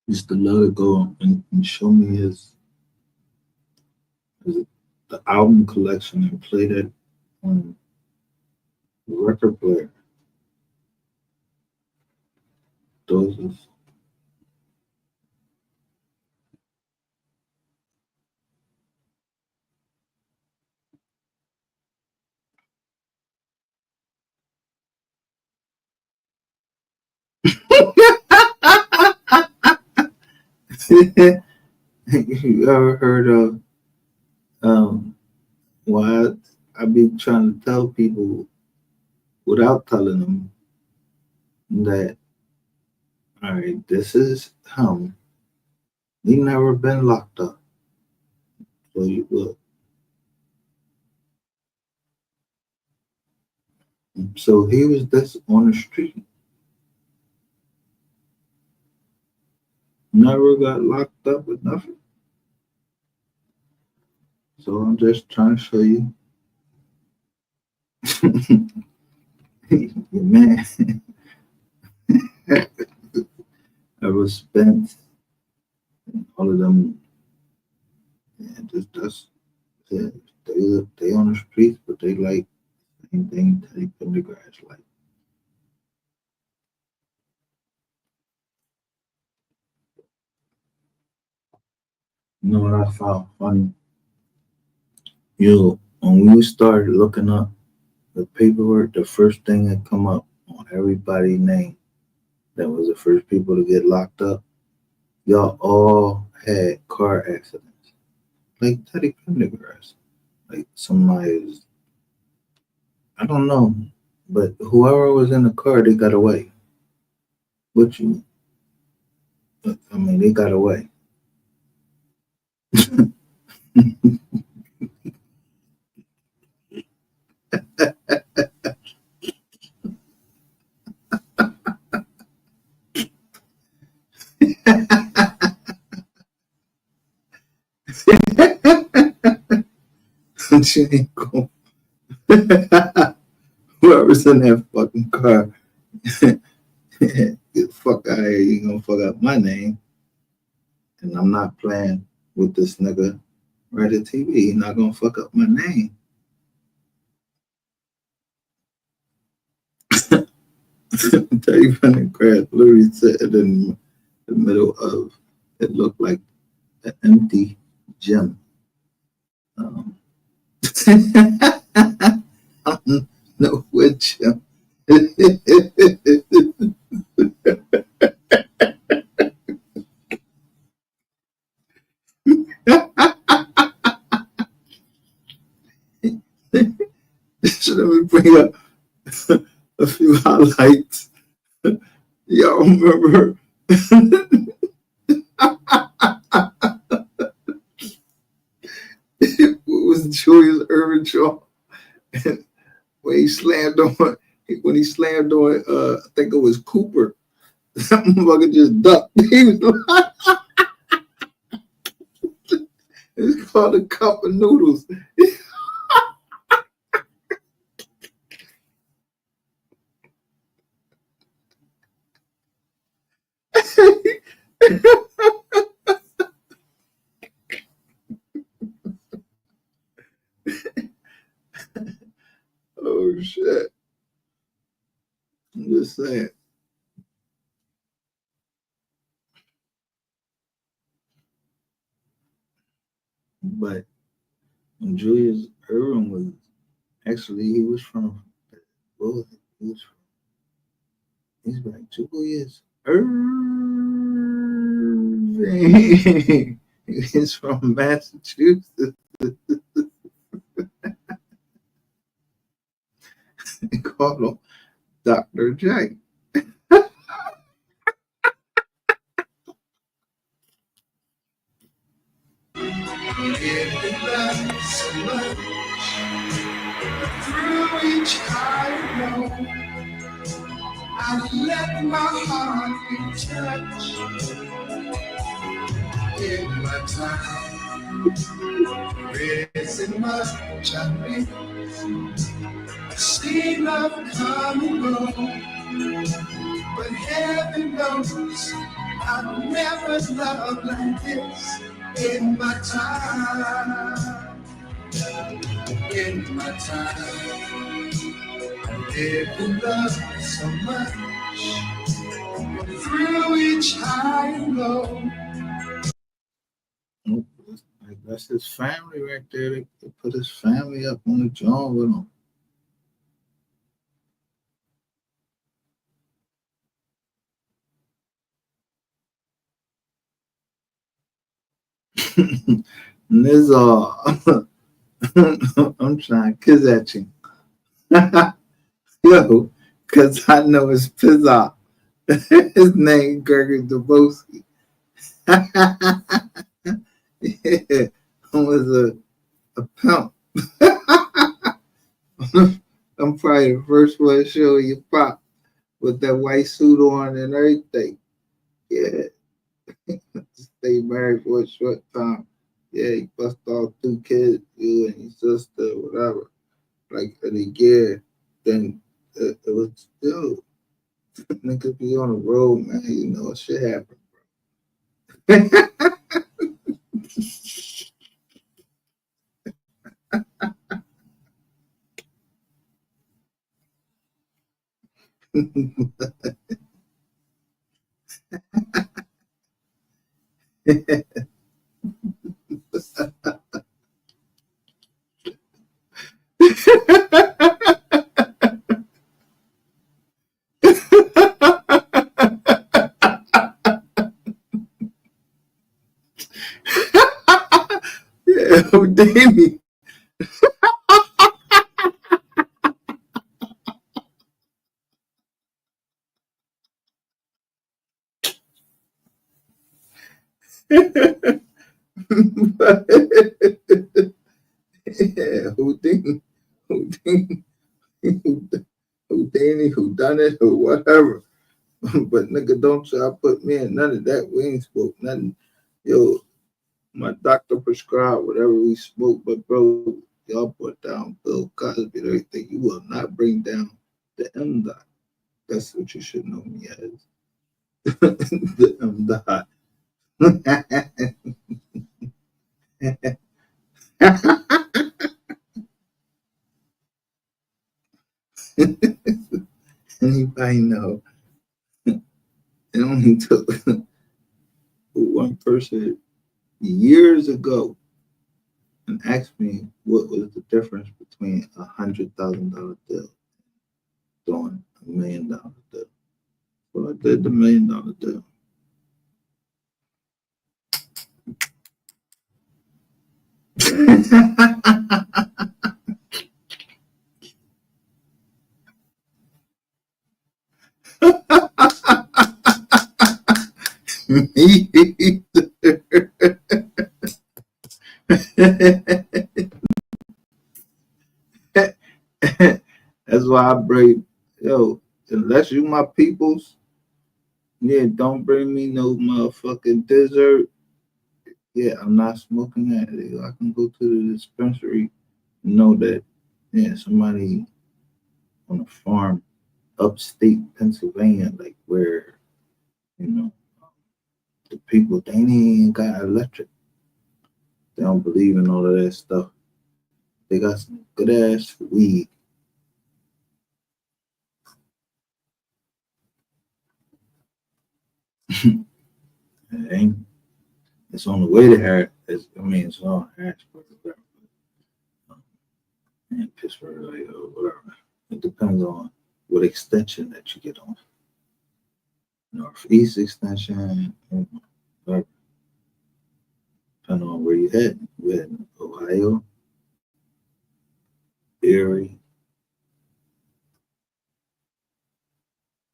He used to love to go and show me his the album collection and play that on the record player. Those is you ever heard of why I be trying to tell people without telling them that all right, this is him. He never been locked up. So you look. So he was just on the street. Never got locked up with nothing. So I'm just trying to show you. Man, I was spent all of them. Yeah, yeah, they on the streets, but they like same thing Teddy Pendergrass like. You know what I found funny? When we started looking up the paperwork, the first thing that come up on everybody's name that was the first people to get locked up, y'all all had car accidents. Like Teddy Pendergrass. Like somebody was, I don't know, but whoever was in the car, they got away. What you, I mean, they got away. She ain't going. Whoever's in that fucking car, get the fuck out of here. You gonna fuck up my name. And I'm not playing with this nigga right at TV. He's not gonna fuck up my name. Teddy Pendergrass literally sitting in the middle of it looked like an empty gym. Um, no wood gym. So let me bring up a few highlights. Y'all remember what was Julius Irvin when he slammed on I think it was Cooper. That motherfucker just ducked. He was like, it's called a cup of noodles. Oh shit. I'm just saying. But Julius Irvin was actually he was from well, he's like Julius Irving. He's from Massachusetts. They call him Dr. J. reach high and low. I let my heart be touched in my time. There isn't much I miss. I see love come and go, but heaven knows I've never loved like this in my time. In my time, I've lived in love so much. Through each high and low. That's his family right there. They put his family up on the joint with him. Nizar, I'm trying to kiss at you. Yo, because I know it's Pizza. His name Gregory Dubowski. Yeah, I was a pimp. I'm probably the first one to show you pop with that white suit on and everything. Yeah, stay married for a short time. Yeah, he bust off 2 kids, you and your sister, whatever. Like in a year, then it was still nigga be on the road, man. You know, shit happen. Yeah, Houdini. Yeah, Houdini, Houdini, Houdini, who done it, or whatever. But nigga, don't try to put me in none of that. We ain't spoke nothing. Yo, my doctor prescribed whatever we smoke, but bro, y'all put down Bill Cosby and everything. You will not bring down the M dot. That's what you should know me as. The M dot. Anybody know? It only took one person years ago and asked me what was the difference between $100,000 deal doing $1 million deal. Well, I did the $1 million deal. Me either. That's why I bring, yo, unless you my peoples, yeah, don't bring me no motherfucking dessert. Yeah, I'm not smoking that. I can go to the dispensary and know that, yeah, somebody on a farm upstate Pennsylvania, like where, you know, the people, they ain't even got electric. They don't believe in all of that stuff. They got some good ass weed. It ain't, it's on the way to Harris. It's on Harrisburg, whatever. And Pittsburgh, like, or whatever. It depends on what extension that you get on. Northeast extension, whatever. Depending on where you head. You head in Ohio, Erie.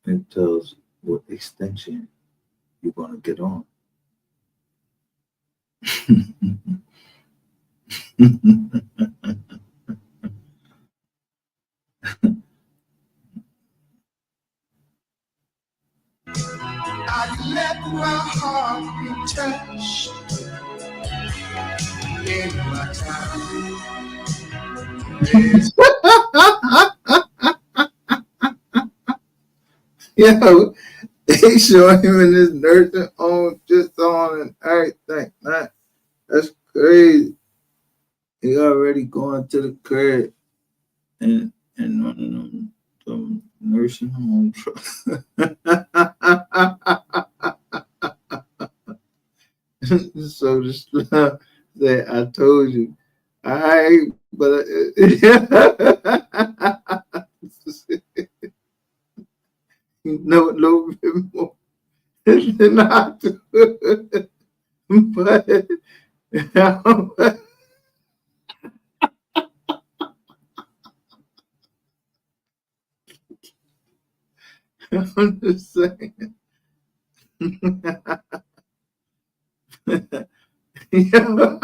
It tells what extension you're going to get on. There's Yo, they show him in his nursing home just on and everything. Man, that's crazy. He already going to the crib and one of them nursing home trucks. So just say, I told you. I but you know a little bit more than I do. But I'm just saying. Yeah.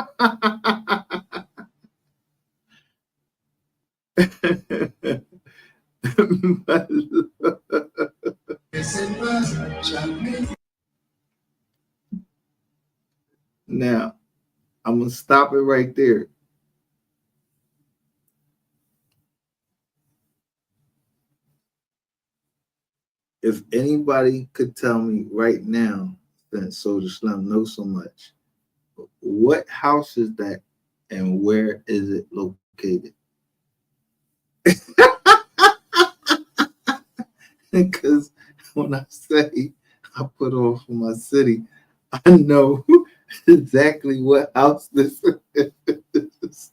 But isn't much of me. now I'm gonna stop it right there. If anybody could tell me right now, since Soldier Slim knows so much, what house is that and where is it located? Because when I say I put on for my city, I know exactly what house this is.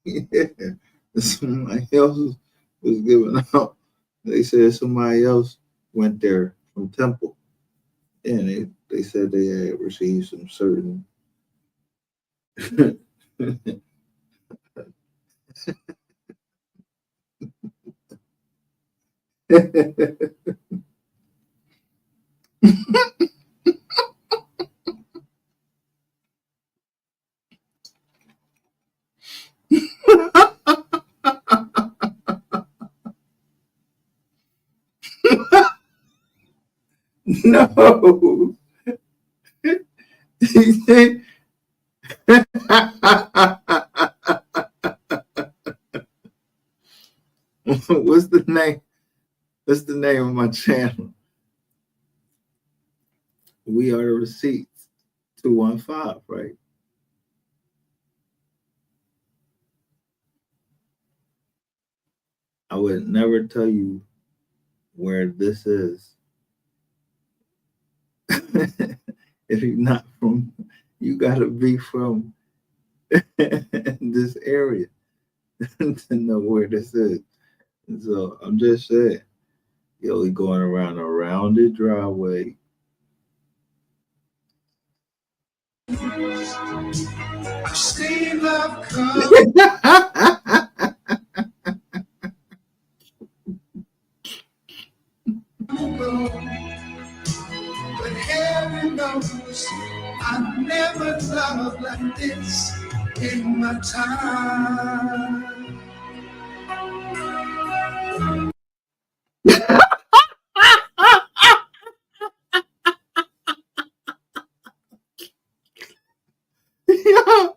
Yeah. Somebody else was giving out. They said somebody else went there from Temple. And they said they had received some certain no. What's the name? What's the name of my channel? We are the receipts. 215, right? I would never tell you where this is. If you're not from, you gotta be from this area to know where this is. So I'm just saying, yo, we going around a rounded driveway. I've seen love come and go, but heaven knows I've never loved like this in my time. Yo,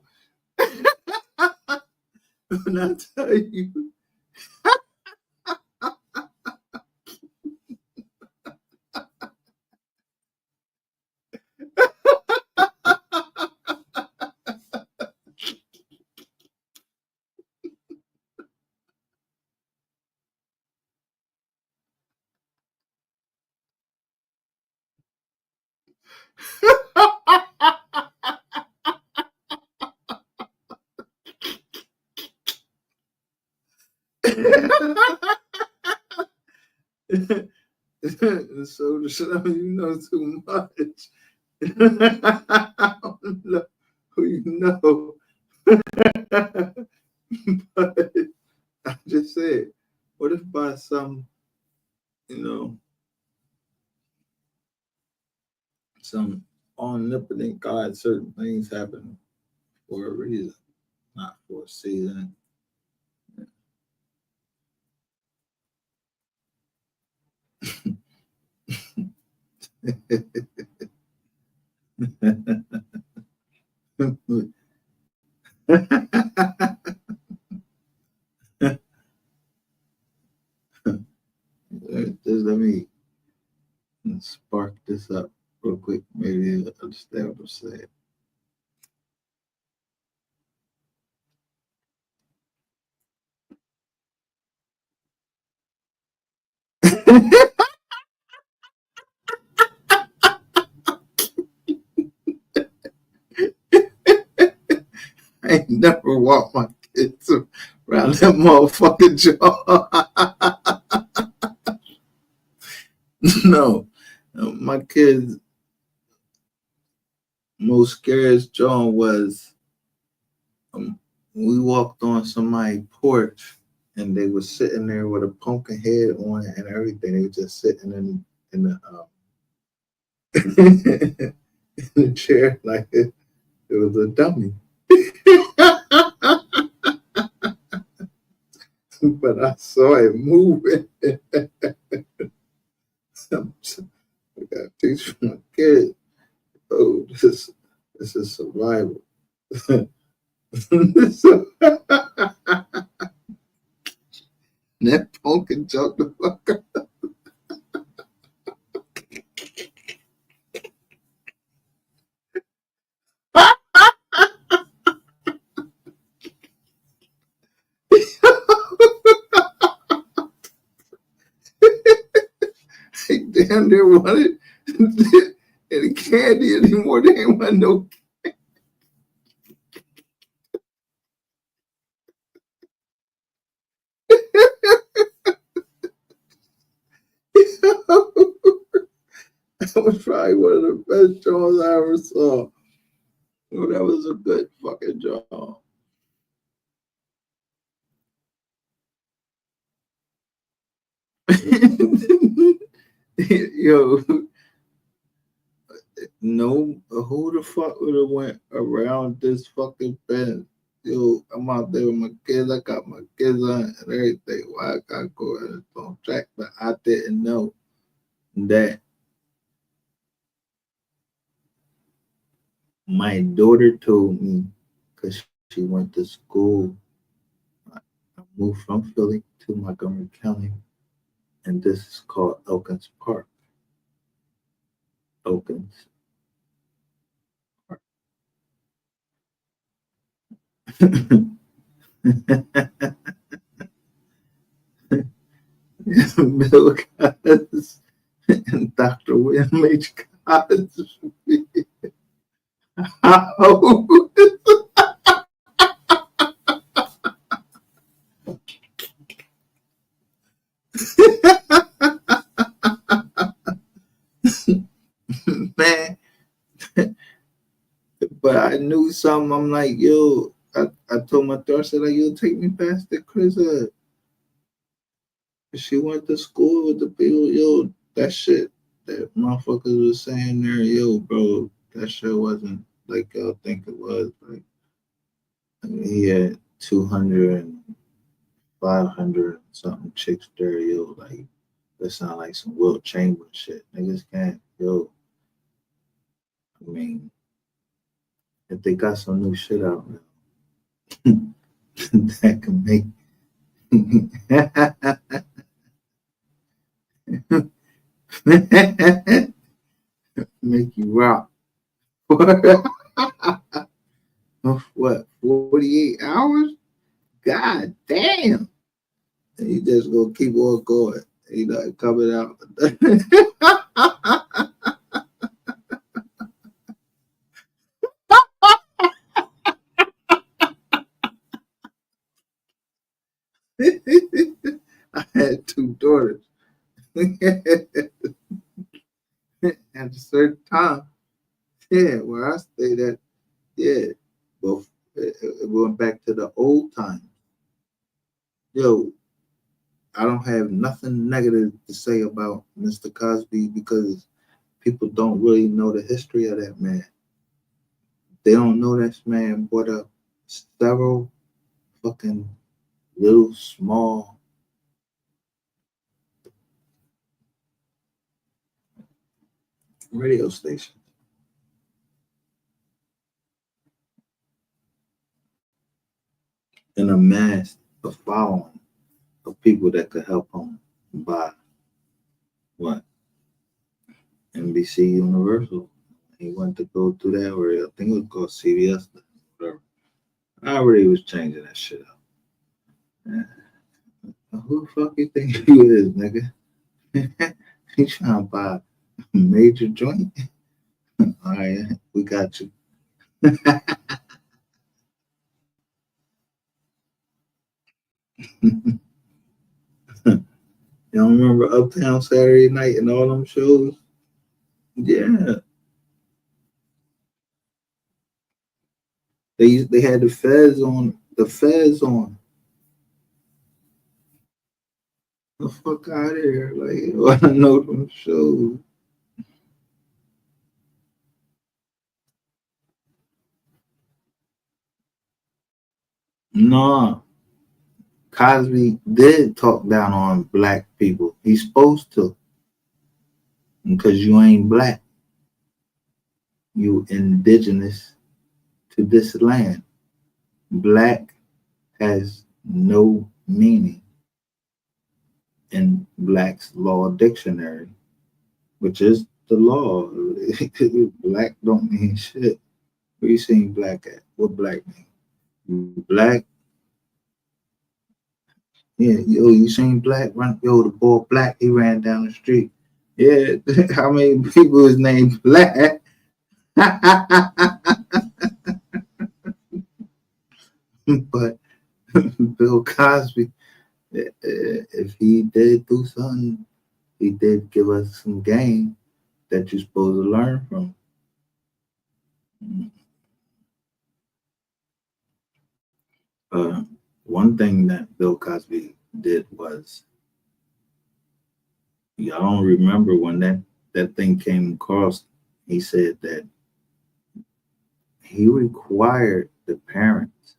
when I tell you, so you know too much. I don't know who you know. But I just said, what if by some, you know, some omnipotent God, certain things happen for a reason, not for a season. Just let me spark this up real quick. Maybe you'll understand what I'm saying. I ain't never walked my kids around that motherfucking jaw. No, my kids' most scariest jaw was we walked on somebody's porch and they was sitting there with a pumpkin head on it and everything. They were just sitting in the in the chair like it was a dummy. But I saw it moving. I got to teach my kids. Oh, this is survival. So, that pumpkin jumped the fuck up. They damn near wanted any candy anymore. They ain't want no. That was probably one of the best draws I ever saw. Oh, that was a good fucking draw. Yo, no, who the fuck would have went around this fucking fence? Yo, I'm out there with my kids. I got my kids on and everything. Why I gotta go and on track? But I didn't know that my daughter told me because she went to school. I moved from Philly to Montgomery County, and this is called Elkins Park. Elkins Park. Bill Cosby and Dr. William H. Cosby. How? Man, but I knew something. I'm like, yo, I told my daughter, I said, like, yo, take me past the Chris. She went to school with the people, yo, that shit that motherfuckers was saying there, yo, bro, that shit wasn't like y'all think it was. Like, I mean, he had 200 and 500 something chicks there, yo, like, that sound like some Will Chamberlain shit. Niggas can't, yo, I mean, if they got some new shit out now, that can make make you rock. What, 48 hours? God damn. And you just gonna keep on going. You know, coming out. I had two daughters. At a certain time, yeah, where I stayed at, yeah. But it went back to the old times. Yo, I don't have nothing negative to say about Mr. Cosby because people don't really know the history of that man. They don't know this man brought up several fucking little small radio stations. and amassed a following of people that could help him buy what? NBC Universal. He went to go to that, or I think it was called CBS, whatever. I already was changing that shit up. Yeah. Who the fuck you think you is, nigga? You trying to buy a major joint? All right, we got you. You don't remember Uptown Saturday Night and all them shows? Yeah, they had the feds on. The feds on. The fuck out of here! Like, I know them shows. Nah, Cosby did talk down on black people. He's supposed to, because you ain't black. You indigenous to this land. Black has no meaning in Black's Law Dictionary, which is the law. Black don't mean shit. Where you seeing black at? What black mean? Black? Yeah, yo, you seen black run? Yo, the boy black, he ran down the street. Yeah, how many people is named Black? But Bill Cosby, if he did do something, he did give us some game that you're supposed to learn from. Uh, One thing that Bill Cosby did was, y'all don't remember when that thing came across. He said that he required the parents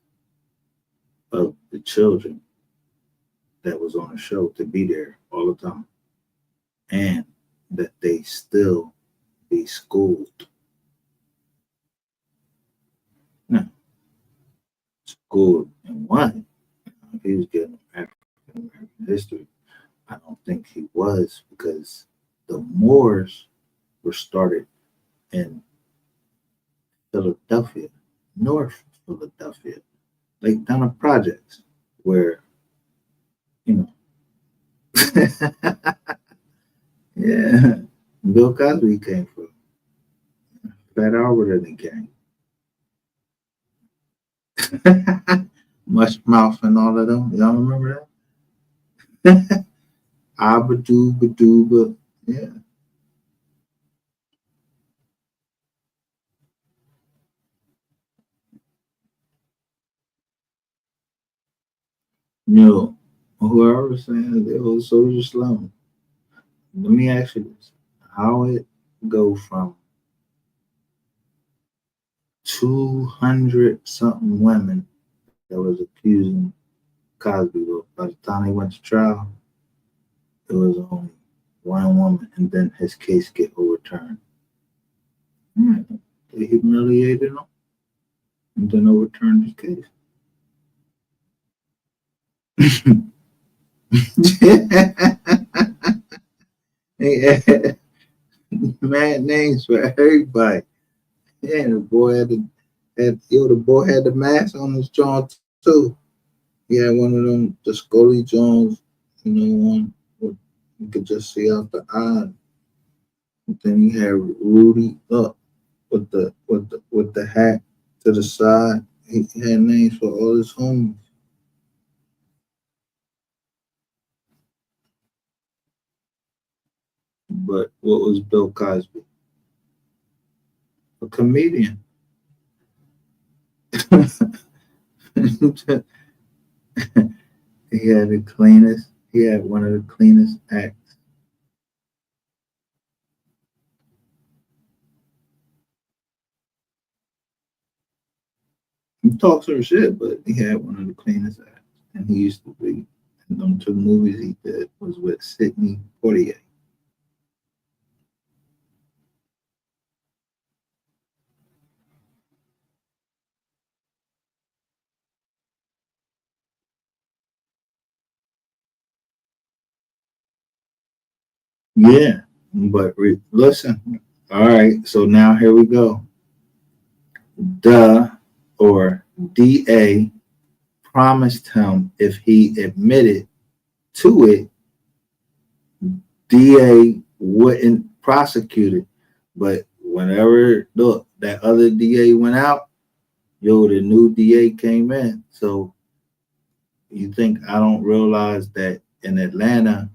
of the children that was on the show to be there all the time, and that they still be schooled. Now, schooled in what? If he was getting African American history, I don't think he was, because the Moors were started in Philadelphia, North Philadelphia, like down the projects where, you know, yeah, Bill Cosby came from. Fat Albert and gang. Mush Mouth and all of them. Y'all remember that? Abadooba Dooba. Yeah. You know, whoever was saying they was social slum. Let me ask you this. How it go from 200 something women that was accusing Cosby, but by the time they went to trial, it was only one woman, and then his case get overturned. Yeah. They humiliated him and then overturned his case. He had mad names for everybody. Yeah, the boy the boy had the mask on his jaw too. He had one of them, the Scully Jones, one where you could just see out the eye. And then he had Rudy up with the hat to the side. He had names for all his homies. But what was Bill Cosby? A comedian. He had the cleanest. He had one of the cleanest acts. He talks some shit, but he had one of the cleanest acts. And he used to be. And them two movies he did was with Sidney Poitier. Yeah, but listen. All right, so now here we go. The or DA promised him if he admitted to it, DA wouldn't prosecute it. But whenever look that other DA went out, yo, the new DA came in. So you think I don't realize that in Atlanta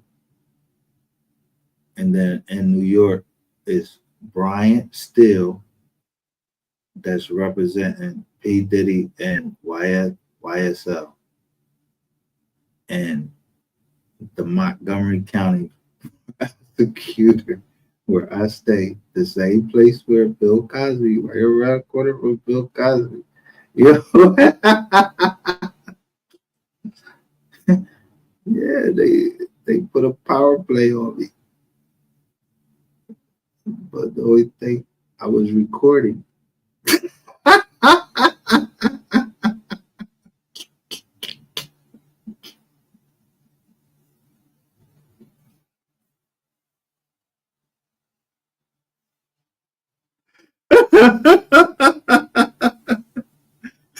and then in New York is Bryant Steele that's representing P. Diddy and YSL. And the Montgomery County prosecutor where I stay, the same place where Bill Cosby, right around the corner from Bill Cosby. You know? Yeah, they put a power play on me. But the only thing I was recording.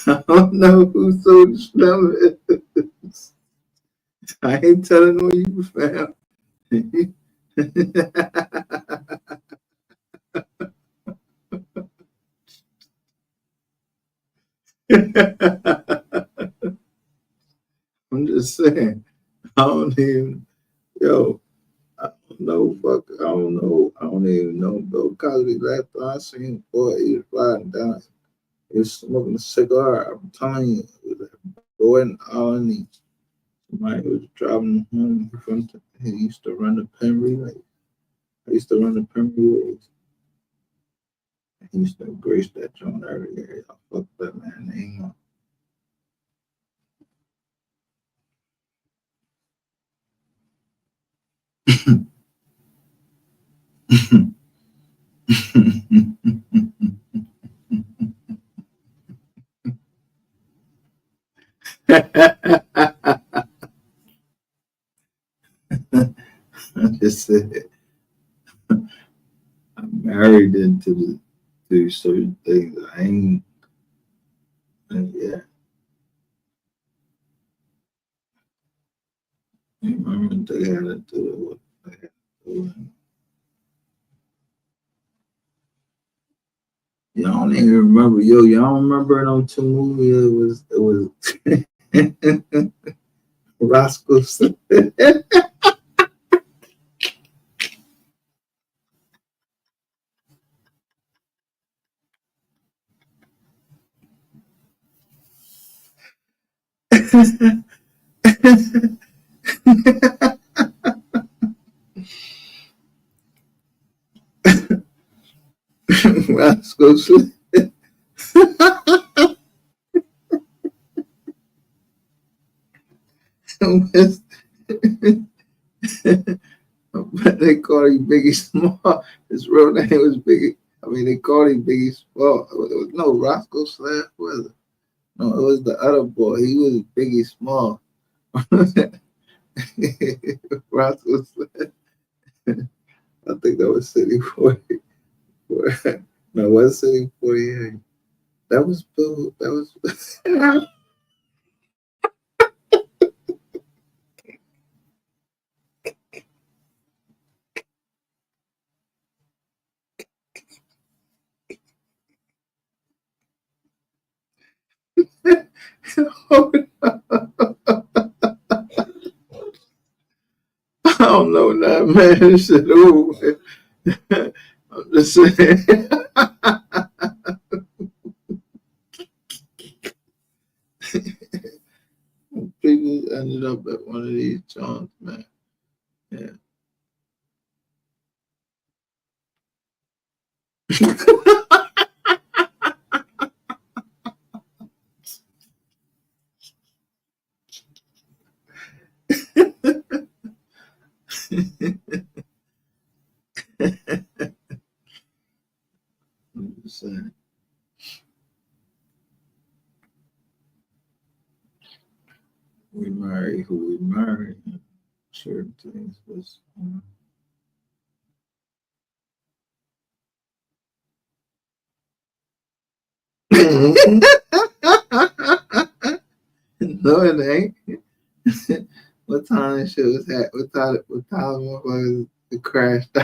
I don't know who sold the slummers. I ain't telling on you, fam. I'm just saying. I don't even, yo, I don't know, fuck, I don't know. I don't even know Bill Cosby. Last time I seen him, boy, he was riding down. He was smoking a cigar. I'm telling you, it was a boy and all in the somebody was driving home from he used to run the pen relay. I used to run the pen relays. He used to grace that joint every year. I fucked that man name up. I just said I'm married into to certain things. I ain't yeah. I remember they had to do it what they had to do. Y'all don't even remember, yo, y'all remember them two movies? It was Roscoe's Roscoe's they call him Biggie Small. His real name was Biggie. I mean, they called him Biggie Small. It was no Roscoe Slash, was it? No, it was the other boy. He was Biggie Small. Roscoe Slash. I think that was City 40. No, it was City 48. That was Bill. That was. I don't know that man. Shit, ooh. I'm just saying. People ended up at one of these joints, man. Yeah. I'm just saying. We marry who we marry. Certain things was. No, it ain't. What time this shit was at? What time motherfuckers it crashed?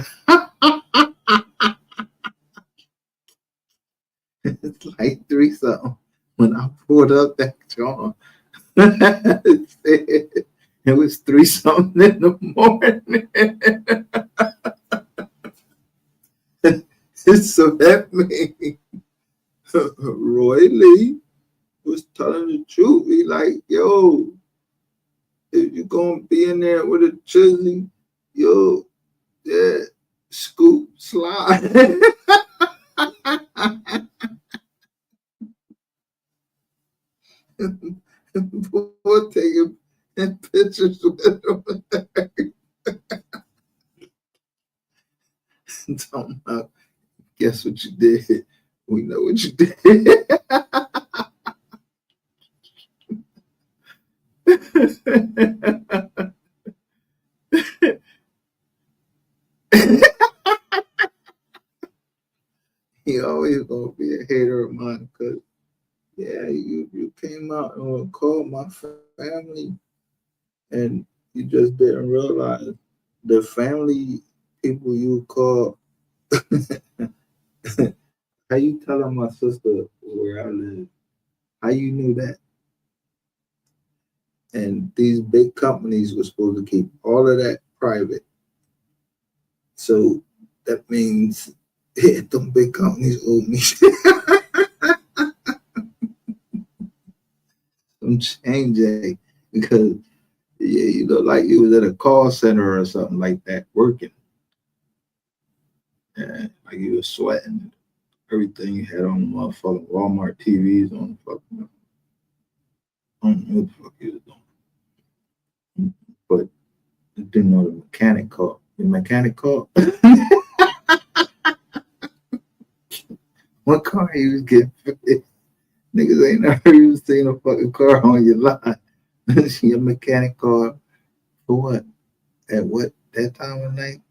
It's like 3 something. When I pulled up that joint, it was 3 something in the morning. So that means Roy Lee was telling the truth. He like, yo, if you gonna be in there with a chili, yo, yeah, scoop, slide. Boy, taking pictures with him. Talking about, guess what you did? We know what you did. He always gonna be a hater of mine because yeah, you came out and called my family and you just didn't realize the family people you call. How you telling my sister where I live? How you knew that? And these big companies were supposed to keep all of that private. So that means them big companies owe me some change, because yeah, you look like you was at a call center or something like that working. Yeah, like you was sweating. Everything you had on the motherfucking Walmart TVs on the fucking. I don't know what the fuck you was doing. But I didn't know the mechanic called. The mechanic called. What car he was getting fixed? Niggas ain't never even seen a fucking car on your line. Your mechanic called for what? At what? That time of night?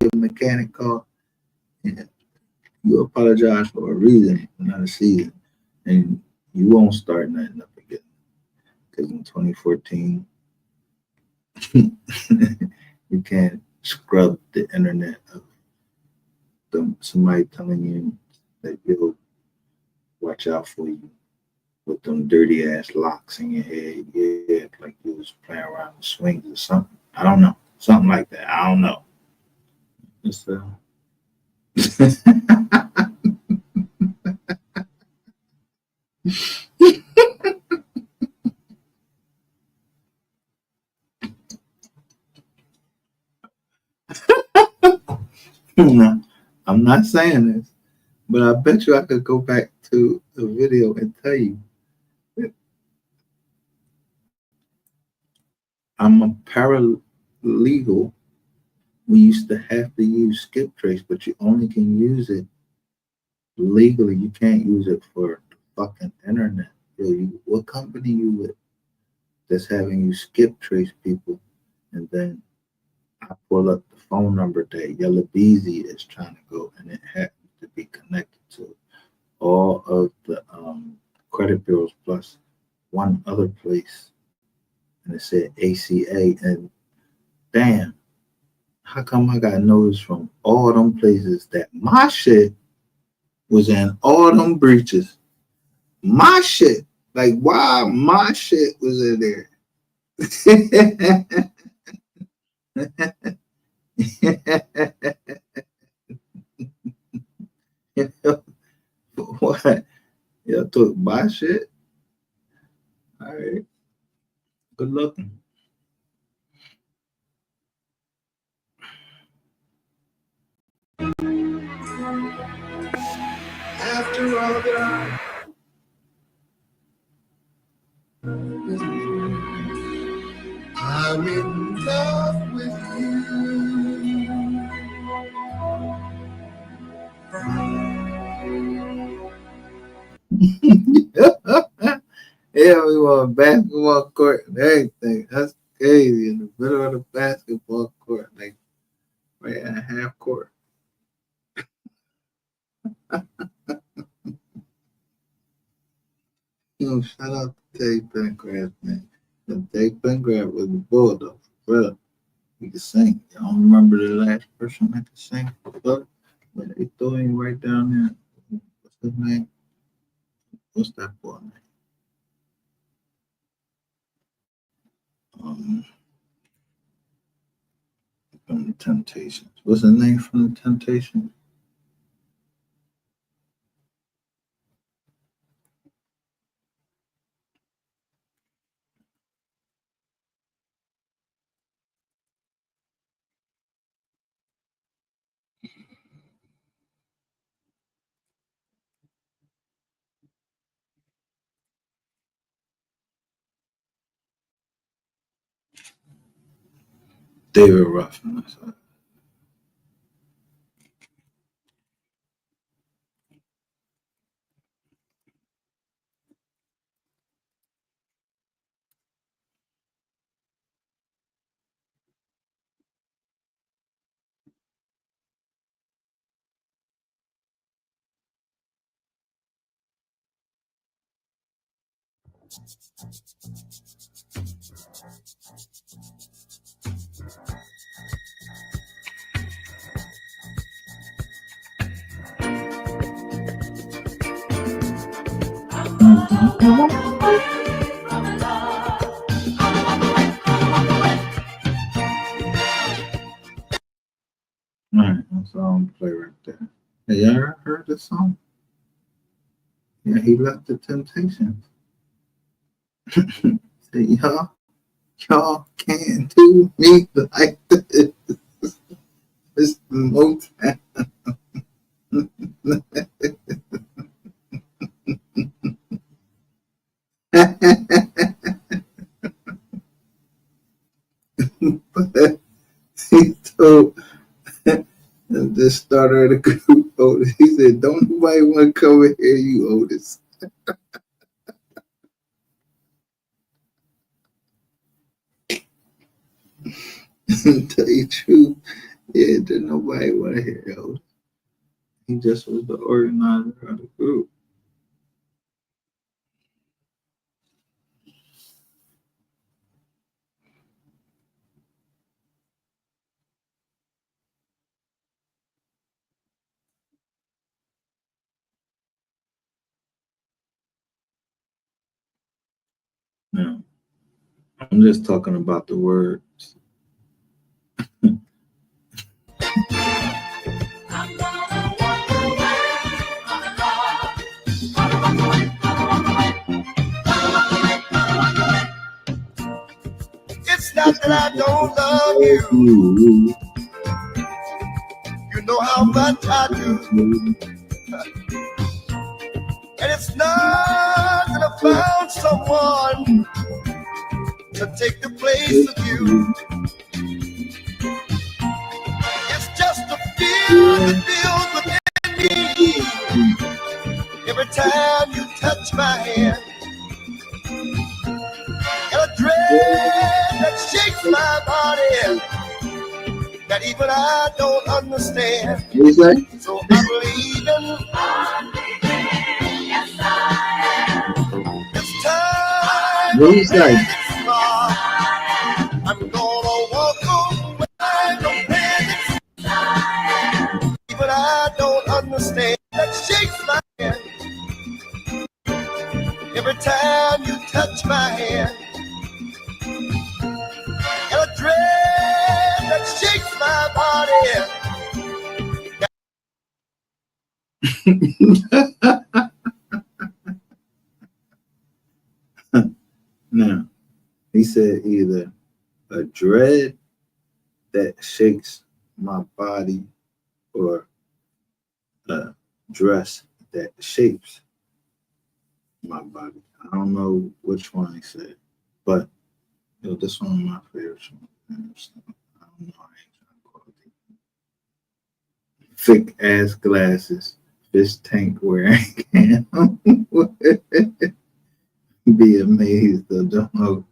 Your mechanic called. Yeah. You apologize for a reason, not a season. And you won't start nothing up again. Because in 2014, you can't scrub the internet of somebody telling you that you'll watch out for you with them dirty ass locks in your head. Yeah, like you was playing around with swings or something. I don't know. Something like that. I don't know. It's, no, I'm not saying this, but I bet you I could go back to the video and tell you that I'm a paralegal. We used to have to use skip trace, but you only can use it legally. You can't use it for the fucking internet. Yo, what company you with that's having you skip trace people, and then I pull up the phone number that Yellow Beezy is trying to go, and it happens to be connected to all of the credit bureaus plus one other place, and it said ACA, and damn, how come I got notice from all them places that my shit was in all them breaches? My shit, like why my shit was in there? What? Y'all took my shit? All right. Good looking. After all that I'm in love with you. Yeah, we won a basketball court and everything. That's crazy. In the middle of the basketball court, like right at half court. Yo, shout out to Dave Pengraft, man. Dave Pengraft was the bulldog, bro. He could sing. I don't remember the last person that could sing, but they throw him right down there. What's his name? What's that boy name? Um, from the Temptations. What's his name from the Temptations? David Ruffin. That's right. All right, that's all I'm play right there. Hey, y'all ever heard this song? Yeah, he left the Temptations. Say, y'all can't do me like this. It's the Motown. But he told the starter of the group, Otis, he said, don't nobody want to come in here, you Otis. Tell you the truth, yeah, did nobody want to hear Otis. He just was the organizer of the group. No, I'm just talking about the words. It's not that I don't love you. You know how much I do. And it's not that I found someone to take the place of you. It's just a fear that builds within me every time you touch my hand. And a dread that shakes my body that even I don't understand. What you say? So I'm leaving. Yes, I am. It's time. What you say? I'm gonna walk away. No panic. Even I don't understand. That shakes my hand every time you touch my hand. And a dread that shakes my body. Now, he said either a dread that shakes my body or a dress that shapes my body. I don't know which one he said, but this one of my favorite songs. I don't know. I ain't trying to quote it. Thick ass glasses, fish tank wearing can. Be amazed though, don't know.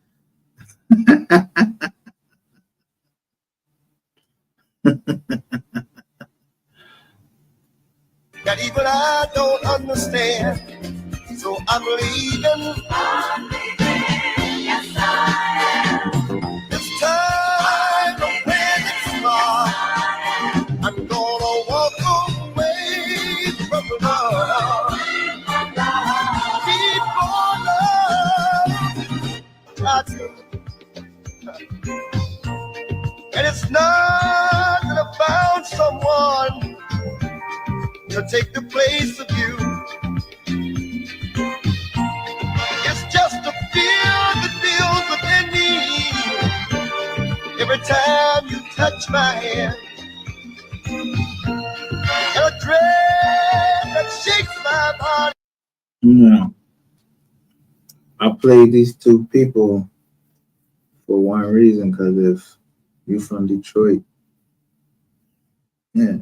That even I don't understand. So So I'm leaving. Yes, I am. It's time to win it smart. I'm gonna walk away from love. Keep on love. I do. And it's not that I found someone to take the place of you. It's just a fear that feels within me every time you touch my hand. And a dread that shakes my body. Yeah. I played these two people for one reason, because if you from Detroit, yeah.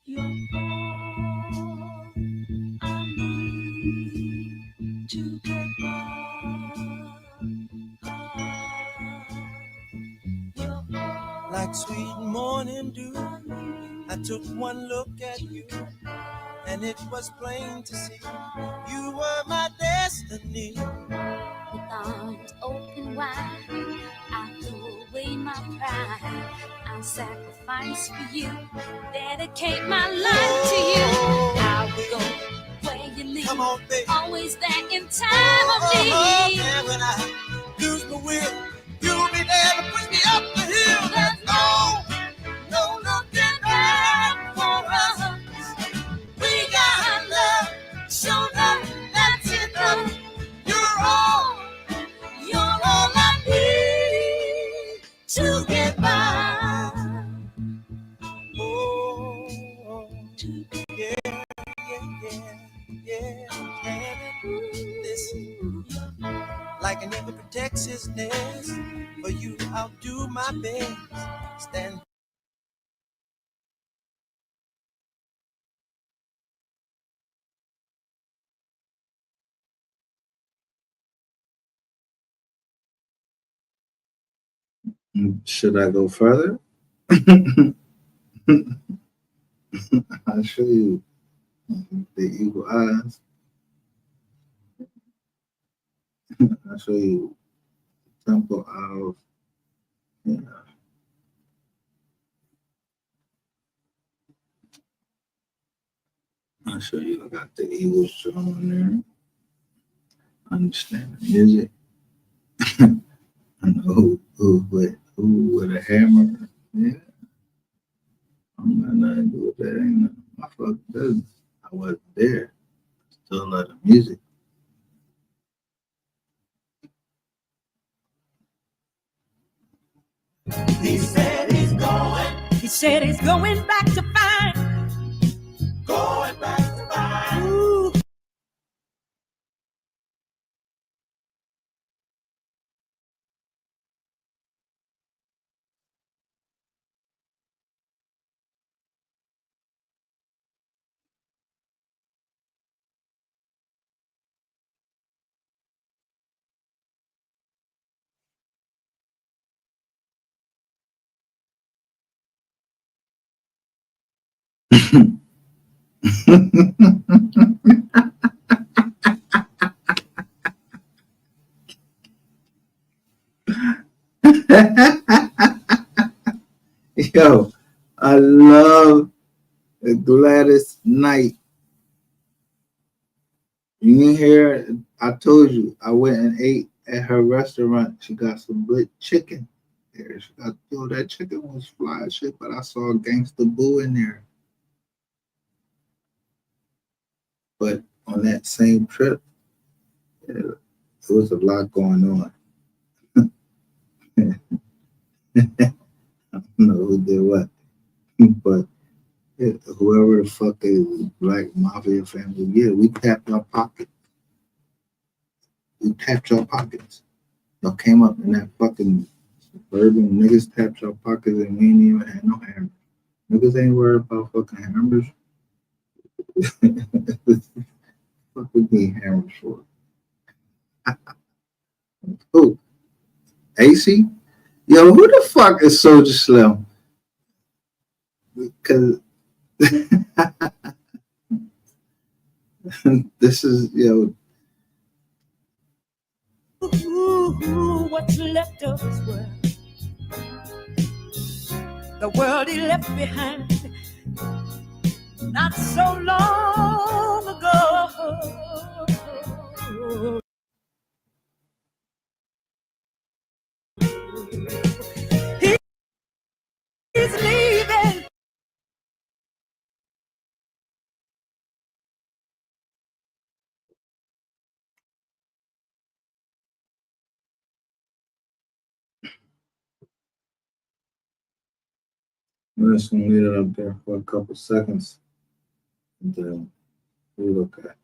You're all I need to get by. You're all Like sweet morning dew, I took one look at you, and it was plain to see you were my destiny. with arms open wide. I threw away my pride. I'll sacrifice for you, dedicate my life to you. I will go where you lead. Come on, baby. Always there in time of need. And when I lose my will, you'll be there to push me up the hill. There's no looking back for us. We got love, show love, that's enough. You're all I need to get by. Oh, yeah, yeah. And listen, like an eagle protects his nest, for you I'll do my best. Stand. Should I go further? I'll show you the eagle eyes. I'll show you temple owls. Yeah. I'll show you. I got the eagles drawn there. Understand the music. I know who with a hammer. Yeah. I don't got nothing to do with that. Ain't my fucking business. I wasn't there. Still love the music. He said he's going. He said he's going back to find. Going back to find. Ooh. Yo, I love Gladys Knight. You didn't hear? I told you I went and ate at her restaurant. She got some good chicken there. She got, yo, that chicken was fly as shit, but I saw Gangsta Boo in there. But on that same trip, yeah, there was a lot going on. I don't know who did what, but Yeah, whoever the fuck is, Black Mafia family, yeah, we tapped our pocket. We tapped your pockets. Y'all came up in that fucking suburban niggas tapped your pockets and we ain't even had no hammer. Niggas ain't worried about fucking hammers. Fuck we need hammers for? Who? AC? Yo, who the fuck is Soldier Slim? Because this is, yo. Ooh, what's left of his world? The world he left behind not so long ago. He's leaving. I'm just gonna leave it up there for a couple seconds. And then we look at.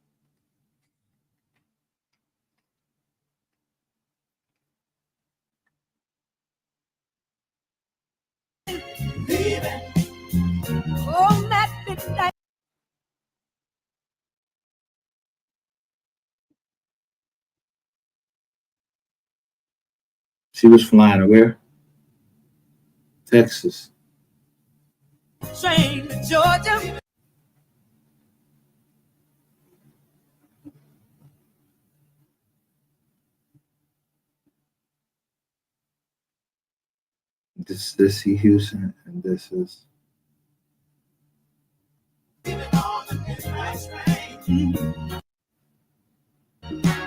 Leaving. Oh, that midnight. She was flying to where? Texas. Train to Georgia. This is Houston, and this is.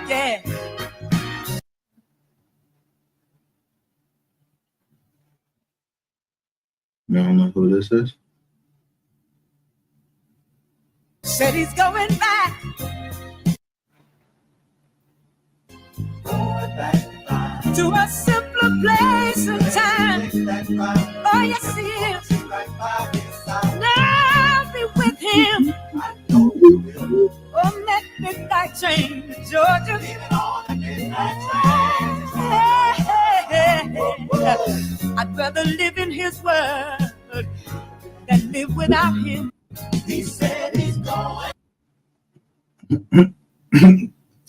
Yeah. You don't know who this is? Said he's going back. To a simpler place and time. Oh, yes, he is. Now I'll be with him on that midnight train to Georgia. I'd rather live in his world than live without him. He said he's going.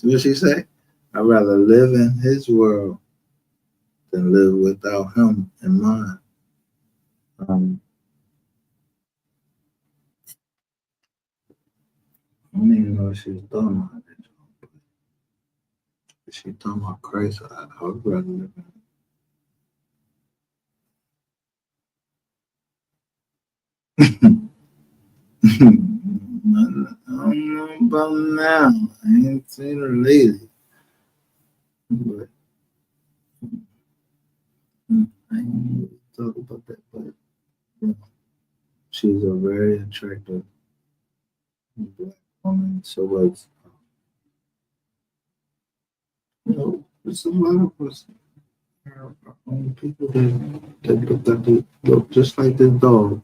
What she say? I'd rather live in his world than live without him in mine. I don't even know what she was talking about. If she talking about Christ, I would rather live in. I don't know about now. I ain't seen her lately. But I ain't really talk about that. But she's a very attractive black woman. So it's, there's a lot of us, our own people that look just like this dog.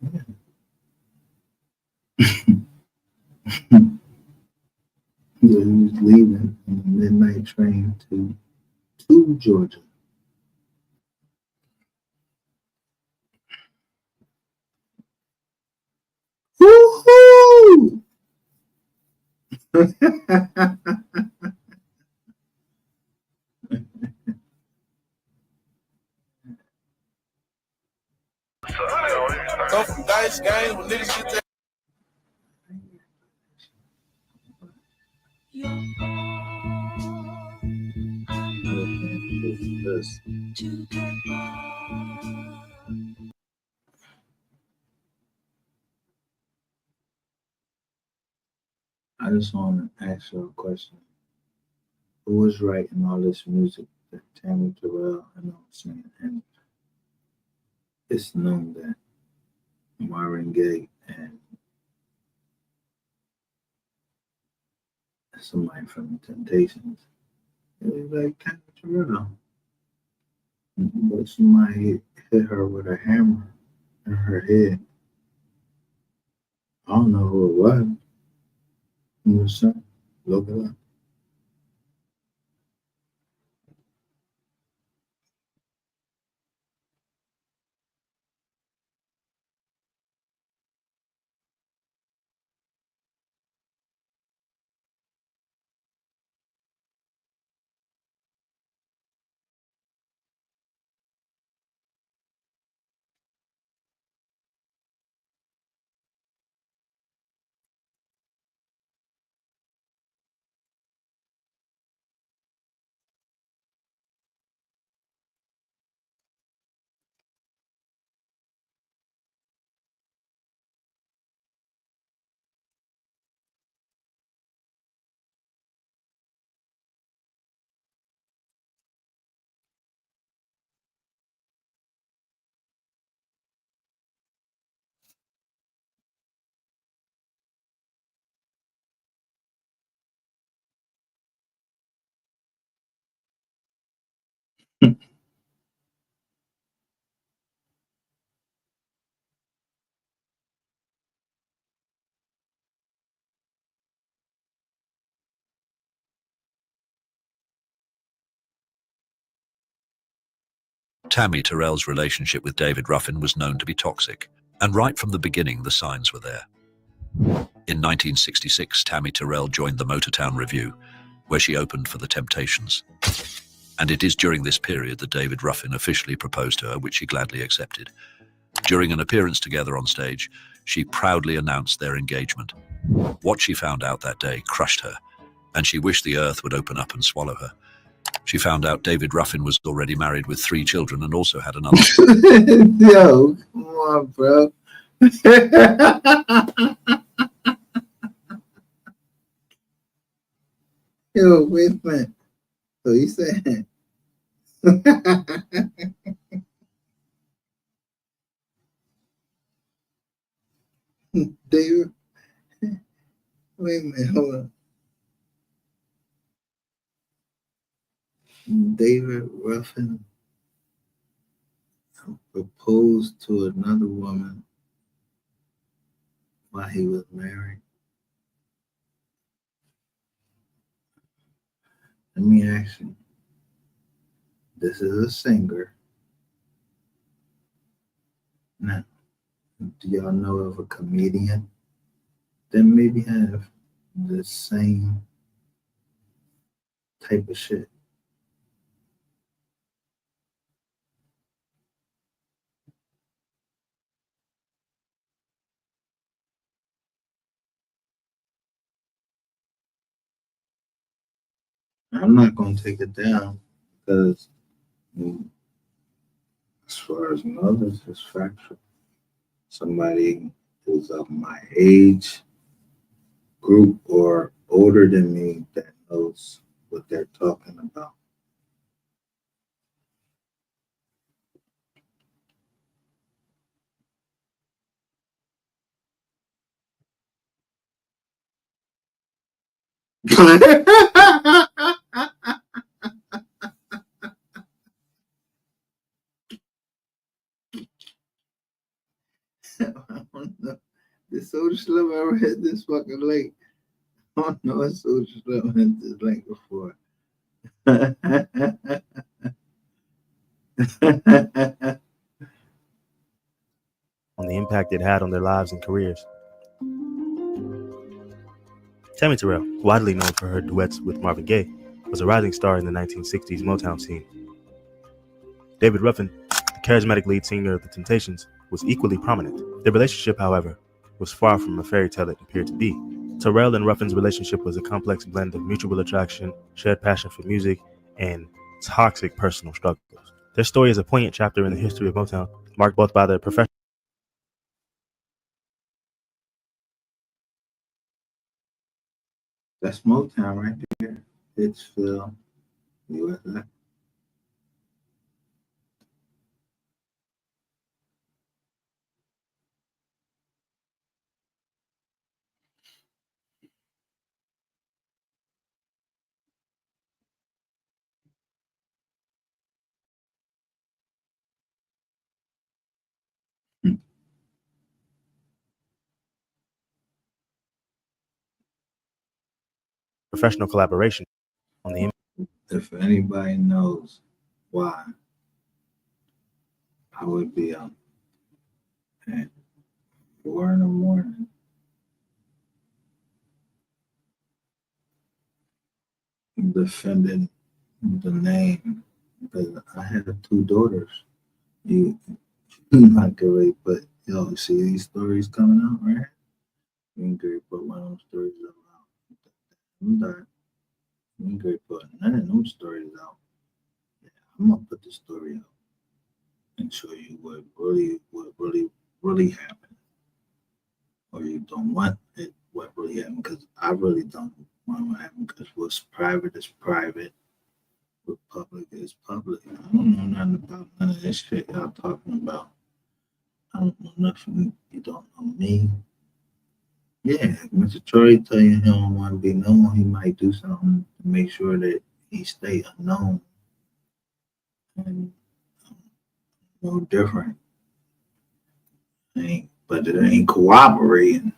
Yeah. He was leaving on the midnight train to Georgia. Woohoo! Go from dice games when niggas get that. I just want to ask you a question. Who was writing all this music that Tammy Terrell and I'm saying? And it's known that Marvin Gaye and somebody from the Temptations, it was like Tammy Terrell. But somebody hit her with a hammer in her head I don't know who it was. He was saying, look it up. Tammy Terrell's relationship with David Ruffin was known to be toxic, and right from the beginning the signs were there. In 1966, Tammy Terrell joined the Motortown Revue, where she opened for the Temptations. And it is during this period that David Ruffin officially proposed to her, which she gladly accepted. During an appearance together on stage, she proudly announced their engagement. What she found out that day crushed her, and she wished the earth would open up and swallow her. She found out David Ruffin was already married with 3 children and also had another. Yo, come on, bro. Yo, wait a minute. So you saying David? Wait a minute, hold on. David Ruffin proposed to another woman while he was married. Let me ask you. This is a singer. Now, do y'all know of a comedian that maybe have the same type of shit? I'm not gonna take it down because as far as mothers, it's factual. Somebody who's of my age group or older than me that knows what they're talking about. I don't know. Did Soda Slim ever hit this fucking lake? I don't know if Soda Slim hit this lake before. On the impact it had on their lives and careers. Tammy Terrell, widely known for her duets with Marvin Gaye, was a rising star in the 1960s Motown scene. David Ruffin, the charismatic lead singer of the Temptations, was equally prominent. Their relationship, however, was far from a fairy tale it appeared to be. Terrell and Ruffin's relationship was a complex blend of mutual attraction, shared passion for music, and toxic personal struggles. Their story is a poignant chapter in the history of Motown, marked both by their professional. That's Motown right there. Pittsfield, USA. professional collaboration on the If anybody knows why I would be up at 4 in the morning defending the name, because I had 2 daughters. You not get ready, but yo, see these stories coming out, right? You ain't great put one of them stories out. I'm done. You ain't great put none of them stories out. Yeah, I'm gonna put the story out and show you what really happened. Or you don't want it, what really happened, because I really don't want what happened, because what's private is private, what public is public. I don't know nothing about none of this shit y'all talking about. I don't know nothing. You don't know me. Yeah, Mr. Troy tell you he don't want to be known, he might do something to make sure that he stay unknown and no different. But it ain't cooperating.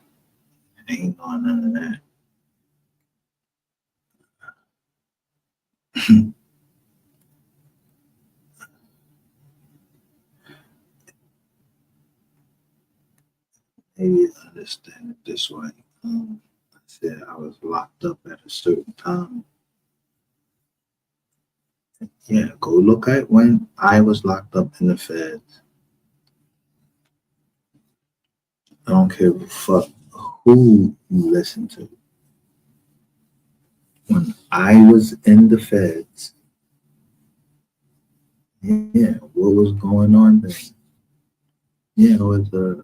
Ain't on none of that. Maybe understand it this way. I said I was locked up at a certain time. Yeah, go look at when I was locked up in the feds. I don't care a fuck who you listen to. When I was in the feds, yeah, what was going on then? Yeah, it was a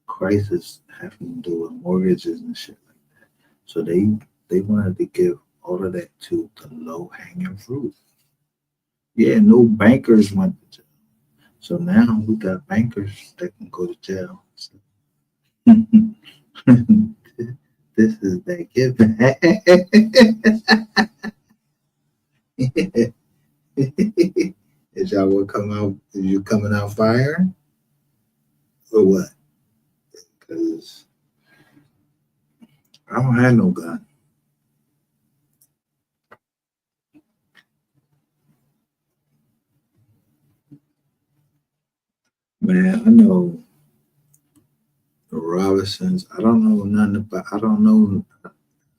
crisis having to do with mortgages and shit like that. So they wanted to give all of that to the low hanging fruit. Yeah, no bankers went to jail. So now we got bankers that can go to jail. So, this is that giving. Is y'all what come out? Is you coming out firing or what? Because I don't have no gun. Man, I know the Robinsons. I don't know nothing about. I don't know. I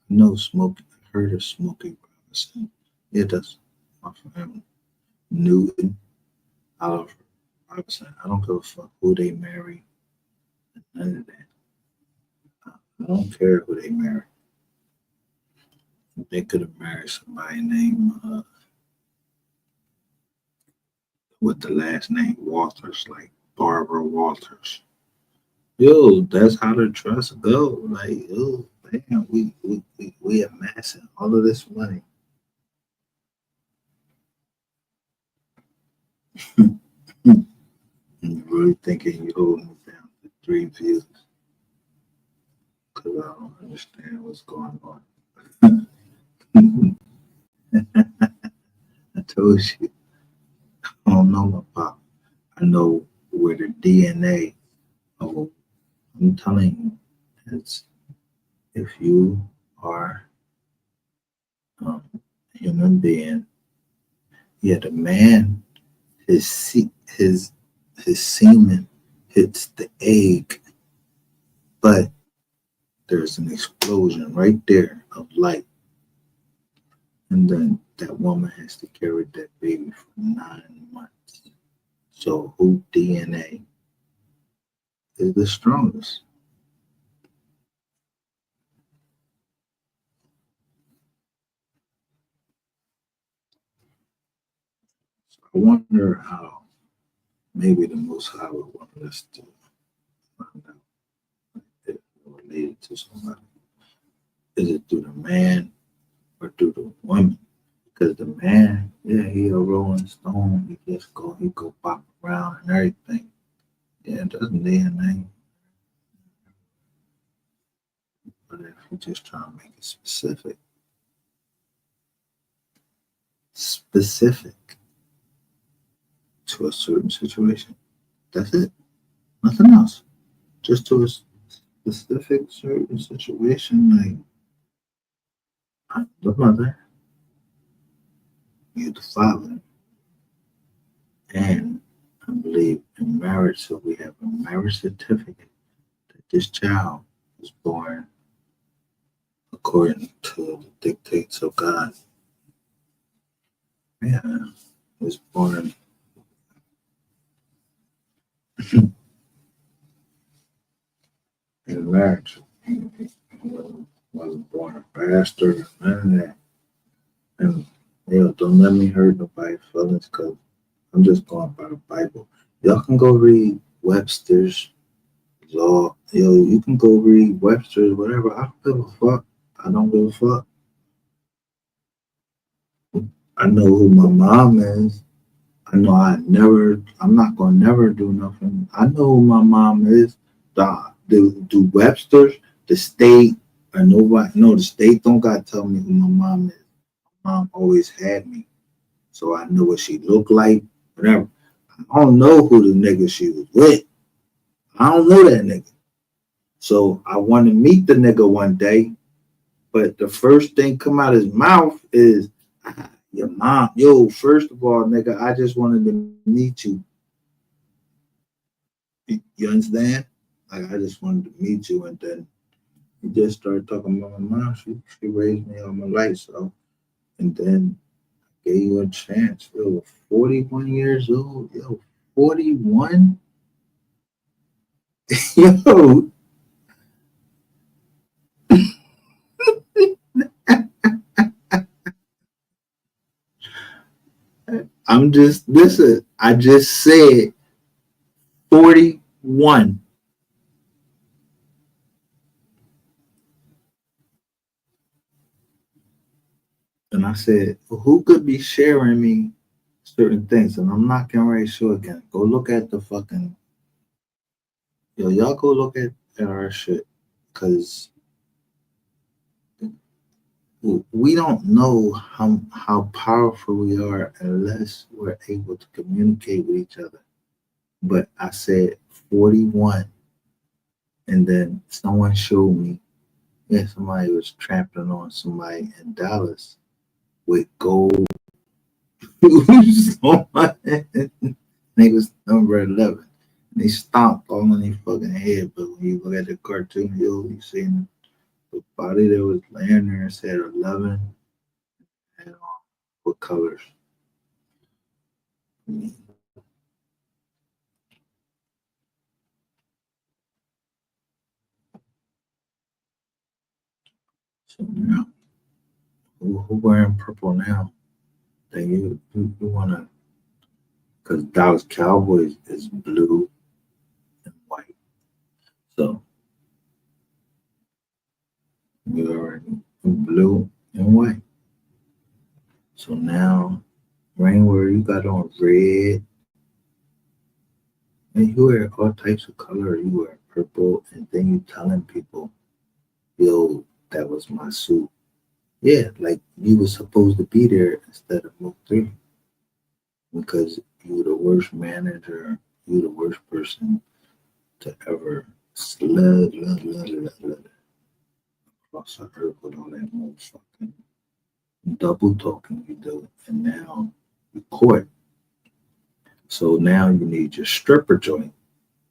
know Smokey. I heard of Smokey Robinson. Yeah, that's my family. Newton, Oliver Robinson. I don't give a fuck who they marry. None of that. I don't care who they marry. They could have married somebody named with the last name Walters, like Barbara Walters. Yo, that's how the trust go. Like, oh, damn, we amassing all of this money. You really thinking you holding it down to 3 views? Because I don't understand what's going on. I told you, I don't know my pop. I know where the DNA. Oh, I'm telling you, it's if you are a human being, yeah, the man, his semen hits the egg, but there's an explosion right there of light, and then that woman has to carry that baby for 9 months. So who DNA is the strongest? I wonder how maybe the Most High would want us to find out if we're related to somebody. Is it through the man or through the woman? Because the man, yeah, he a rolling stone. He go pop around and everything. Yeah, it doesn't DNA. But if you just try to make it specific to a certain situation, that's it. Nothing else. Just to a specific certain situation, like I'm the mother, you're the father, and I believe in marriage, so we have a marriage certificate that this child was born according to the dictates of God. Yeah, was born in marriage. Wasn't born a bastard, none of that. And don't let me hurt nobody's feelings because I'm just going by the Bible. Y'all can go read Webster's law. You can go read Webster's, whatever. I don't give a fuck. I don't give a fuck. I know who my mom is. I know I'm not gonna never do nothing. I know who my mom is. The Webster's, the state, or nobody, no, the state don't gotta tell me who my mom is. My mom always had me. So I know what she looked like, whatever. I don't know who the nigga she was with. I don't know that nigga. So I want to meet the nigga one day, but the first thing come out his mouth is, your mom. Yo, first of all, nigga, I just wanted to meet you. You understand? Like, I just wanted to meet you, and then he just started talking about my mom. She raised me all my life, so, and then gave you a chance. Yo, 41 years old. Yo, 41? Yo, listen, I just said 41. And I said, who could be sharing me certain things? And I'm not getting ready to show again. Go look at the fucking, y'all go look at our shit. Because we don't know how powerful we are unless we're able to communicate with each other. But I said 41. And then someone showed me, somebody was trampling on somebody in Dallas with gold shoes on my head. They was number 11. And they stomped all on their fucking head. But when you look at the cartoon, you see the body that was laying there said 11 and what colors. So now, who wearing purple now? That you wanna, because Dallas Cowboys is blue and white. So you already blue and white. So now, Rainwear, you got on red, and you wear all types of color. You wear purple, and then you telling people, yo, that was my suit. Yeah, like you were supposed to be there instead of MO3 because you were the worst manager, you were the worst person to ever slug across the earth with all that motherfucking double talking you do, and now you caught. So now you need your stripper joint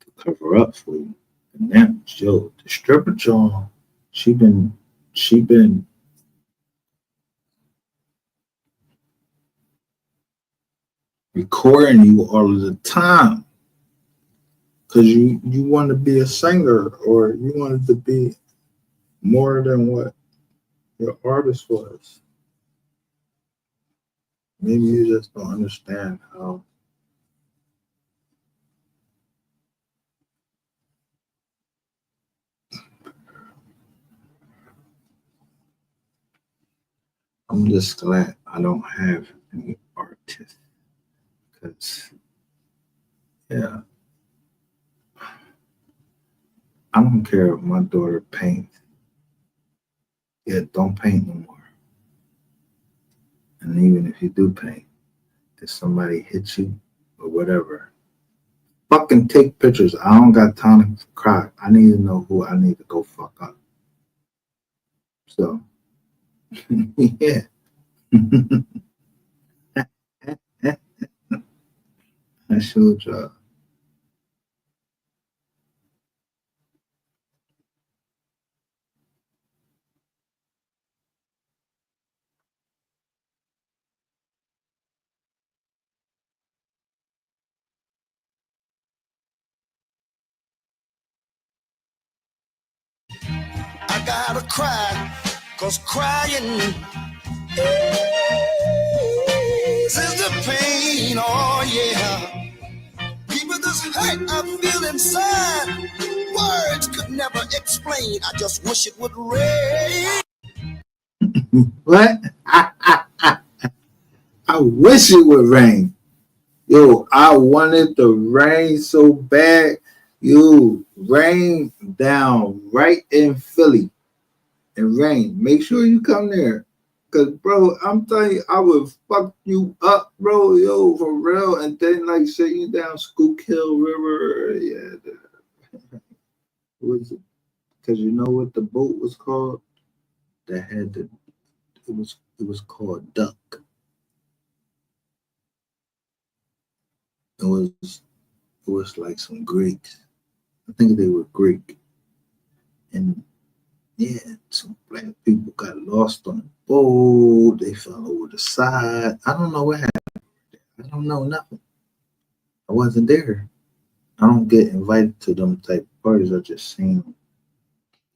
to cover up for you. And now, the stripper joint, she been recording you all of the time because you want to be a singer or you wanted to be more than what your artist was. Maybe you just don't understand how I'm just glad I don't have any artists because I don't care if my daughter paints. Don't paint no more. And even if you do paint, if somebody hits you or whatever, fucking take pictures. I don't got time to cry. I need to know who I need to go fuck up. So Yeah. I showed y'all. I gotta cry, cause crying is the pain, oh yeah. People, this hurt I feel inside, words could never explain. I just wish it would rain. What? I wish it would rain. Yo, I wanted the rain so bad. You rain down right in Philly and rain. Make sure you come there. Cause bro, I'm telling you, I would fuck you up, bro, yo, for real. And then like set you down Schuylkill River. Yeah. Was it? Cause you know what the boat was called? That had the it was called Duck. It was like some Greeks. I think they were Greek. And yeah, some black people got lost on the boat. They fell over the side. I don't know what happened. I don't know nothing. I wasn't there. I don't get invited to them type of parties. I just seen them.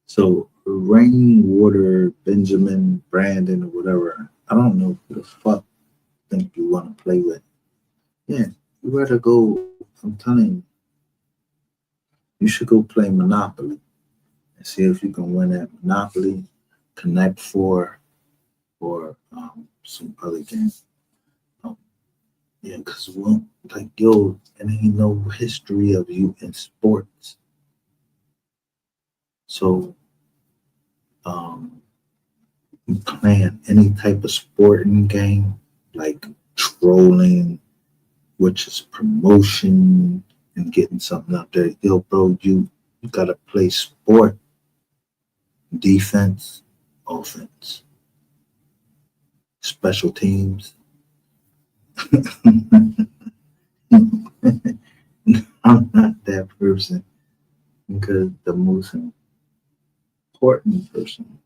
So Rainwater, Benjamin, Brandon, or whatever. I don't know who the fuck think you want to play with. Yeah, you better go. I'm telling you, you should go play Monopoly and see if you can win at Monopoly, Connect Four, or some other games. Um, yeah, because like yo, and ain't no history of you in sports. So um, playing any type of sporting game like trolling, which is promotion and getting something out there. Yo, bro, you gotta play sport, defense, offense, special teams. I'm not that person because the most important person,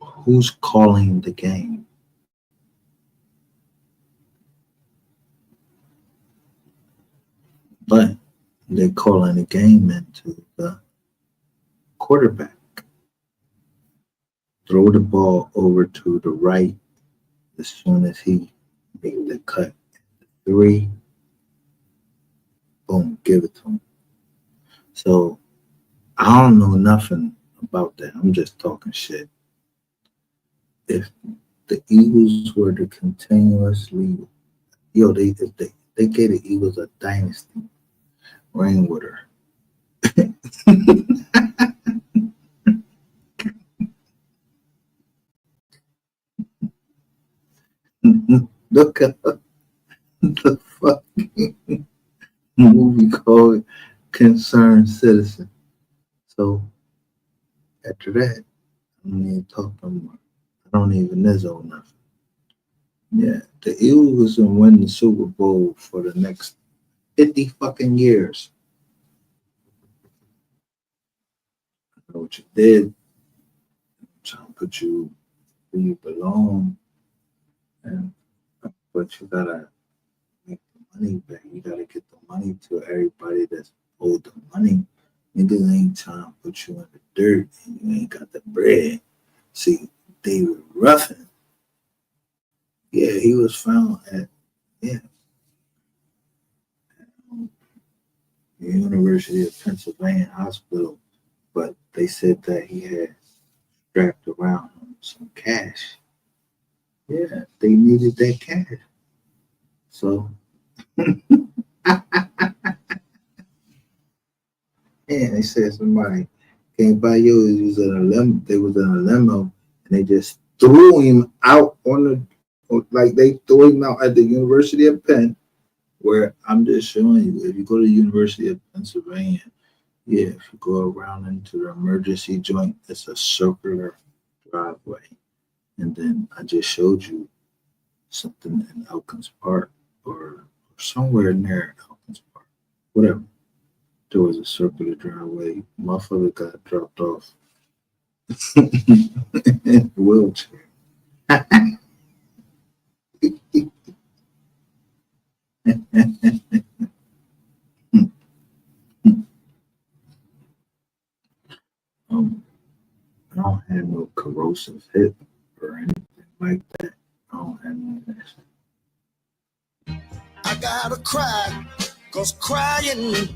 who's calling the game? But they're calling the game into the quarterback. Throw the ball over to the right as soon as he made the cut. Three, boom, give it to him. So I don't know nothing about that. I'm just talking shit. If the Eagles were to continuously, yo, they gave the Eagles a dynasty, Rainwater. Look up the fucking movie called Concerned Citizen. So after that, I don't even talk no more. I don't even know nothing. Yeah, the Eagles will win the Super Bowl for the next 50 fucking years. I know what you did. I'm trying to put you where you belong. And, but you gotta make the money back. You gotta get the money to everybody that's owed the money. Niggas ain't trying to put you in the dirt and you ain't got the bread. See, David Ruffin, yeah, he was found at yeah, the University of Pennsylvania Hospital, but they said that he had strapped around him some cash. Yeah, they needed that cash. So yeah, they said somebody came by you. He was in a limo. They was in a limo, and they just threw him out on like they threw him out at the University of Penn. Where I'm just showing you, if you go to the University of Pennsylvania, Yeah, if you go around into the emergency joint, it's a circular driveway. And then I just showed you something in Elkins Park or somewhere near Elkins Park, whatever. There was a circular driveway. Motherfucker got dropped off in a wheelchair. I don't have no corrosive hip or anything like that. I don't have none of that shit. I gotta cry, cause crying is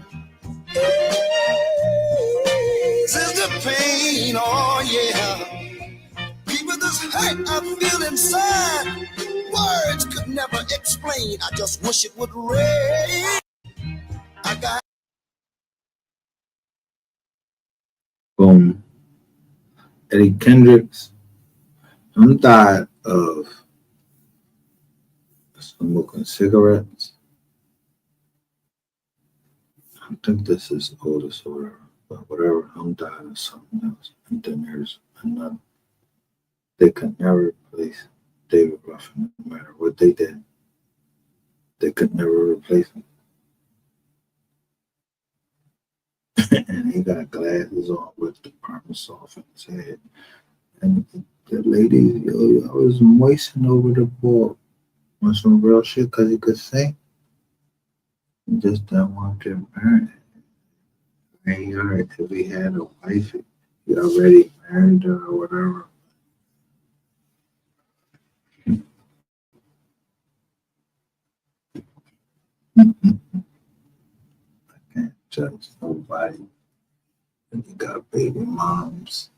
the pain, oh yeah. People, this hurt I feel inside, words could never explain. I just wish it would rain. I got Boom. Eddie Kendricks. I'm tired of smoking cigarettes. I think this is oldest or whatever, but whatever. I'm tired of something else. And then there's another. They could never replace David Ruffin, no matter what they did. They could never replace him. And he got glasses on with the promise off in his head. And the lady, I was moistening over the ball on some real shit because he could sing. He just didn't want to get married. And he already, if he had a wife, he already married her or whatever. I can't judge nobody. And you got baby moms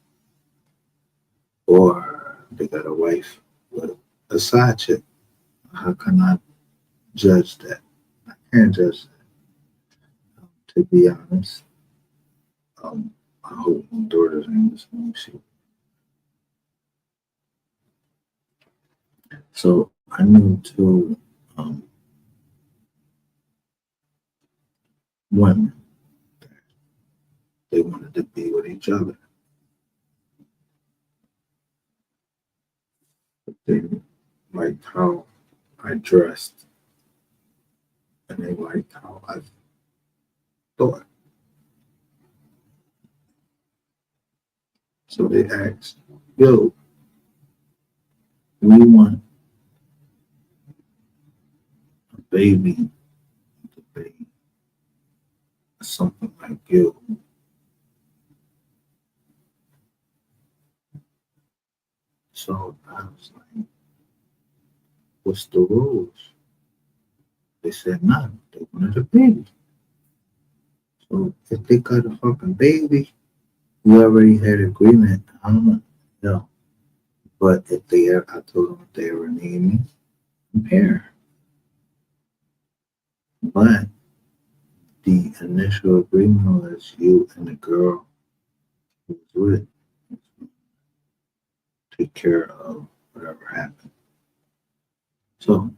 or they got a wife with a side chick. How can I judge that? I can't judge that. To be honest, I hope my daughter's ain't listening to shit. So I knew two women. They wanted to be with each other. They liked how I dressed, and they liked how I thought. So they asked, yo, we want a baby to be something like you. So I was like, what's the rules? They said none. They wanted a baby. So if they got a fucking baby, we already had agreement. I don't know. But if they ever, I told them if they ever need me, I'm here. But the initial agreement was you and the girl who was with take care of whatever happened. So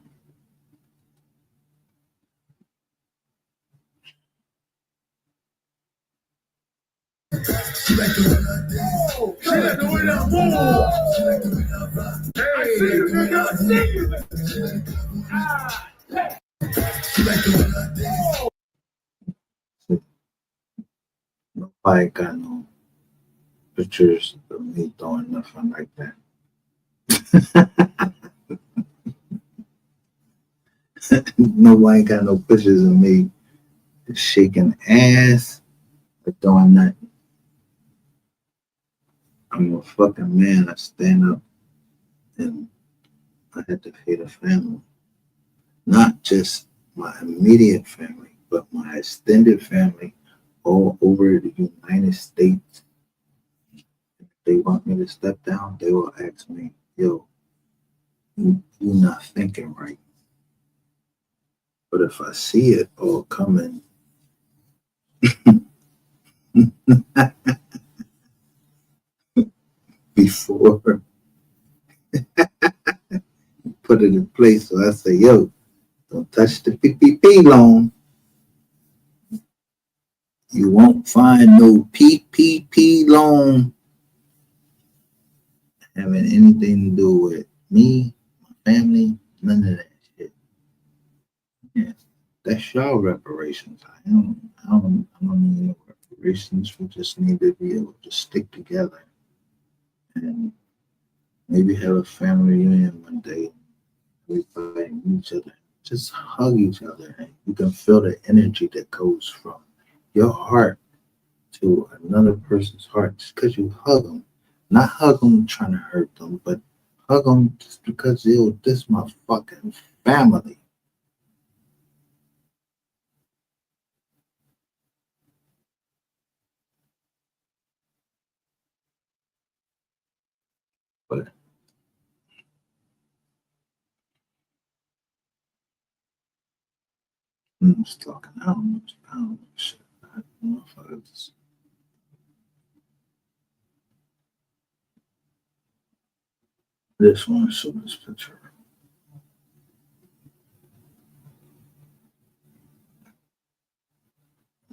nobody got no pictures of me throwing nothing like that. Nobody got no pictures of me shaking ass or doing nothing. I'm a fucking man. I stand up and I had to feed a family. Not just my immediate family, but my extended family all over the United States. If they want me to step down, they will ask me, yo, you're not thinking right. But if I see it all coming, before put it in place, so I say, yo, don't touch the PPP loan. You won't find no PPP loan having anything to do with me, my family, none of that shit. Yeah, that's y'all reparations. I don't need no reparations. We just need to be able to stick together and maybe have a family reunion one day. Everybody meet each other, just hug each other, and you can feel the energy that goes from your heart to another person's heart just because you hug them. Not hug them trying to hurt them, but hug them just because, yo, this my fucking family. But I'm just talking. I don't know shit. I don't know if I just, this one, show this picture.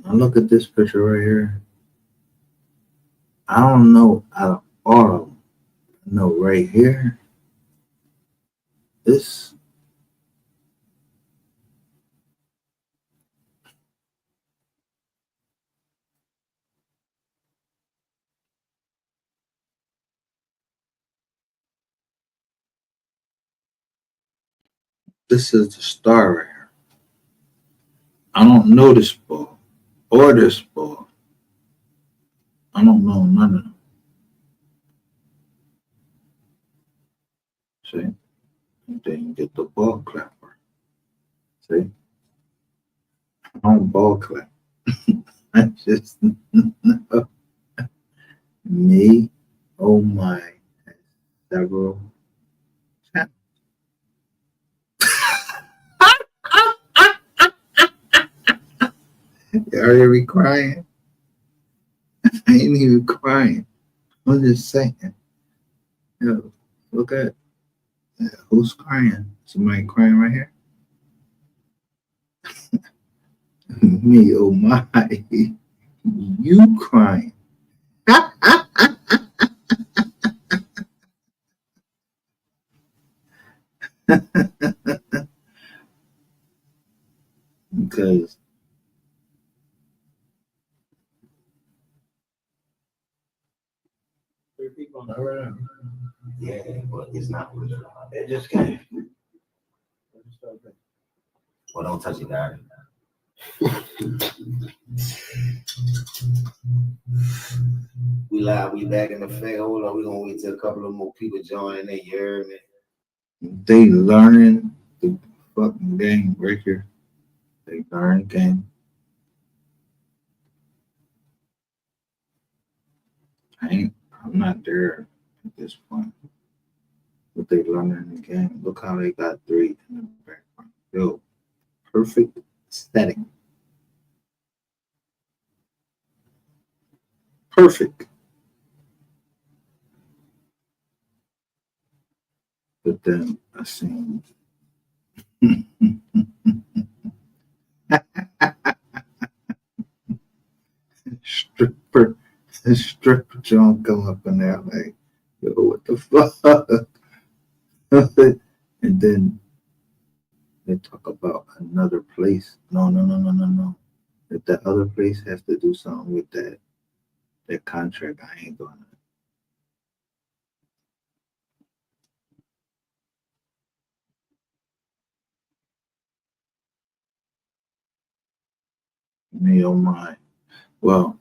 Now look at this picture right here. I don't know out of all of them. I know right here, this this is the star right here. I don't know this ball or this ball. I don't know none of them. See? And then you get the ball clapper. See? I don't ball clap. I just know me, oh my, several channels. Are you crying? I ain't even crying. I'm just saying. Yo, look at who's crying? Somebody crying right here? Me, oh my. You crying. Because all right. Yeah, but it's not. It just came. Well, don't touch it, guys. We live, we back in effect. Hold on, we gonna wait till a couple of more people join in there. You heard me? They learning the fucking game right here. They learn the game. I'm not there at this point. But they learning the game. Look how they got three in the background. Yo, perfect setting. Perfect. But then I seen stripper, stripper John come up in there like, yo, what the fuck? And then they talk about another place. No, no, no, no, no, no. If that other place has to do something with that contract, I ain't gonna. Me oh my. Well,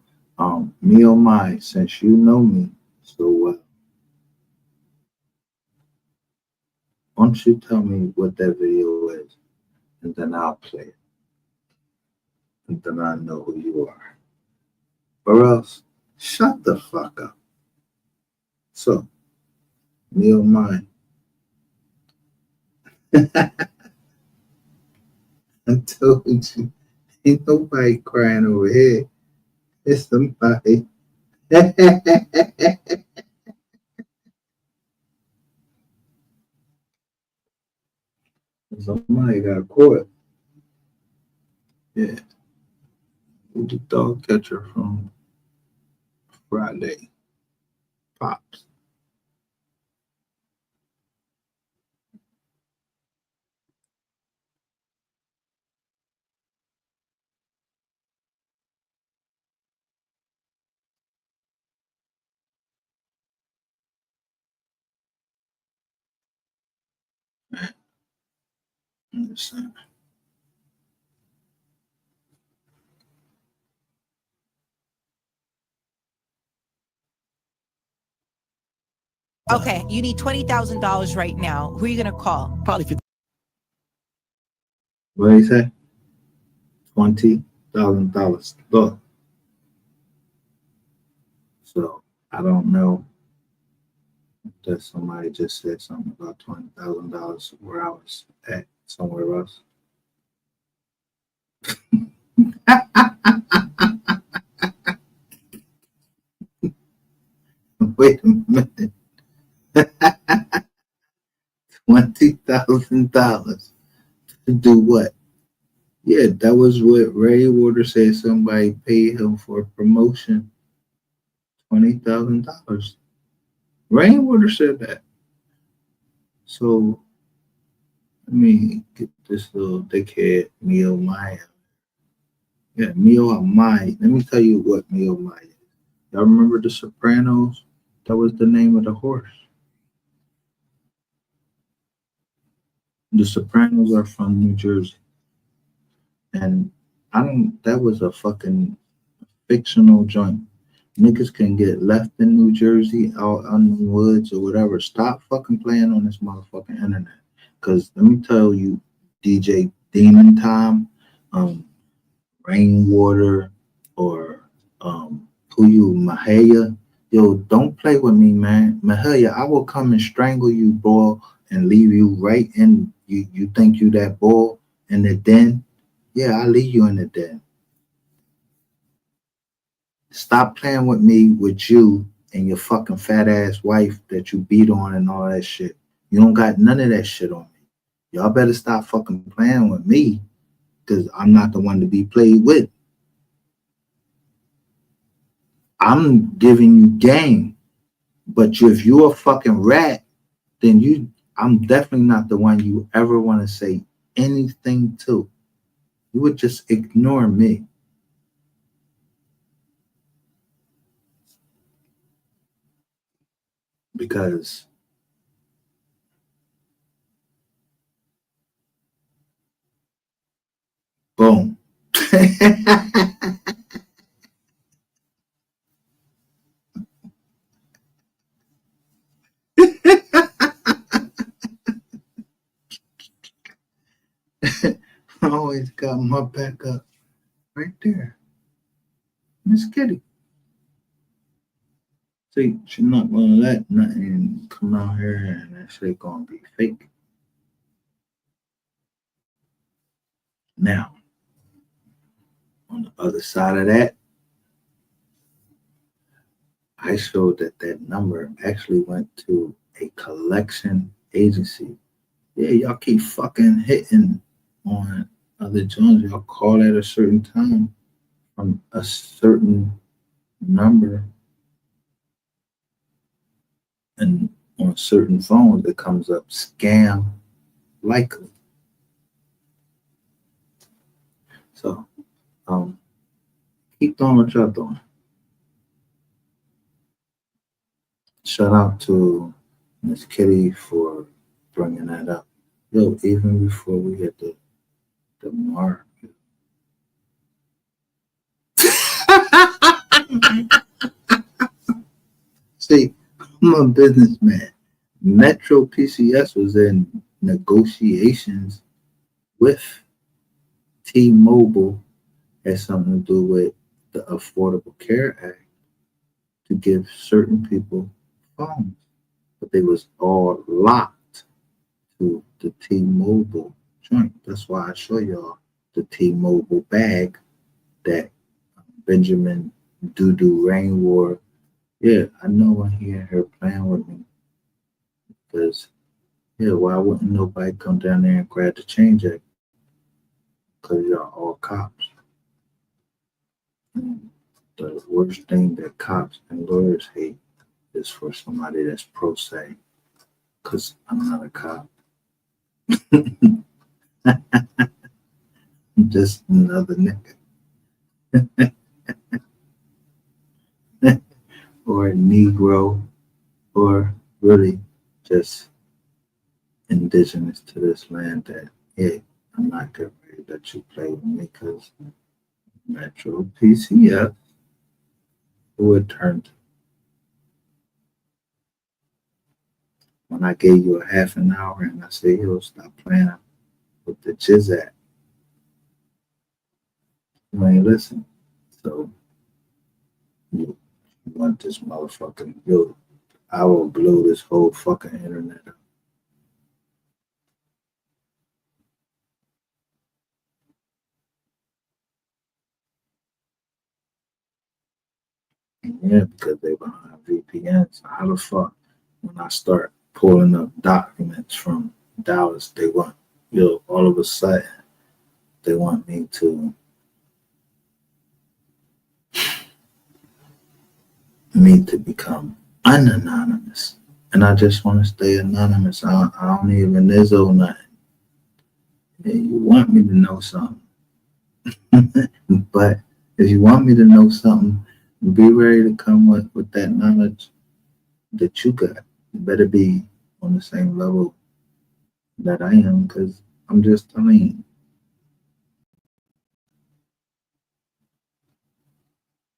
me oh my, since you know me so well, why don't you tell me what that video is, and then I'll play it, and then I know who you are. Or else, shut the fuck up. So, me oh my, I told you, ain't nobody crying over here. It's somebody. Somebody got caught. Yeah, Who's the dog catcher from Friday? Pops. Understand. Okay, you need $20,000 right now. Who are you gonna call? Probably 50. What do you say? $20,000. Look. So I don't know that somebody just said something about $20,000 where I was at somewhere else. Wait a minute. $20,000 to do what? Yeah, that was what Ray Water said. Somebody paid him for a promotion. $20,000. Ray Water said that. So let me get this little dickhead Mio Maya. Yeah, Mio Maya. Let me tell you what Mio Maya is. Y'all remember The Sopranos? That was the name of the horse. The Sopranos are from New Jersey. And that was a fucking fictional joint. Niggas can get left in New Jersey, out in the woods or whatever. Stop fucking playing on this motherfucking internet. Cause let me tell you, DJ Demon Time, Rainwater, or who you Mahaya, yo, don't play with me, man. Mahaya, I will come and strangle you, boy, and leave you right in. You think you that boy in the den? Yeah, I'll leave you in the den. Stop playing with me, with you and your fucking fat ass wife that you beat on and all that shit. You don't got none of that shit on me. Y'all better stop fucking playing with me because I'm not the one to be played with. I'm giving you game. But if you're a fucking rat, then I'm definitely not the one you ever want to say anything to. You would just ignore me. Because boom. I always got my back up right there. Miss Kitty. See, she's not gonna let nothing come out here and that shit gonna be fake. Now, on the other side of that, I showed that number actually went to a collection agency. Yeah, y'all keep fucking hitting on other joints. Y'all call at a certain time from a certain number, and on certain phones it comes up scam likely. So keep doing what y'all doing. Shout out to Miss Kitty for bringing that up. Yo, even before we hit the mark. See, I'm a businessman. Metro PCS was in negotiations with T-Mobile, has something to do with the Affordable Care Act to give certain people phones, but they was all locked to the T-Mobile joint. That's why I show y'all the T-Mobile bag that Benjamin Doo Rain wore. Yeah, I know when he and her playing with me. Because, yeah, why wouldn't nobody come down there and grab the change act? Because y'all all cops. And the worst thing that cops and lawyers hate is for somebody that's pro se, because I'm not a cop. I'm just another nigga. Or a Negro, or really just indigenous to this land that, hey, I'm not gonna let you play with me because Metro PCF would turn to. When I gave you a half an hour and I said, yo, stop playing with the jizz at, you ain't listen. So you want this motherfucking, yo, I will blow this whole fucking internet up. Yeah, because they behind VPNs. How the fuck when I start pulling up documents from Dallas, they want, yo, all of a sudden they want me to become unanonymous. And I just want to stay anonymous. I don't even Izzo nothing. Yeah, you want me to know something. But if you want me to know something, be ready to come with that knowledge that you got. You better be on the same level that I am, because I mean,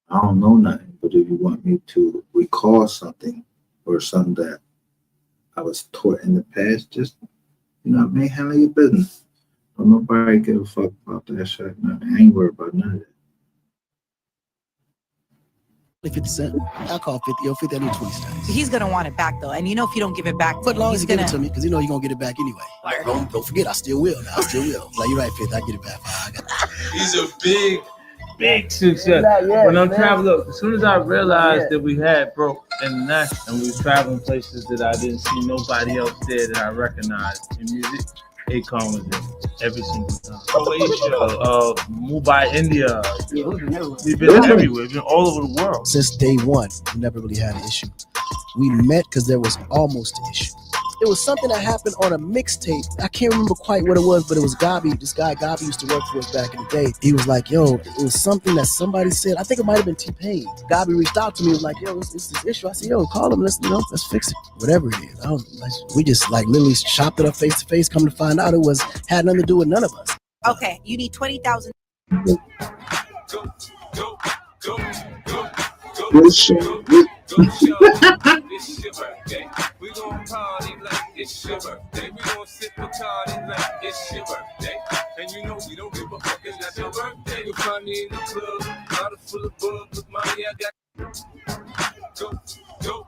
I don't know nothing. But if you want me to recall something or something that I was taught in the past, just, you know what I mean, handle your business. Don't nobody give a fuck about that shit. No, I ain't worried about none of that. 50 cents. I'll call 50. Yo, 50, I need 20 cents. He's gonna want it back though, and you know if you don't give it back, But long as he's you gonna give it to me, because you know you're gonna get it back anyway. Like, don't forget, I still will. Now, I still will. Like, you're right, 50. I get it back. I got He's a big success. When I'm traveling, look, as soon as I realized that we had broke international and we was traveling places that I didn't see nobody else there that I recognized in music, Akon was there every single time. Croatia, Mumbai, India. We've been everywhere. We've been all over the world. Since day one, we never really had an issue. We met because there was almost an issue. It was something that happened on a mixtape. I can't remember quite what it was, but it was Gabi. This guy, Gabi, used to work for us back in the day. He was like, yo, it was something that somebody said. I think it might have been T-Pain. Gabi reached out to me, was like, yo, it's this issue. I said, yo, call him. Let's fix it. Whatever it is. We just like literally chopped it up face to face. Come to find out, had nothing to do with none of us. okay. You need 20,000. Good shit. It's your birthday. We gon' party like it's your birthday. We gon' sip Bacardi like it's your birthday. And you know we don't give a fuck, it's not your birthday. You'll find me in the club, bottle full of bug with money I got. Go.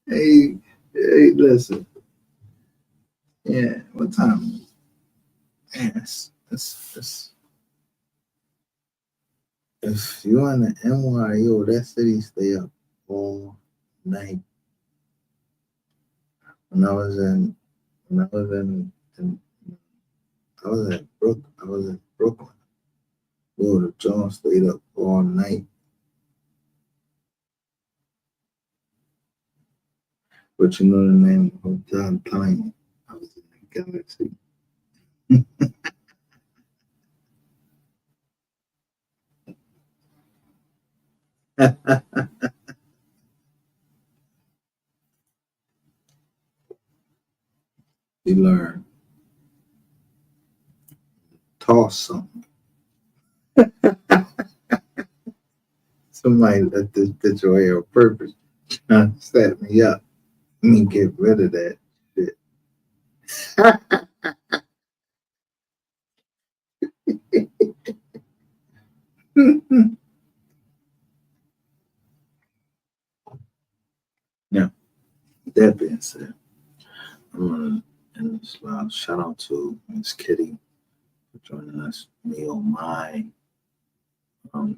Hey, listen. Yeah, what time? Man, it's if you're in the NY, yo, that city stay up all night. When I was in Brooklyn. Yo, the Jones stayed up all night. But you know the name of the hotel? I'm telling you, I was in the Galaxy. We learn. Toss something. Somebody let this bitch away on purpose. Set me up. Let me get rid of that shit. Now, that being said, I'm gonna end this live. Shout out to Miss Kitty for joining us. Me on my for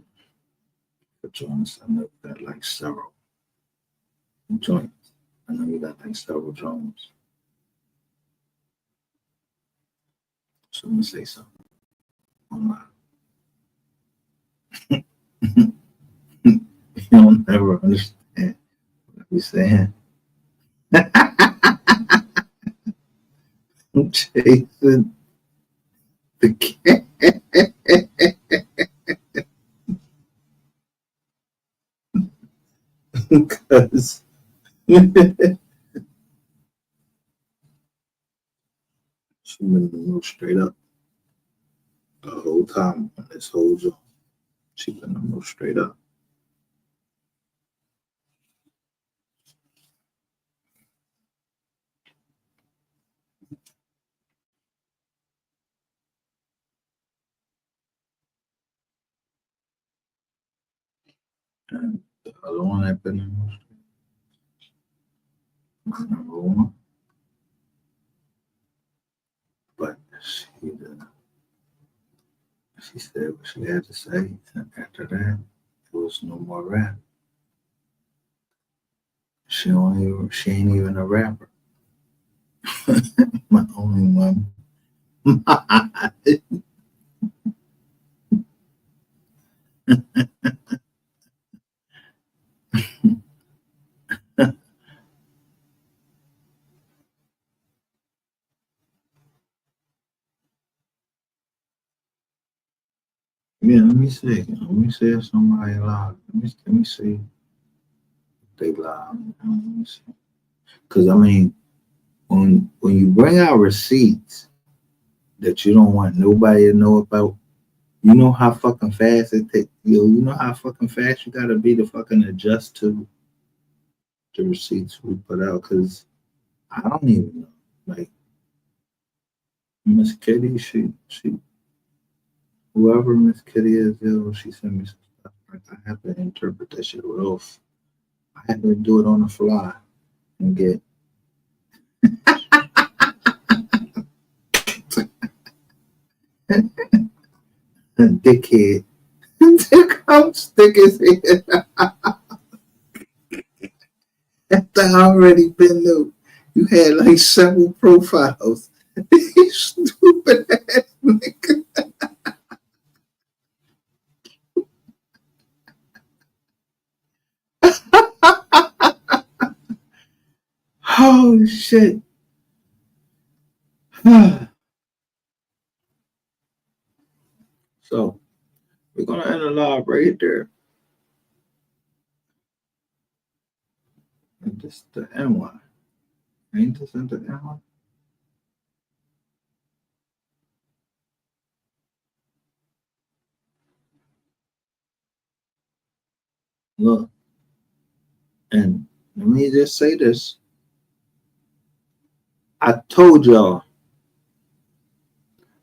joining us. I know we got like several joints. I know we got like several joints. So I'm gonna say something on my you don't never understand what we saying. I'm chasing the cat. Because she been real straight up the whole time on this whole job. She been real straight up. And the other one that been real straight, number one. But she said what she had to say, and after that, there was no more rap. She ain't even a rapper. My only one. Yeah, let me see. Let me see if somebody live. Let me see if they live. Let me see. Because I mean, when you bring out receipts that you don't want nobody to know about, you know how fucking fast it takes. You know how fucking fast you gotta be to fucking adjust to the receipts we put out. Because I don't even know. Like Miss Kitty, she whoever Miss Kitty is, she sent me some stuff. Like I have to interpret that shit real. I had to do it on the fly and get a dickhead. I'm stick his head. After I already been new, you had like several profiles. You stupid ass nigga. Oh shit. So we're gonna end the live right there. And this the NY. Ain't this in the NY? Look, and let me just say this. I told y'all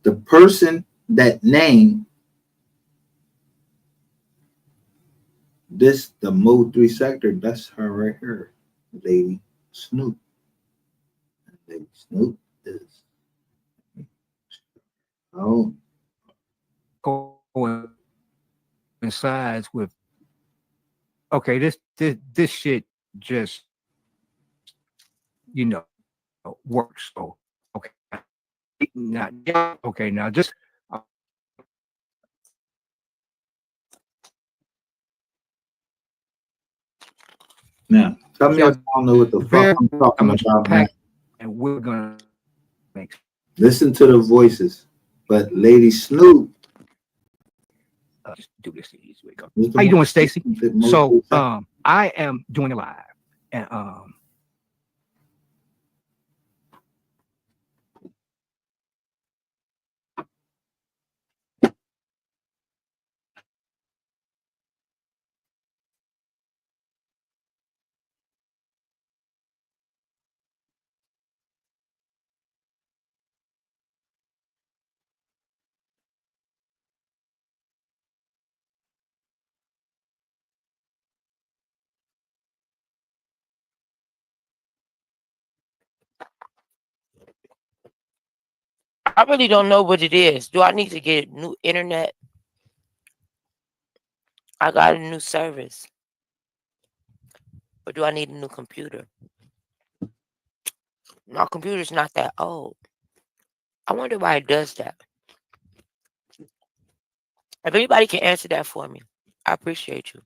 the person that named this the MO3 sector, that's her right here, Lady Snoop. Lady Snoop is coincides with okay, this shit just works. So okay, now just now tell me if I don't know what the fuck I'm talking about, man. And we're gonna make listen to the voices. But Lady Snoop, just do this the easy way. How you doing, Stacy? So I am doing it live, and I really don't know what it is. Do I need to get new internet? I got a new service. Or do I need a new computer? My computer's not that old. I wonder why it does that. If anybody can answer that for me, I appreciate you.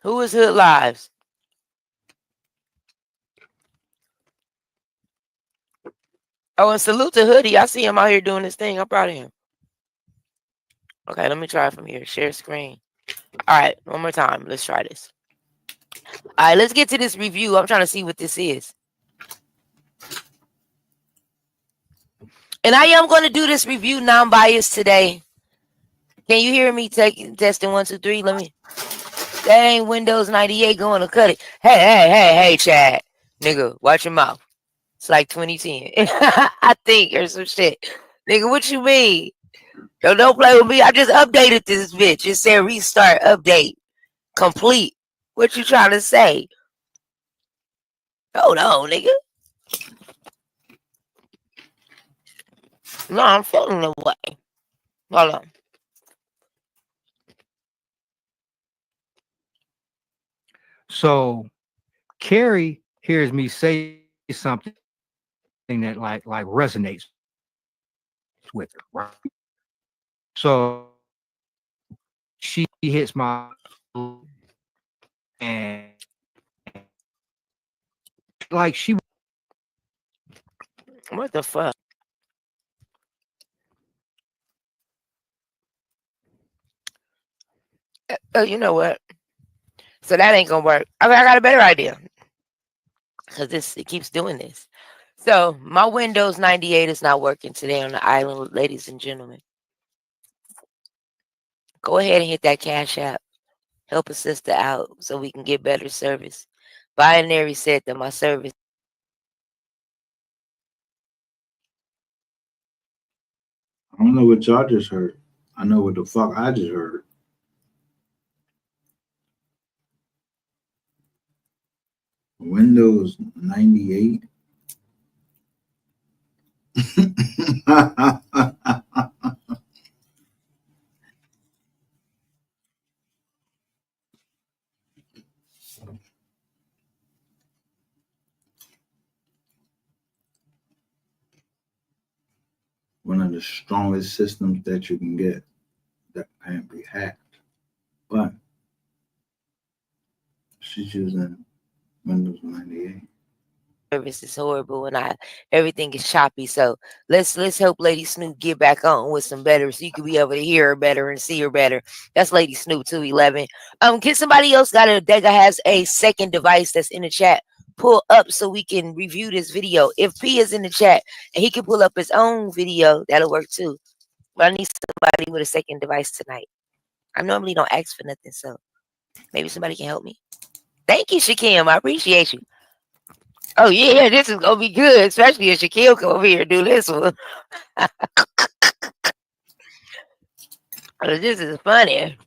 Who is Hood Lives? Oh, and salute to Hoodie. I see him out here doing this thing. I'm proud of him. Okay, let me try it from here. Share screen. All right, one more time. Let's try this. All right, let's get to this review. I'm trying to see what this is. And I am going to do this review non-biased today. Can you hear me testing 1, 2, 3? Let me. That ain't Windows 98 going to cut it. Hey, Chad. Nigga, watch your mouth. It's like 2010. I think, or some shit. Nigga, what you mean? Don't play with me. I just updated this bitch. It said restart, update, complete. What you trying to say? Hold on, nigga. No, I'm feeling the way. Hold on. So Carrie hears me say something that like resonates with her, right? So she hits my and like she. What the fuck? Oh, you know what? So that ain't gonna work. I got a better idea. Because it keeps doing this. So my Windows 98 is not working today on the island, ladies and gentlemen. Go ahead and hit that Cash App. Help a sister out so we can get better service. Binary said that my service. I don't know what y'all just heard. I know what the fuck I just heard. Windows 98. One of the strongest systems that you can get that can't be hacked. But she's using Windows 98. Service is horrible and everything is choppy. So let's help Lady Snoop get back on with some better so you can be able to hear her better and see her better. That's Lady Snoop 211. Can somebody else that has a second device that's in the chat pull up so we can review this video? If P is in the chat and he can pull up his own video, that'll work too. But I need somebody with a second device tonight. I normally don't ask for nothing, so maybe somebody can help me. Thank you, Shakim. I appreciate you. Oh yeah, this is gonna be good, especially if Shaquille come over here and do this one. This is funny.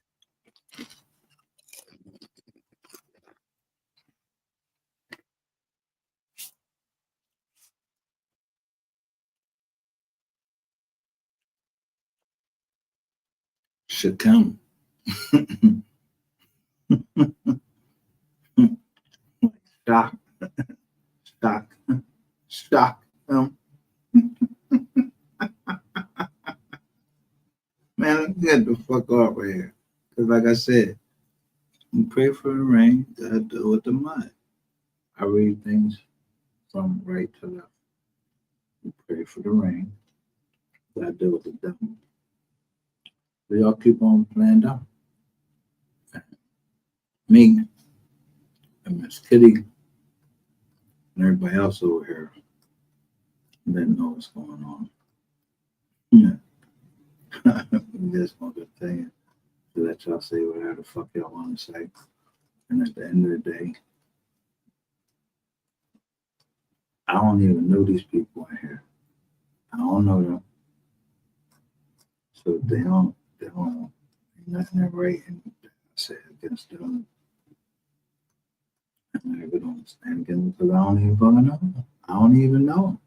Shakim. Stock. Man, get the fuck off right here. Because like I said, you pray for the rain, gotta deal with the mud. I read things from right to left. You pray for the rain, gotta deal with the devil. So y'all keep on playing dumb. Me and Miss Kitty and everybody else over here didn't know what's going on. Yeah. Just want to thing to let y'all say whatever the fuck y'all want to say. And at the end of the day, I don't even know these people in here. I don't know them. So they don't nothing that right and I said against them. And I don't stand against them because I don't even fucking know them. I don't even know.